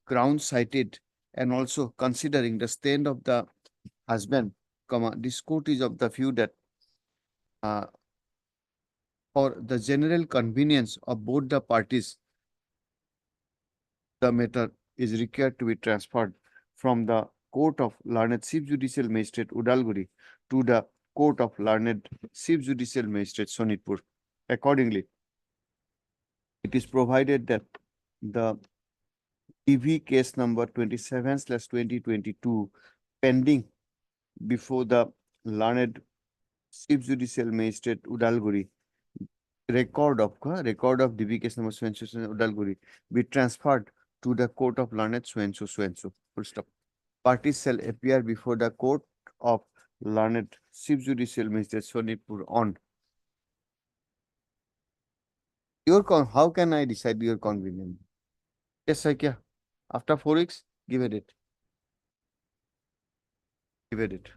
ground cited and also considering the stand of the husband, this court is of the view that for the general convenience of both the parties, the matter is required to be transferred from the Court of Learned Chief Judicial Magistrate Udalguri to the Court of Learned Chief Judicial Magistrate Sonitpur. Accordingly, it is provided that the EV case number 27/2022 pending before the Learned Chief Judicial Magistrate Udalguri, record of DV case number 27 Udalguri be transferred to the court of learned so and so, full stop. Parties shall appear before the court of learned Chief Judicial Magistrate Sonitpur on how can I decide your convenience? Yes, Saikya. After 4 weeks, give a date. Give a date.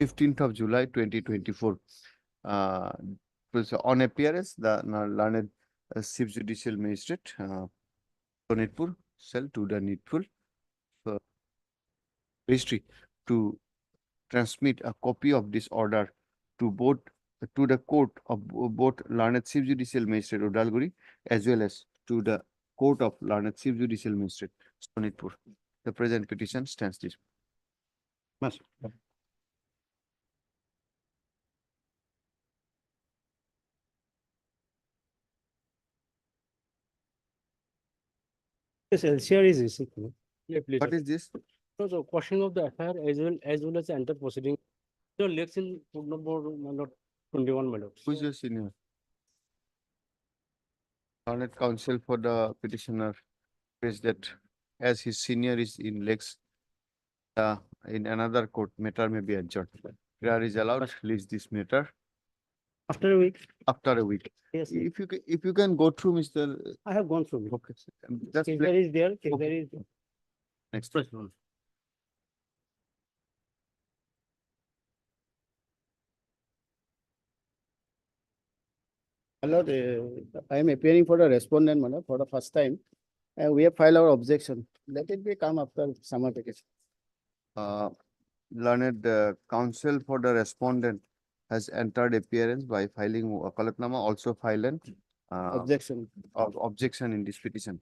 15th of July 2024. On appearance, the learned Chief Judicial Magistrate Sonitpur shall do the needful registry to transmit a copy of this order to the court of both learned Chief Judicial Magistrate Udalguri as well as to the court of learned Chief Judicial Magistrate Sonitpur. The present petition stands dismissed. Yes, LCR is issued. No? What is this? So the question of the FIR as well as the enter proceeding. So lex in food number not 21 minutes. Who is your senior? Learned counsel for the petitioner says that as his senior is in lex, in another court, matter may be adjourned. Prayer is allowed, list this matter After a week. after a week. Yes. If you can go through, Mr. I have gone through. Okay. Just If play- there is there, if Okay. there is. Next. Hello, I am appearing for the respondent, madam, for the first time. We have filed our objection. Let it be come after summer vacation. Learned counsel for the respondent has entered appearance by filing wakalatnama, also filed an Objection. objection in this petition.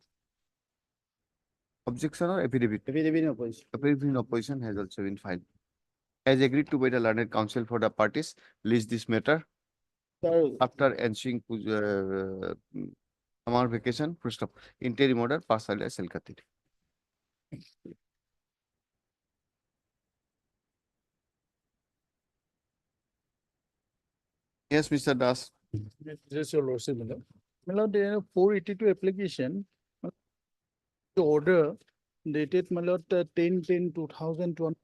Objection or affidavit? Affidavit in opposition. Affidavit in opposition has also been filed. As agreed to by the learned counsel for the parties, list this matter Sir, after ensuing summer vacation, full stop. Interim order passed alias Selkati. Yes, Mr. Das. Just your lordship, madam. Madam, there are 482 application. The order dated, madam, 10/10/2020,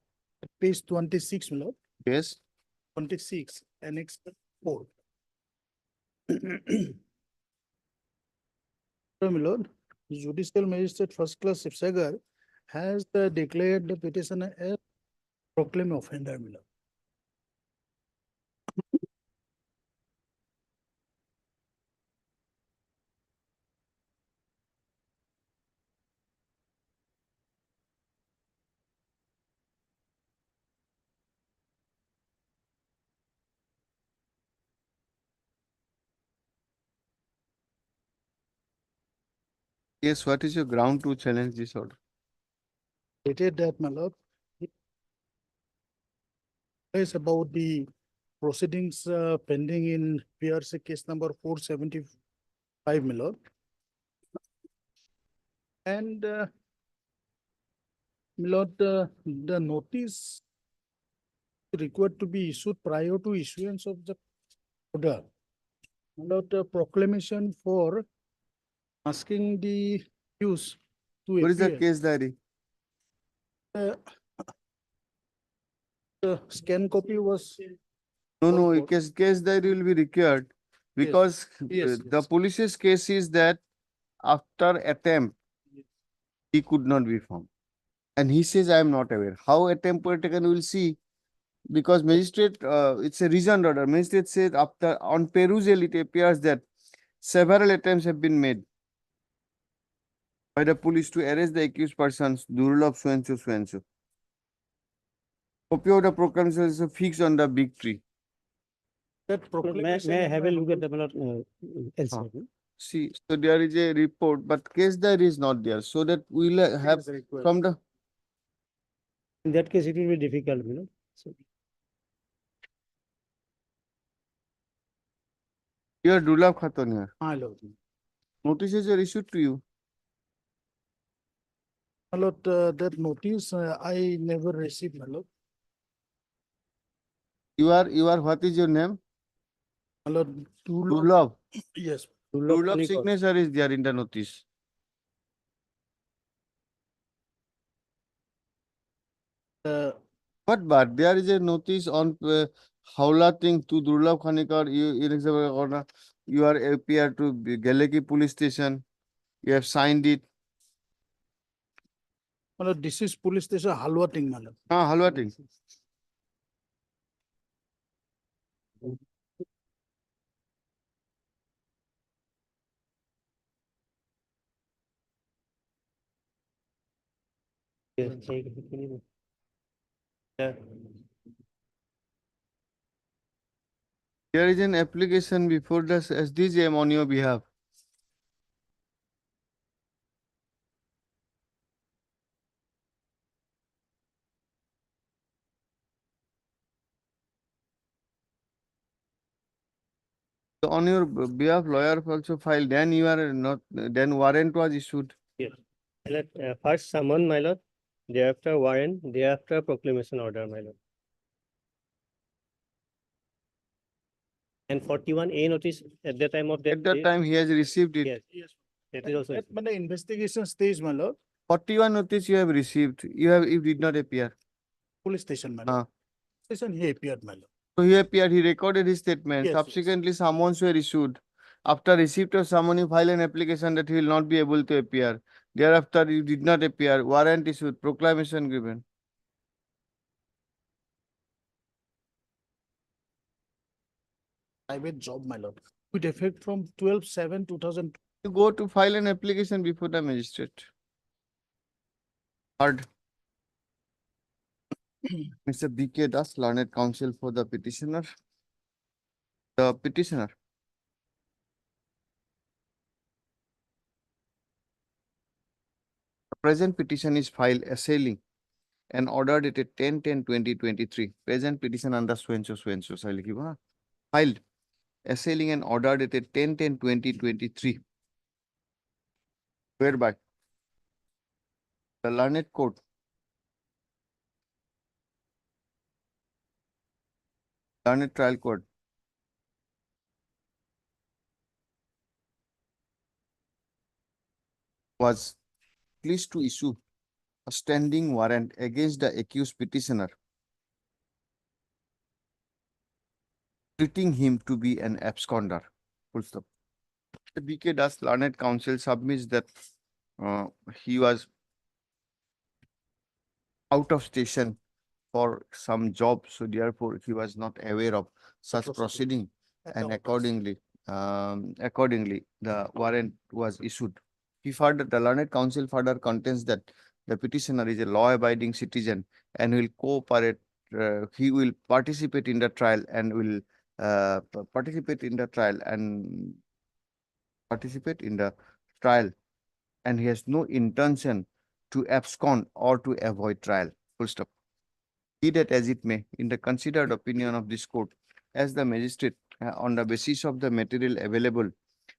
page 26, madam, Yes. 26, annex 4. My lord, Judicial Magistrate First Class Sibsagar has declared the petitioner as proclaimed offender, my lord. Yes, what is your ground to challenge this order? Stated that, my lord, is about the proceedings pending in PRC case number 475, my lord. And my lord, the notice required to be issued prior to issuance of the order. My lord, the proclamation for asking the use to What is the appear. case diary? The scan copy was. No, Report. case diary will be required because Yes, the yes. police's case is that after attempt, he could not be found. And he says, I am not aware. How attempt were taken, we will see. Because magistrate, it's a reasoned order. Magistrate said after, on perusal, it appears that several attempts have been made by the police to arrest the accused persons, Durlabh so and so, so and so. Copy of the proclamation is fixed on the big tree. That May proclamation. I have a look at the LCR? See, so there is a report, but case diary is not there, so that we will have from the, In that case, it will be difficult, you know. So your Durlabh Khaton here. My lord. Notices are issued to you. My lord, that notice I never received, my lord. You are, what is your name? My lord, Durlabh. yes. Rule of signature is there in the notice. But there is a notice on Howlating to Durlab Khanikar, you are appear to Galeki police station. You have signed it. This is police station Halwating, madam. Halwating. There is an application before the SDGM on your behalf. So on your behalf, lawyer also filed, then you are not, then warrant was issued. Yes. First summon, my lord, thereafter warrant, thereafter proclamation order, my lord. And 41A notice at the time of that. At that time, he has received it. Yes, that is also. At the investigation stage, my lord, 41 notice you have received. You did not appear. police station, madam. Station he appeared, my lord. So he appeared, he recorded his statement. Yes, yes. Subsequently, summons were issued. After receipt of summon, you file an application that he will not be able to appear. Thereafter, you did not appear. Warrant issued, proclamation given. Private job, my lord, with effect from 12/7/2000. You go to file an application before the magistrate. Third, Mr. B.K. Das, learned counsel for the petitioner. The petitioner. The present petition is filed assailing an order dated 10/10/2023. Present petition under so-and-so. Filed assailing an order dated 10/10/2023. Whereby the learned court learned trial court was pleased to issue a standing warrant against the accused petitioner, treating him to be an absconder. Full stop. The B.K. Das learned counsel submits that he was out of station for some job, so therefore he was not aware of such proceeding, and accordingly, the warrant was issued. The learned counsel further contends that the petitioner is a law-abiding citizen and will cooperate. He will participate in the trial and will participate in the trial, and he has no intention to abscond or to avoid trial. Full stop. Be that as it may, in the considered opinion of this court, as the magistrate, on the basis of the material available,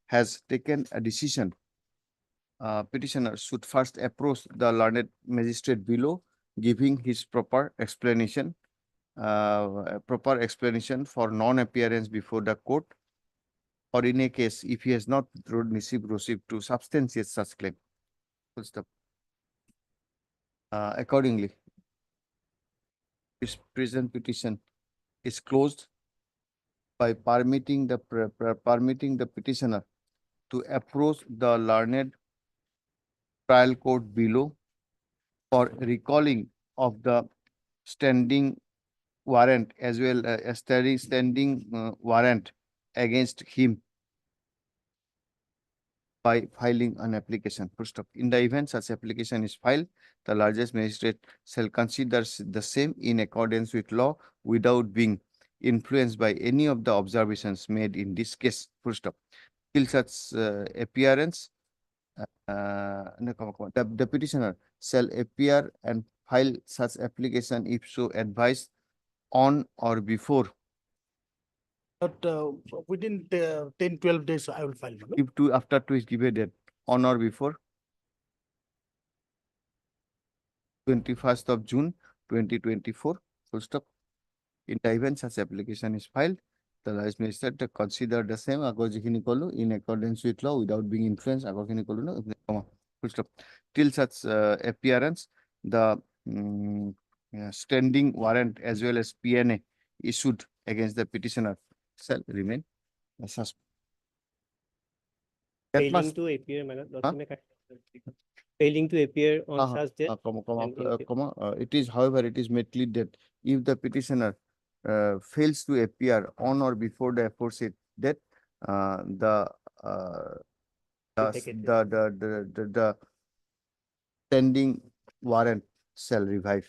has taken a decision, petitioner should first approach the learned magistrate below, giving his proper explanation for non-appearance before the court, or in a case, if he has not received to substantiate such claim. Full stop. Accordingly, this present petition is closed by permitting the petitioner to approach the learned trial court below for recalling of the standing warrant as well as standing warrant against him by filing an application. Full stop. In the event such application is filed, the largest magistrate shall consider the same in accordance with law without being influenced by any of the observations made in this case. Full stop. Till such appearance, the petitioner shall appear and file such application if so advised on or before. But within 10-12 days, I will file. madam. If two after two is given date, on or before 21st of June 2024. Full stop. In the event such application is filed, the Vice Minister to consider the same আগৰ যিখিনি কলো in accordance with law without being influenced আগৰখিনি কলো ন comma full stop till such appearance the standing warrant as well as PNA issued against the petitioner shall remain suspended. That Failing must to appear, my lord, Lordship may failing to appear on such date. It is, however, it is made clear that if the petitioner fails to appear on or before the aforesaid date, the standing warrant shall revive.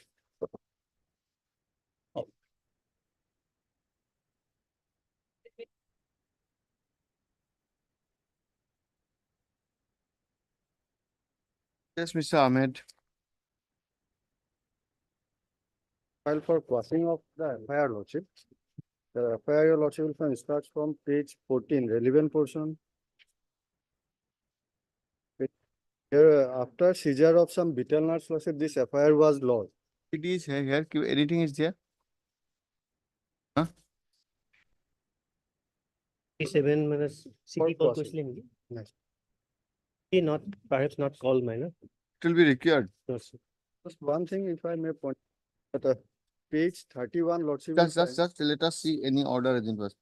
Yes, Mr. Ahmed. File for crossing of the FIR, Lordship. The FIR, your Lordship, will find starts from page 14, relevant portion. Here, after seizure of some betel nuts, Lordship, this FIR was lodged. It is here, anything is there? Huh? 7 minutes. City call crossing. question. Yes. Not, perhaps not call minor. It will be required. No, sir. Just one thing, if I may point, at page 31, Lordship. will Just find- let us see any order as in first.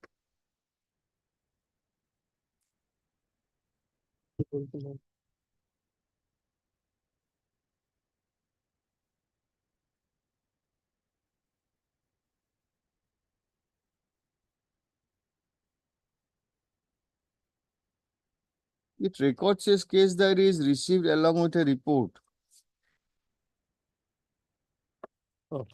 It records says case diary is received along with a report. Oh.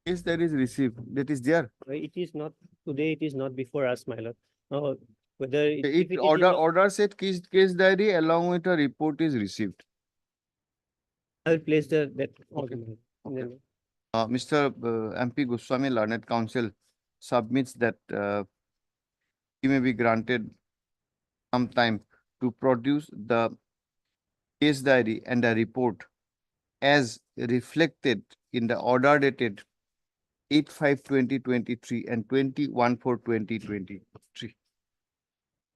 Case diary is received, that is there. It is not, today it is not before us, my lord. Whether if It is order said case diary along with a report is received. I'll place that. Okay. And then- Mr. MP Goswami, Learned Counsel, submits that he may be granted some time to produce the case diary and a report as reflected in the order dated 8/5/2023 and 21/4/2023.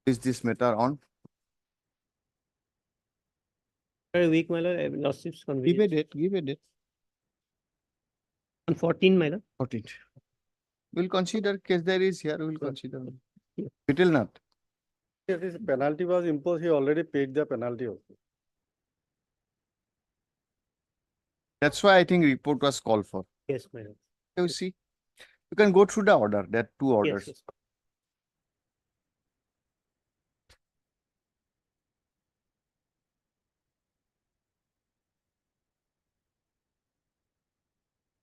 Is this matter on? Very weak, my lord, lordship's convenience. Give a date. On 14, my lord. 14th. We'll consider case diary is here, we'll consider. It will not. If this penalty was imposed, he already paid the penalty also. That's why I think report was called for. Yes, my lord. You see, you can go through the order, there are two Yes, orders. yes.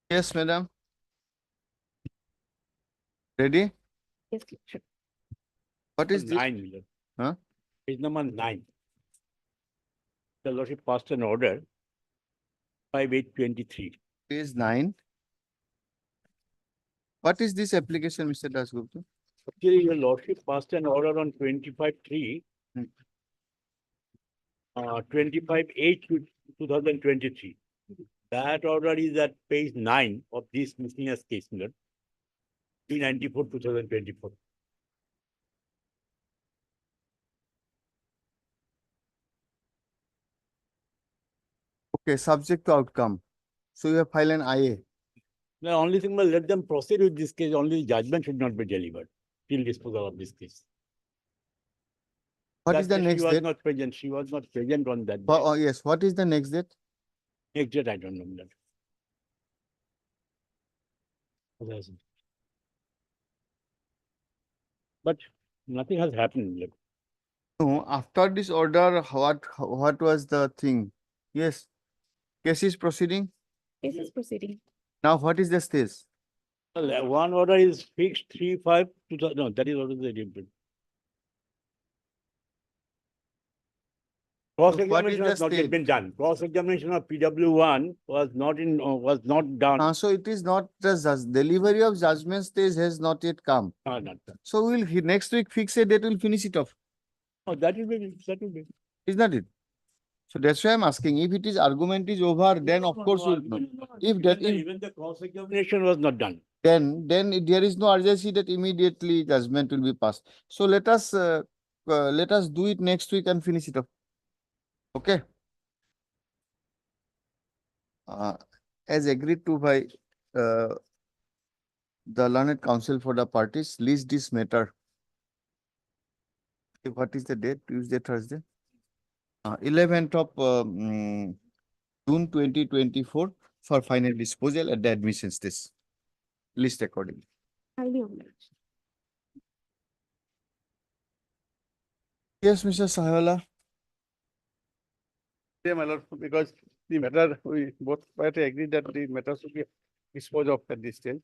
Yes, madam. Ready? Yes, sure. What is this? 9, Lord. Huh? Page number 9. The Lordship passed an order 5/8/23. Page 9. What is this application, Mr. Dasgupta? Actually, your Lordship passed an order on 25/3, 25/8/2023. That order is at page 9 of this miscellaneous case, Lord. 394/2024. Okay, subject to outcome. So you have filed an IA. The only thing, well, let them proceed with this case, only judgment should not be delivered till disposal of this case. What is the That next She was date? not present, she was not present on that. Oh, yes, what is the next date? Next date, I don't know that. But nothing has happened. Like, No, after this order, what was the thing? Yes, case is proceeding. Case is proceeding. Now what is the stage? well, one order is fixed 3/5/2000. No, that is what is the difference. Cross-examination has not yet state? been done. Cross-examination of PW1 was not done. So it is not the delivery of judgment stage has not yet come. Not done. So we'll next week fix a date, we'll finish it off. Oh, that will be. Is not it? So that's why I'm asking, if it is argument is over, then of course we'll know. If that, Even the cross-examination was not done. then there is no urgency that immediately judgment will be passed. So let us do it next week and finish it up. Okay. As agreed to by the learned counsel for the parties, list this matter. What is the date? Tuesday, Thursday? 11th of June 2024 for final disposal at the admission stage. List accordingly. I'll be on it. Yes, Mr. Sahala. Yeah, my lord, because the matter, we both party agreed that the matter should be disposed of at this stage.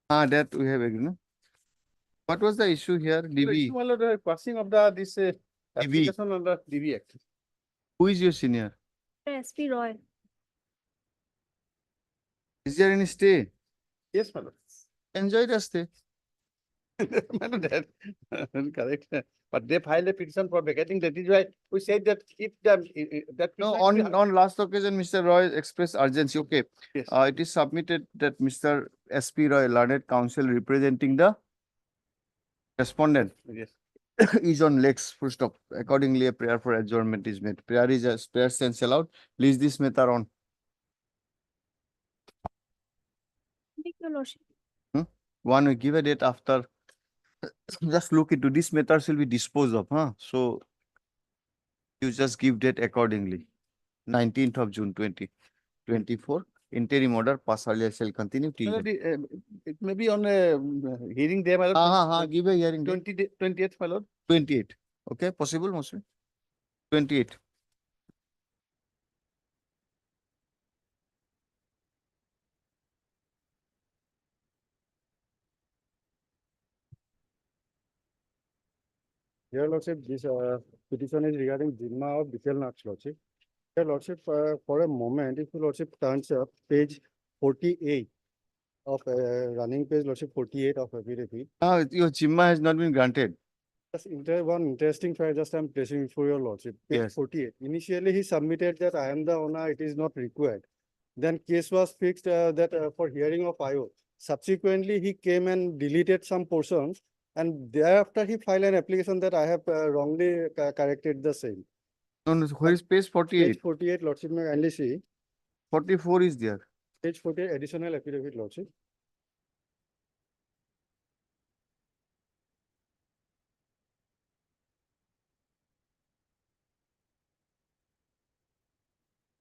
That we have agreed. No? What was the issue here? DV. My lord, passing of this application on the DV Act. Who is your senior? SP Roy. Is there any stay? Yes, my lord. Enjoy the stay. My lord, that correct. But they filed a petition for vacating. That is why we said that if that. No, petition- on last occasion, Mr. Roy expressed urgency. Okay. Yes. It is submitted that Mr. SP Roy, learned counsel representing the respondent, Yes. is on legs. Full stop. Accordingly, a prayer for adjournment is made. Prayer is a prayer sense allowed. Please this matter on. Thank you, Lordship. One, we give a date after. Just look into this matters will be disposed of, huh? So you just give date accordingly. 19th of June 2024. Interim order pass earlier shall continue till. My lord, then. it may be on a hearing day, my lord. Give a hearing date. 20th, my lord. 28. Okay, possible, mostly. 28. Your Lordship, this petition is regarding Jinma of Bikelnath's Lordship. Your Lordship, for a moment, if your Lordship turns up page 48 of running page, Lordship 48 of affidavit. Your Jimma has not been granted. Just one interesting fact, just I'm placing before your Lordship. Page Yes. 48. Initially, he submitted that I am the owner, it is not required. Then case was fixed that for hearing of IO. Subsequently, he came and deleted some portions. And thereafter, he filed an application that I have wrongly corrected the same. No, where is page 48? Page 48, Lordship, may I kindly see. 44 is there. Page 48, additional affidavit, Lordship.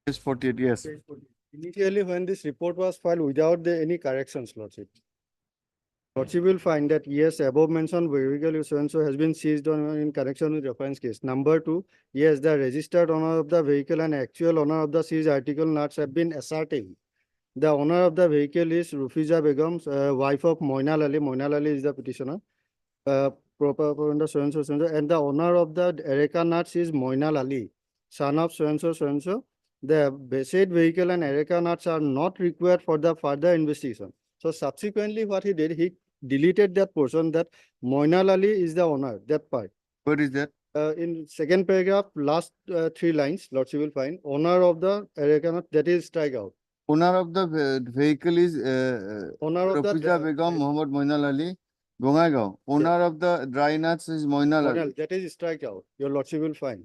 Page 48, yes. Page 48. Initially, when this report was filed without any corrections, Lordship. Lordship will find that yes, above mentioned vehicle so has been seized on in connection with reference case. Number 2, yes, the registered owner of the vehicle and actual owner of the seized article nuts have been ascertained. The owner of the vehicle is Rufiza Begum, wife of Moinal Ali. Moinal Ali is the petitioner. Proper under so and so, and the owner of the Ereka nuts is Moinal Ali, son of so and so, so and so. The said vehicle and Ereka nuts are not required for the further investigation. So subsequently, what he did, he deleted that portion that Moinal Ali is the owner, that part. Where is that? In second paragraph, last 3 lines, Lordship will find owner of the Ereka nut, that is strike out. Owner of the vehicle is Owner of the Rafiza Begum, Mohammad Moinal Ali, Bongaigaon. Owner of the dry nuts is Moinal Ali. Moinal, that is strike out. Your Lordship will find.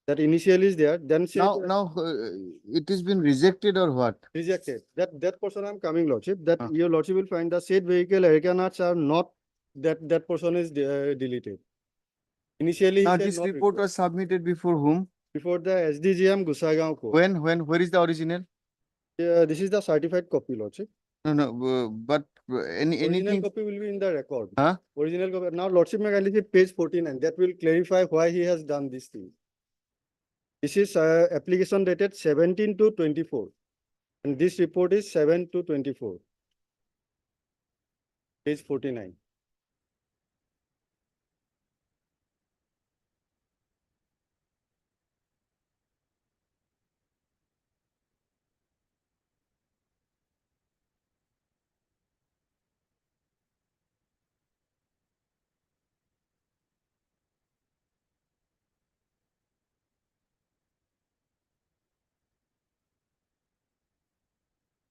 That initial is there, then said Now it has been rejected or what? rejected. That portion I'm coming, Lordship, that your Lordship will find the said vehicle Ereka nuts are not, that portion is deleted. Initially, he Now said this not report required. was submitted before whom? Before the SDGM Gusagaon court. Where is the original? This is the certified copy, Lordship. No, but Original anything. copy will be in the record. Huh? Original copy. Now, Lordship, may kindly see page 49. That will clarify why he has done this thing. This is application dated 17 to 24. And this report is 7 to 24. Page 49.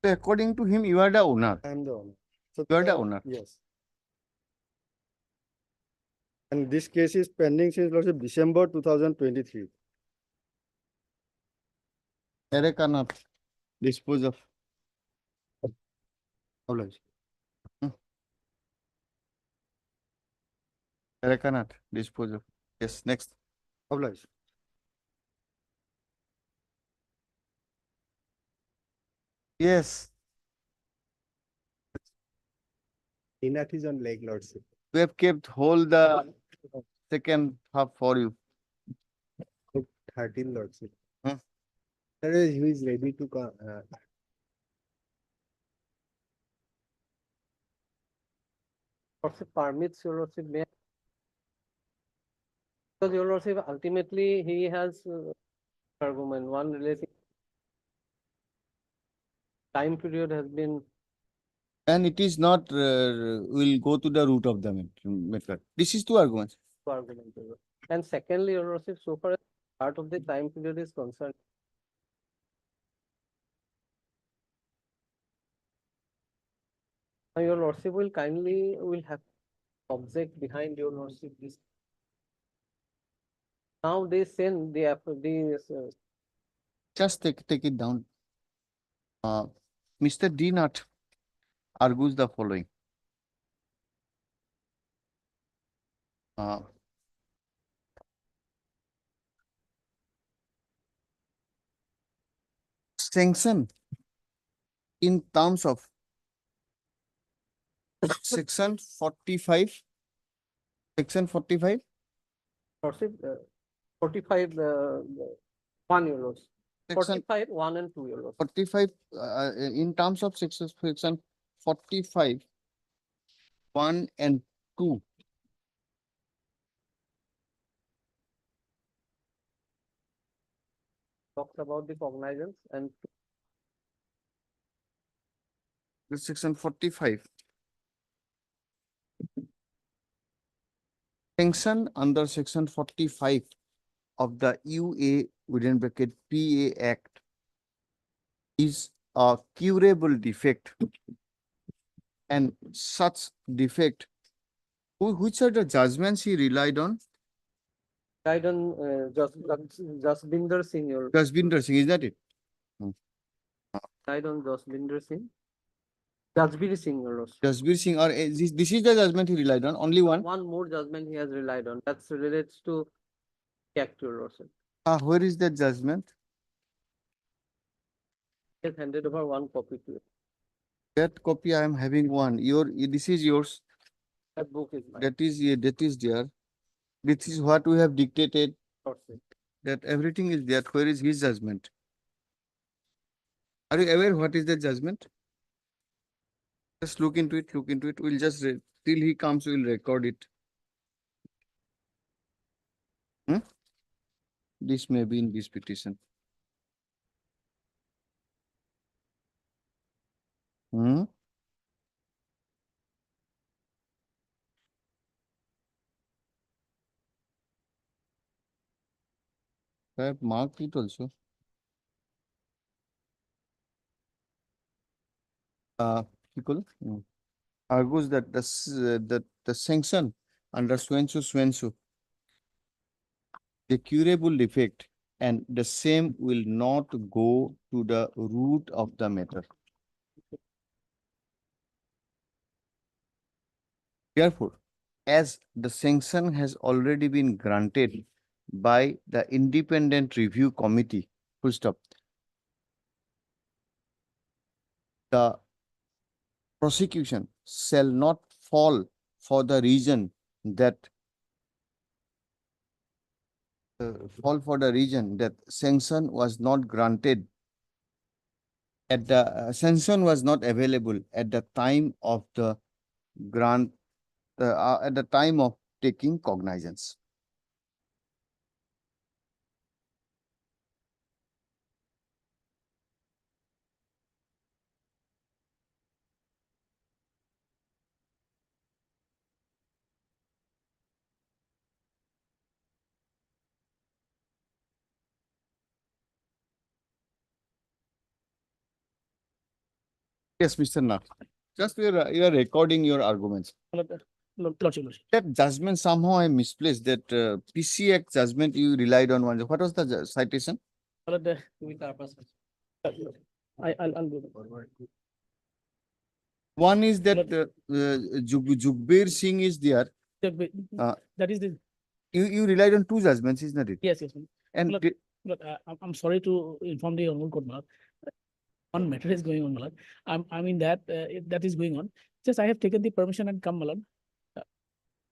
According to him, you are the owner. I am the owner. So You are the owner. Yes. And this case is pending since Lordship December 2023. Eric cannot dispose of. Oblige. Eric cannot dispose of. Yes, next. Oblige. Yes, Inat is on leg, Lordship. we have kept whole the second half for you. 13, Lordship. Hmm. Sir, he is ready to Lordship permits your lordship may. Because your lordship ultimately he has argument one relating time period has been And it is not, will go to the root of the matter. This is two arguments. argument. And secondly, your lordship, so far as part of the time period is concerned. Now, your lordship will kindly will have object behind your lordship this. Now they send the Just take it down. Mr. D. Nutt argues the following. Sanction in terms of section 45, section 45, lordship 45 1 euros. section 45 1 and 2 euros. 45, in terms of section 45, 1 and 2. Talks about the cognizance and This section 45. Sanction under section 45 of the UA within bracket PA Act is a curable defect, and such defect, which are the judgments he relied on? relied on Jasbinder Singh, your Jasbinder Singh, is that it? relied on Jasbinder Singh. Jasbir Singh, your lordship. Jasbir Singh, or this is the judgment he relied on, only one? One more judgment he has relied on, that's relates to act, your lordship. Where is that judgment? He has handed over one copy to you. That copy I am having one. This is yours. That book is mine. That is there. This is what we have dictated. Lordship. That everything is there. Where is his judgment? Are you aware what is the judgment? Just look into it, We'll just, till he comes, we'll record it. This may be in this petition. I have marked it also. People argues that the sanction under Swensu, the curable defect, and the same will not go to the root of the matter. Therefore, as the sanction has already been granted by the independent review committee, full stop, the prosecution shall not fall for the reason that sanction was not granted at the sanction was not available at the time of the grant, at the time of taking cognizance. Yes, Mr. Nath. Just you are recording your arguments. Lordship, Lordship. That judgment somehow I misplaced, that PC Act judgment you relied on one. What was the citation? I'll do that. One is that Jugbir Singh is there. That is the, You relied on two judgments, isn't it? yes, yes. And Lord, I'm sorry to inform the Honorable Court, Malad. One matter is going on, Malad. I mean that, that is going on. Just I have taken the permission and come, Malad.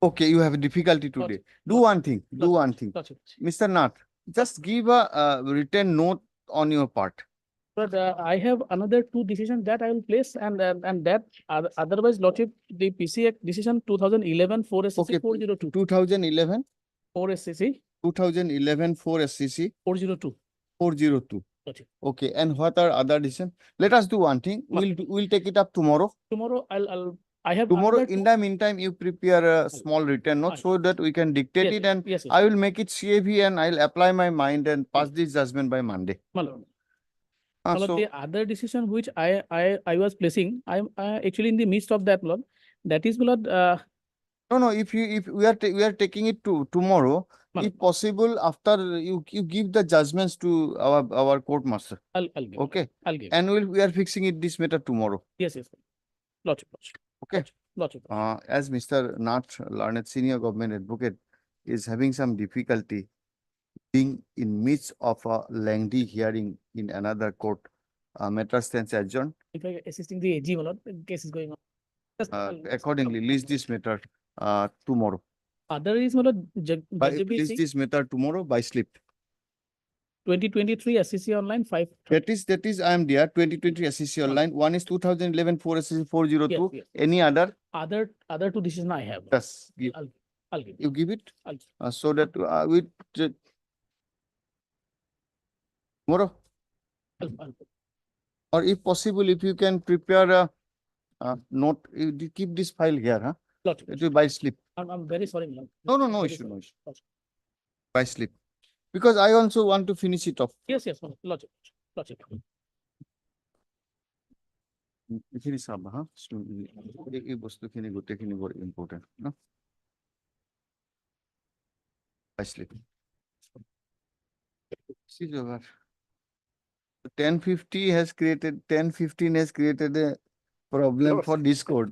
okay, you have a difficulty today. Do one thing, do one thing. Lordship. Mr. Nath, just give a written note on your part. But I have another two decisions that I will place and that otherwise Lordship, the PC Act decision 2011 4 SCC Okay, 402. 2011, 4 SCC 2011 4 SCC 402. 402. Lordship. Okay, and what are other decisions? Let us do one thing. We'll take it up tomorrow. Tomorrow I have Tomorrow, another in two- the meantime, you prepare a small written note so that we can dictate Yes, it, and yes, yes. I will make it CAV and I'll apply my mind and pass this judgment by Monday. Malad. Ah, Malad, so, the other decision which I was placing, I'm actually in the midst of that, Malad. That is, Malad, no, if we are taking it to tomorrow, if possible, after you give the judgments to our court master. I'll give. Okay, I'll give. and we are fixing it this matter tomorrow. Yes, yes. Lordship, Lordship. Okay. Lordship. As Mr. Nath, learned senior government advocate, is having some difficulty being in midst of a lengthy hearing in another court, matter stands adjourned. In fact, assisting the AG, Malad, the case is going on. Just Accordingly, list this matter tomorrow. other is, Malad, List this matter tomorrow by slip. 2023 SCC online 5. That is, I am there, 2020 SCC online. One is 2011 4 SCC 402. Yes, yes. Any other? Other two decisions I have. Yes, give. I'll give. You give it, I'll give. so that we tomorrow, I'll- or if possible, if you can prepare a note, you keep this file here, huh? Lordship. It will by slip. I'm very sorry, Malad. No Very issue, sorry. no issue. Lordship. By slip. Because I also want to finish it off. Yes, yes, Malad. Lordship. Lordship. এইখিনি চাবা হা এই বস্তুখিনি গোটেইখিনি বৰ important ন পাইছিলি 1015 has created a problem for Discord.